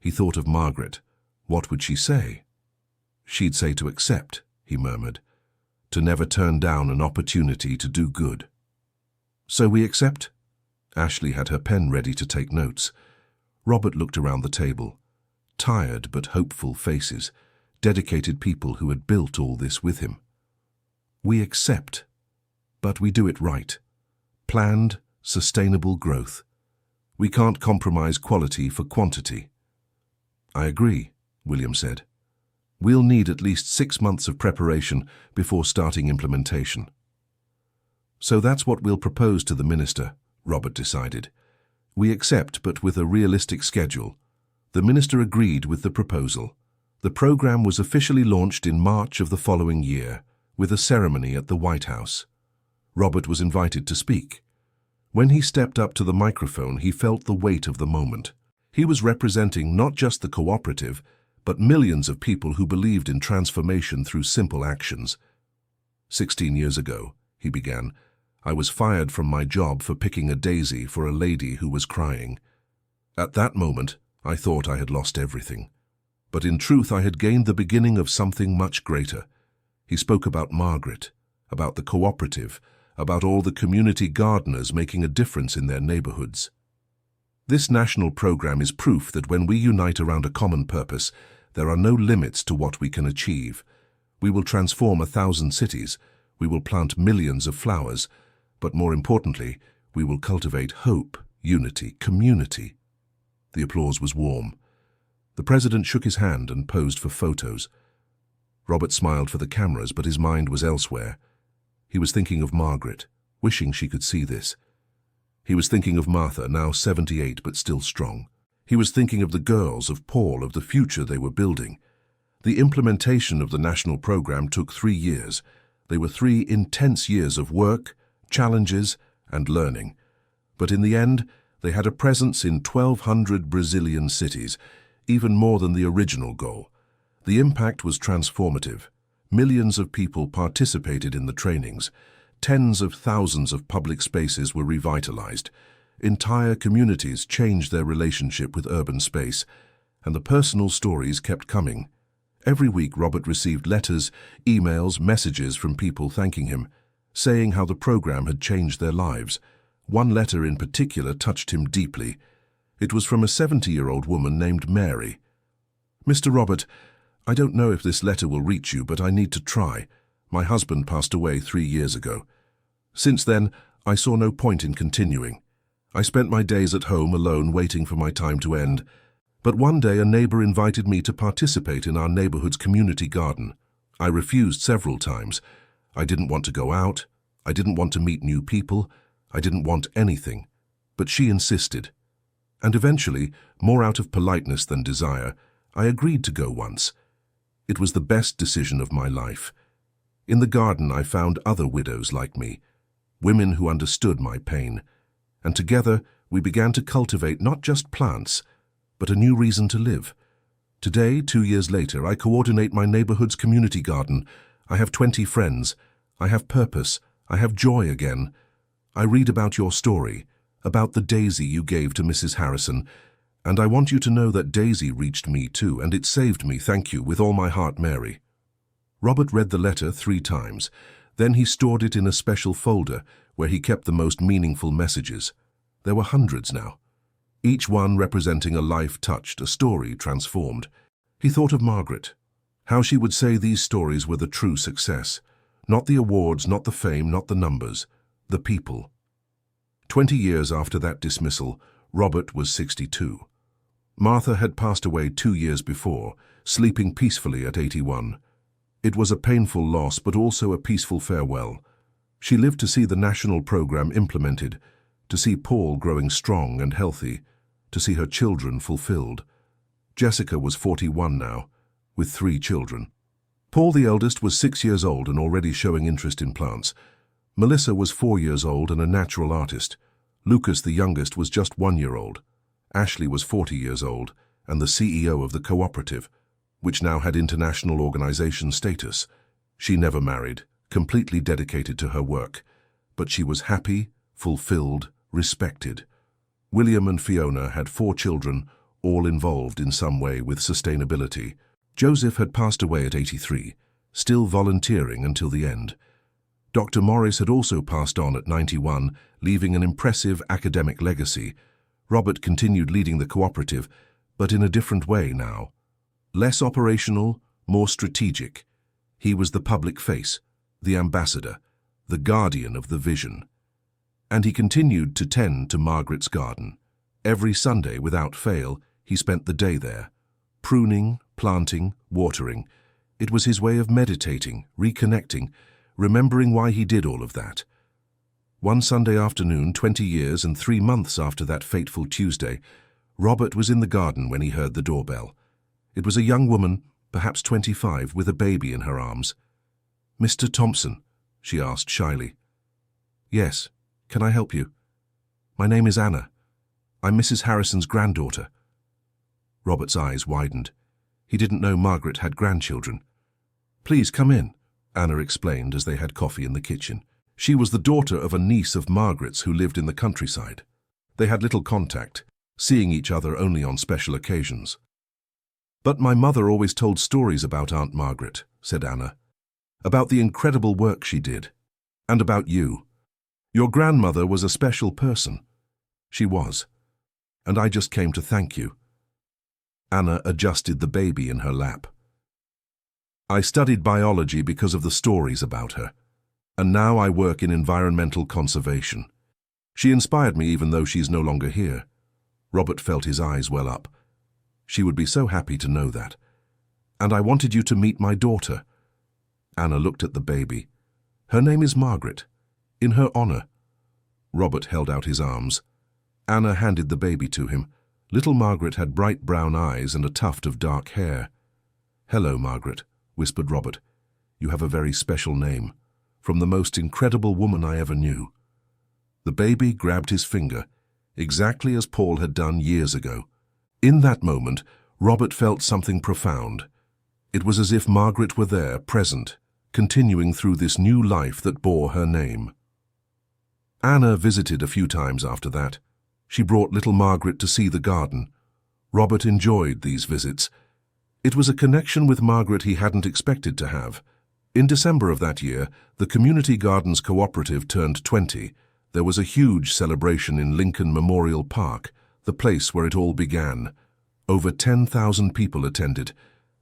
He thought of Margaret. What would she say? "She'd say to accept," he murmured, "to never turn down an opportunity to do good." "So we accept?" Ashley had her pen ready to take notes. Robert looked around the table. Tired but hopeful faces, dedicated people who had built all this with him. "We accept, but we do it right. Planned, sustainable growth. We can't compromise quality for quantity." "I agree," William said. "We'll need at least 6 months of preparation before starting implementation." "So that's what we'll propose to the minister," Robert decided. "We accept, but with a realistic schedule." The minister agreed with the proposal. The program was officially launched in March of the following year, with a ceremony at the White House. Robert was invited to speak. When he stepped up to the microphone, he felt the weight of the moment. He was representing not just the cooperative, but millions of people who believed in transformation through simple actions. 16 years ago, he began, I was fired from my job for picking a daisy for a lady who was crying. At that moment, I thought I had lost everything. But in truth, I had gained the beginning of something much greater. He spoke about Margaret, about the cooperative, about all the community gardeners making a difference in their neighborhoods. This national program is proof that when we unite around a common purpose, there are no limits to what we can achieve. We will transform 1,000 cities, we will plant millions of flowers, but more importantly, we will cultivate hope, unity, community. The applause was warm. The president shook his hand and posed for photos. Robert smiled for the cameras, but his mind was elsewhere. He was thinking of Margaret, wishing she could see this. He was thinking of Martha, now 78 but still strong. He was thinking of the girls, of Paul, of the future they were building. The implementation of the national program took 3 years. They were 3 intense years of work, challenges, and learning. But in the end, they had a presence in 1,200 Brazilian cities, even more than the original goal. The impact was transformative. Millions of people participated in the trainings. Tens of thousands of public spaces were revitalized. Entire communities changed their relationship with urban space, and the personal stories kept coming. Every week, Robert received letters, emails, messages from people thanking him, saying how the program had changed their lives. One letter in particular touched him deeply. It was from a 70-year-old woman named Mary. "Mr. Robert, I don't know if this letter will reach you, but I need to try. My husband passed away 3 years ago. Since then, I saw no point in continuing. I spent my days at home alone waiting for my time to end. But one day a neighbor invited me to participate in our neighborhood's community garden. I refused several times. I didn't want to go out. I didn't want to meet new people. I didn't want anything. But she insisted. And eventually, more out of politeness than desire, I agreed to go once. It was the best decision of my life. In the garden, I found other widows like me, women who understood my pain. And together, we began to cultivate not just plants, but a new reason to live. Today, 2 years later, I coordinate my neighborhood's community garden. I have 20 friends. I have purpose. I have joy again. I read about your story, about the daisy you gave to Mrs. Harrison, and I want you to know that daisy reached me too, and it saved me, thank you, with all my heart, Mary. Robert read the letter 3 times. Then he stored it in a special folder where he kept the most meaningful messages. There were hundreds now, each one representing a life touched, a story transformed. He thought of Margaret, how she would say these stories were the true success. Not the awards, not the fame, not the numbers, the people. 20 years after that dismissal, Robert was 62. Martha had passed away 2 years before, sleeping peacefully at 81. It was a painful loss, but also a peaceful farewell. She lived to see the national program implemented, to see Paul growing strong and healthy, to see her children fulfilled. Jessica was 41 now, with 3 children. Paul, the eldest, was 6 years old and already showing interest in plants. Melissa was 4 years old and a natural artist. Lucas, the youngest, was just 1 year old. Ashley was 40 years old and the CEO of the cooperative, which now had international organization status. She never married, completely dedicated to her work, but she was happy, fulfilled, respected. William and Fiona had 4 children, all involved in some way with sustainability. Joseph had passed away at 83, still volunteering until the end. Dr. Morris had also passed on at 91, leaving an impressive academic legacy. Robert continued leading the cooperative, but in a different way now. Less operational, more strategic. He was the public face, the ambassador, the guardian of the vision. And he continued to tend to Margaret's garden. Every Sunday, without fail, he spent the day there, pruning, planting, watering. It was his way of meditating, reconnecting, remembering why he did all of that. One Sunday afternoon, 20 years and 3 months after that fateful Tuesday, Robert was in the garden when he heard the doorbell. It was a young woman, perhaps 25, with a baby in her arms. "Mr. Thompson?" she asked shyly. "Yes. Can I help you?" "My name is Anna. I'm Mrs. Harrison's granddaughter." Robert's eyes widened. He didn't know Margaret had grandchildren. "Please come in," Anna explained as they had coffee in the kitchen. She was the daughter of a niece of Margaret's who lived in the countryside. They had little contact, seeing each other only on special occasions. "But my mother always told stories about Aunt Margaret," said Anna, "about the incredible work she did, and about you. Your grandmother was a special person." "She was. And I just came to thank you." Anna adjusted the baby in her lap. "I studied biology because of the stories about her, and now I work in environmental conservation. She inspired me even though she's no longer here." Robert felt his eyes well up. She would be so happy to know that. "And I wanted you to meet my daughter." Anna looked at the baby. "Her name is Margaret, in her honor." Robert held out his arms. Anna handed the baby to him. Little Margaret had bright brown eyes and a tuft of dark hair. "Hello, Margaret," whispered Robert. "You have a very special name, from the most incredible woman I ever knew." The baby grabbed his finger, exactly as Paul had done years ago. In that moment, Robert felt something profound. It was as if Margaret were there, present, continuing through this new life that bore her name. Anna visited a few times after that. She brought little Margaret to see the garden. Robert enjoyed these visits. It was a connection with Margaret he hadn't expected to have. In December of that year, the Community Gardens Cooperative turned 20. There was a huge celebration in Lincoln Memorial Park, the place where it all began. Over 10,000 people attended.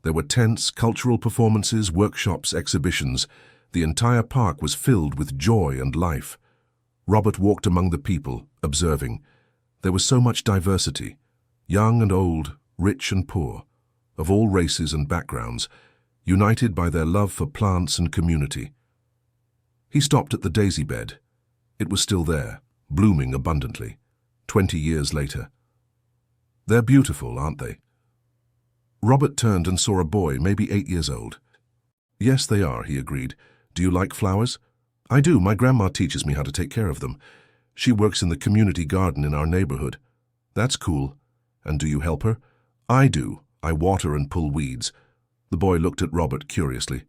There were tents, cultural performances, workshops, exhibitions. The entire park was filled with joy and life. Robert walked among the people, observing. There was so much diversity, young and old, rich and poor, of all races and backgrounds, united by their love for plants and community. He stopped at the daisy bed. It was still there, blooming abundantly, 20 years later. "They're beautiful, aren't they?" Robert turned and saw a boy, maybe 8 years old. "Yes, they are," he agreed. "Do you like flowers?" "I do. My grandma teaches me how to take care of them. She works in the community garden in our neighborhood." "That's cool. And do you help her?" "I do. I water and pull weeds." The boy looked at Robert curiously.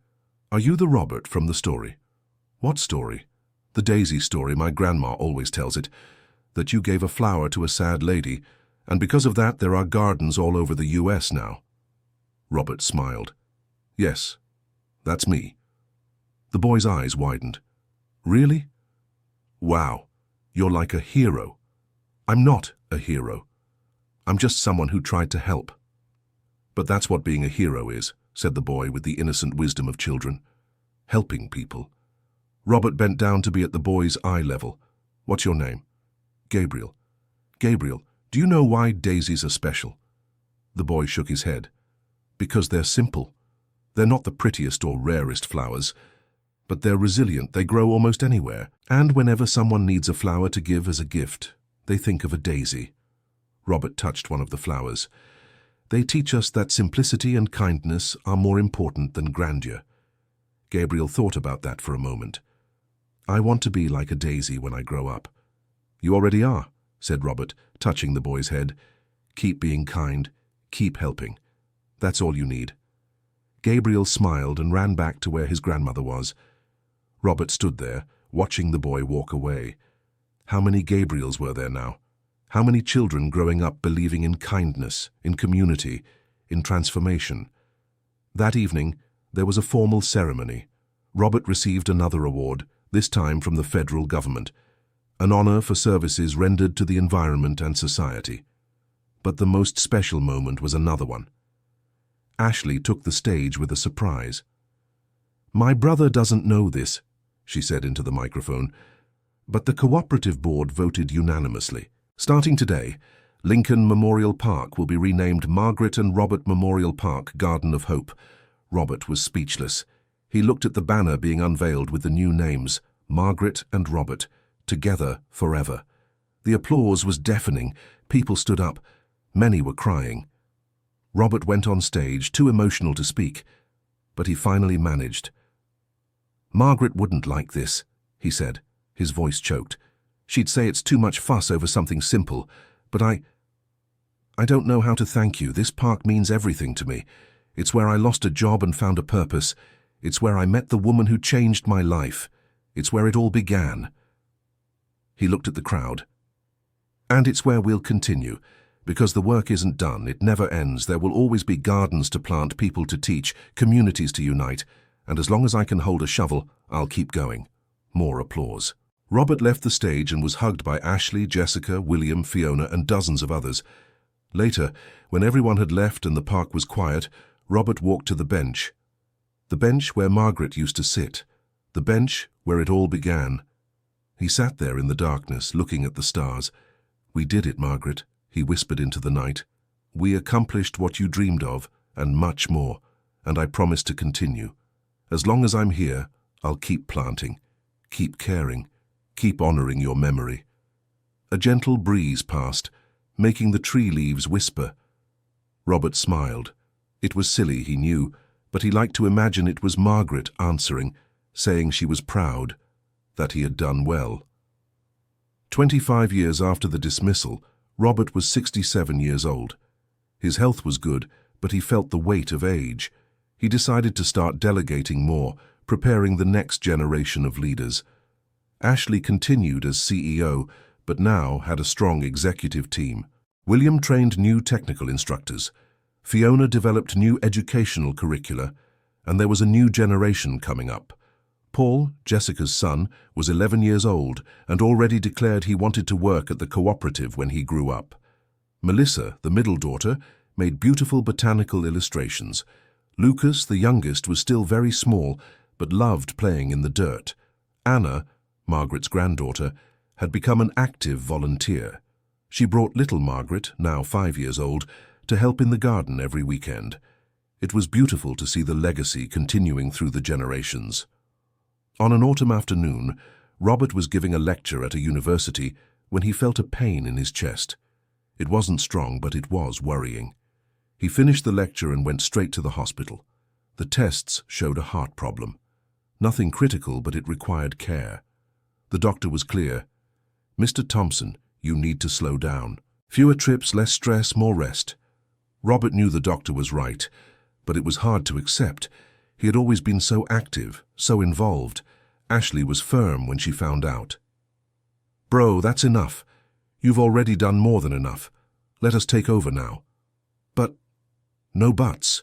Are you the Robert from the story? What story? The Daisy story, my grandma always tells it, that you gave a flower to a sad lady, and because of that there are gardens all over the US now. Robert smiled. Yes, that's me. The boy's eyes widened. Really? Wow, you're like a hero. I'm not a hero. I'm just someone who tried to help. But that's what being a hero is, said the boy with the innocent wisdom of children. Helping people. Robert bent down to be at the boy's eye level. What's your name? Gabriel. Gabriel, do you know why daisies are special? The boy shook his head. Because they're simple. They're not the prettiest or rarest flowers, but they're resilient. They grow almost anywhere, and whenever someone needs a flower to give as a gift, they think of a daisy. Robert touched one of the flowers. They teach us that simplicity and kindness are more important than grandeur. Gabriel thought about that for a moment. I want to be like a daisy when I grow up. You already are, said Robert, touching the boy's head. Keep being kind, keep helping. That's all you need. Gabriel smiled and ran back to where his grandmother was. Robert stood there, watching the boy walk away. How many Gabriels were there now? How many children growing up believing in kindness, in community, in transformation? That evening, there was a formal ceremony. Robert received another award, this time from the federal government, an honor for services rendered to the environment and society. But the most special moment was another one. Ashley took the stage with a surprise. My brother doesn't know this, she said into the microphone, but the cooperative board voted unanimously. Starting today, Lincoln Memorial Park will be renamed Margaret and Robert Memorial Park, Garden of Hope. Robert was speechless. He looked at the banner being unveiled with the new names, Margaret and Robert, together forever. The applause was deafening. People stood up. Many were crying. Robert went on stage, too emotional to speak, but he finally managed. Margaret wouldn't like this, he said. His voice choked. She'd say it's too much fuss over something simple, but I don't know how to thank you. This park means everything to me. It's where I lost a job and found a purpose. It's where I met the woman who changed my life. It's where it all began. He looked at the crowd. And it's where we'll continue. Because the work isn't done, it never ends. There will always be gardens to plant, people to teach, communities to unite. And as long as I can hold a shovel, I'll keep going. More applause. Robert left the stage and was hugged by Ashley, Jessica, William, Fiona, and dozens of others. Later, when everyone had left and the park was quiet, Robert walked to the bench. The bench where Margaret used to sit. The bench where it all began. He sat there in the darkness, looking at the stars. We did it, Margaret, he whispered into the night. We accomplished what you dreamed of, and much more, and I promise to continue. As long as I'm here, I'll keep planting, keep caring, keep honoring your memory. A gentle breeze passed, making the tree leaves whisper. Robert smiled. It was silly, he knew, but he liked to imagine it was Margaret answering, saying she was proud, that he had done well. 25 years after the dismissal, Robert was 67 years old. His health was good, but he felt the weight of age. He decided to start delegating more, preparing the next generation of leaders. Ashley continued as CEO, but now had a strong executive team. William trained new technical instructors. Fiona developed new educational curricula, and there was a new generation coming up. Paul, Jessica's son, was 11 years old and already declared he wanted to work at the cooperative when he grew up. Melissa, the middle daughter, made beautiful botanical illustrations. Lucas, the youngest, was still very small, but loved playing in the dirt. Anna, Margaret's granddaughter, had become an active volunteer. She brought little Margaret, now 5 years old, to help in the garden every weekend. It was beautiful to see the legacy continuing through the generations. On an autumn afternoon, Robert was giving a lecture at a university when he felt a pain in his chest. It wasn't strong, but it was worrying. He finished the lecture and went straight to the hospital. The tests showed a heart problem. Nothing critical, but it required care. The doctor was clear. Mr. Thompson, you need to slow down. Fewer trips, less stress, more rest. Robert knew the doctor was right, but it was hard to accept. He had always been so active, so involved. Ashley was firm when she found out. "Bro, that's enough. You've already done more than enough. Let us take over now." "But..." "No buts."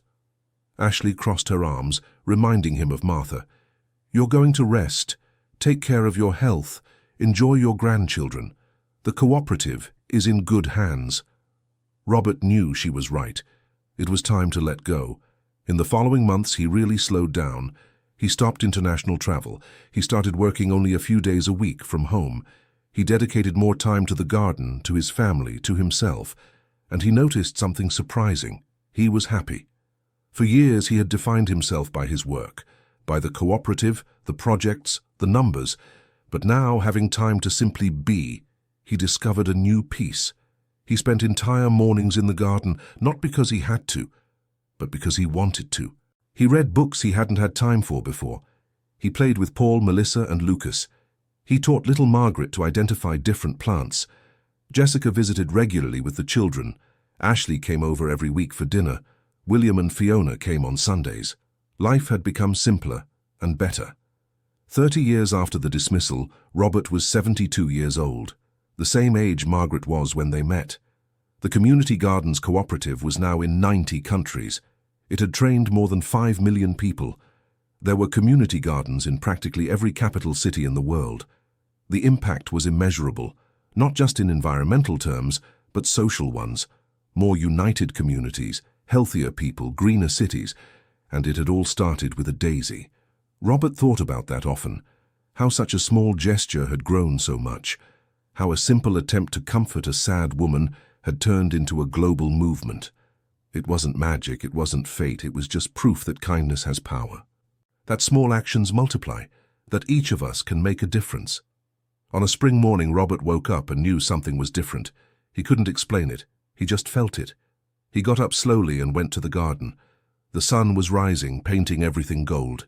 Ashley crossed her arms, reminding him of Martha. "You're going to rest. Take care of your health. Enjoy your grandchildren. The cooperative is in good hands." Robert knew she was right. It was time to let go. In the following months, he really slowed down. He stopped international travel. He started working only a few days a week from home. He dedicated more time to the garden, to his family, to himself. And he noticed something surprising. He was happy. For years, he had defined himself by his work, by the cooperative, the projects, the numbers. But now, having time to simply be, he discovered a new peace. He spent entire mornings in the garden, not because he had to, but because he wanted to. He read books he hadn't had time for before. He played with Paul, Melissa, and Lucas. He taught little Margaret to identify different plants. Jessica visited regularly with the children. Ashley came over every week for dinner. William and Fiona came on Sundays. Life had become simpler and better. 30 years after the dismissal, Robert was 72 years old, the same age Margaret was when they met. The Community Gardens Cooperative was now in 90 countries. It had trained more than 5 million people. There were community gardens in practically every capital city in the world. The impact was immeasurable, not just in environmental terms, but social ones. More united communities, healthier people, greener cities, and it had all started with a daisy. Robert thought about that often, how such a small gesture had grown so much, how a simple attempt to comfort a sad woman had turned into a global movement. It wasn't magic, it wasn't fate, it was just proof that kindness has power. That small actions multiply, that each of us can make a difference. On a spring morning, Robert woke up and knew something was different. He couldn't explain it, he just felt it. He got up slowly and went to the garden. The sun was rising, painting everything gold.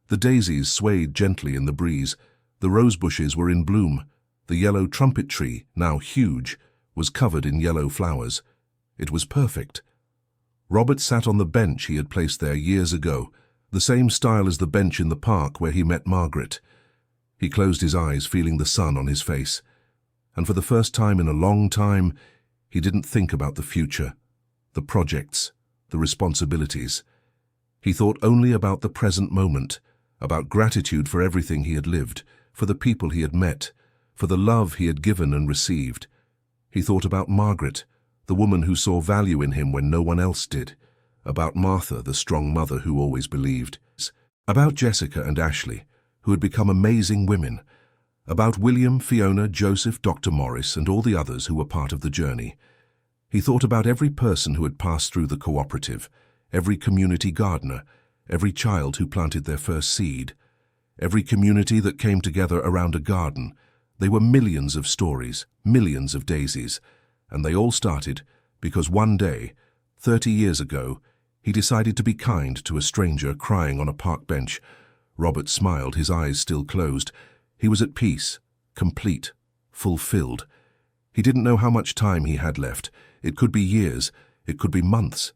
The daisies swayed gently in the breeze. The rose bushes were in bloom. The yellow trumpet tree, now huge, was covered in yellow flowers. It was perfect. Robert sat on the bench he had placed there years ago, the same style as the bench in the park where he met Margaret. He closed his eyes, feeling the sun on his face. And for the first time in a long time, he didn't think about the future, the projects, the responsibilities. He thought only about the present moment, about gratitude for everything he had lived, for the people he had met, for the love he had given and received. He thought about Margaret, the woman who saw value in him when no one else did, about Martha, the strong mother who always believed, about Jessica and Ashley, who had become amazing women, about William, Fiona, Joseph, Dr. Morris, and all the others who were part of the journey. He thought about every person who had passed through the cooperative, every community gardener, every child who planted their first seed, every community that came together around a garden. They were millions of stories, millions of daisies, and they all started because one day, 30 years ago, he decided to be kind to a stranger crying on a park bench. Robert smiled, his eyes still closed. He was at peace, complete, fulfilled. He didn't know how much time he had left. It could be years, it could be months.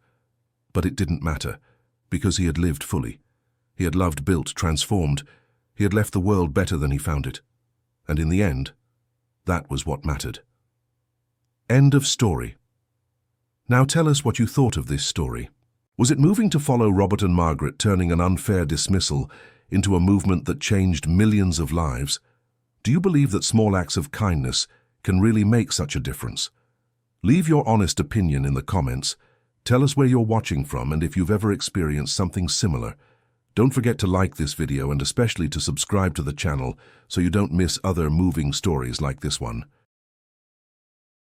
But it didn't matter, because he had lived fully. He had loved, built, transformed. He had left the world better than he found it. And in the end, that was what mattered. End of story. Now tell us what you thought of this story. Was it moving to follow Robert and Margaret turning an unfair dismissal into a movement that changed millions of lives? Do you believe that small acts of kindness can really make such a difference? Leave your honest opinion in the comments. Tell us where you're watching from and if you've ever experienced something similar. Don't forget to like this video and especially to subscribe to the channel so you don't miss other moving stories like this one.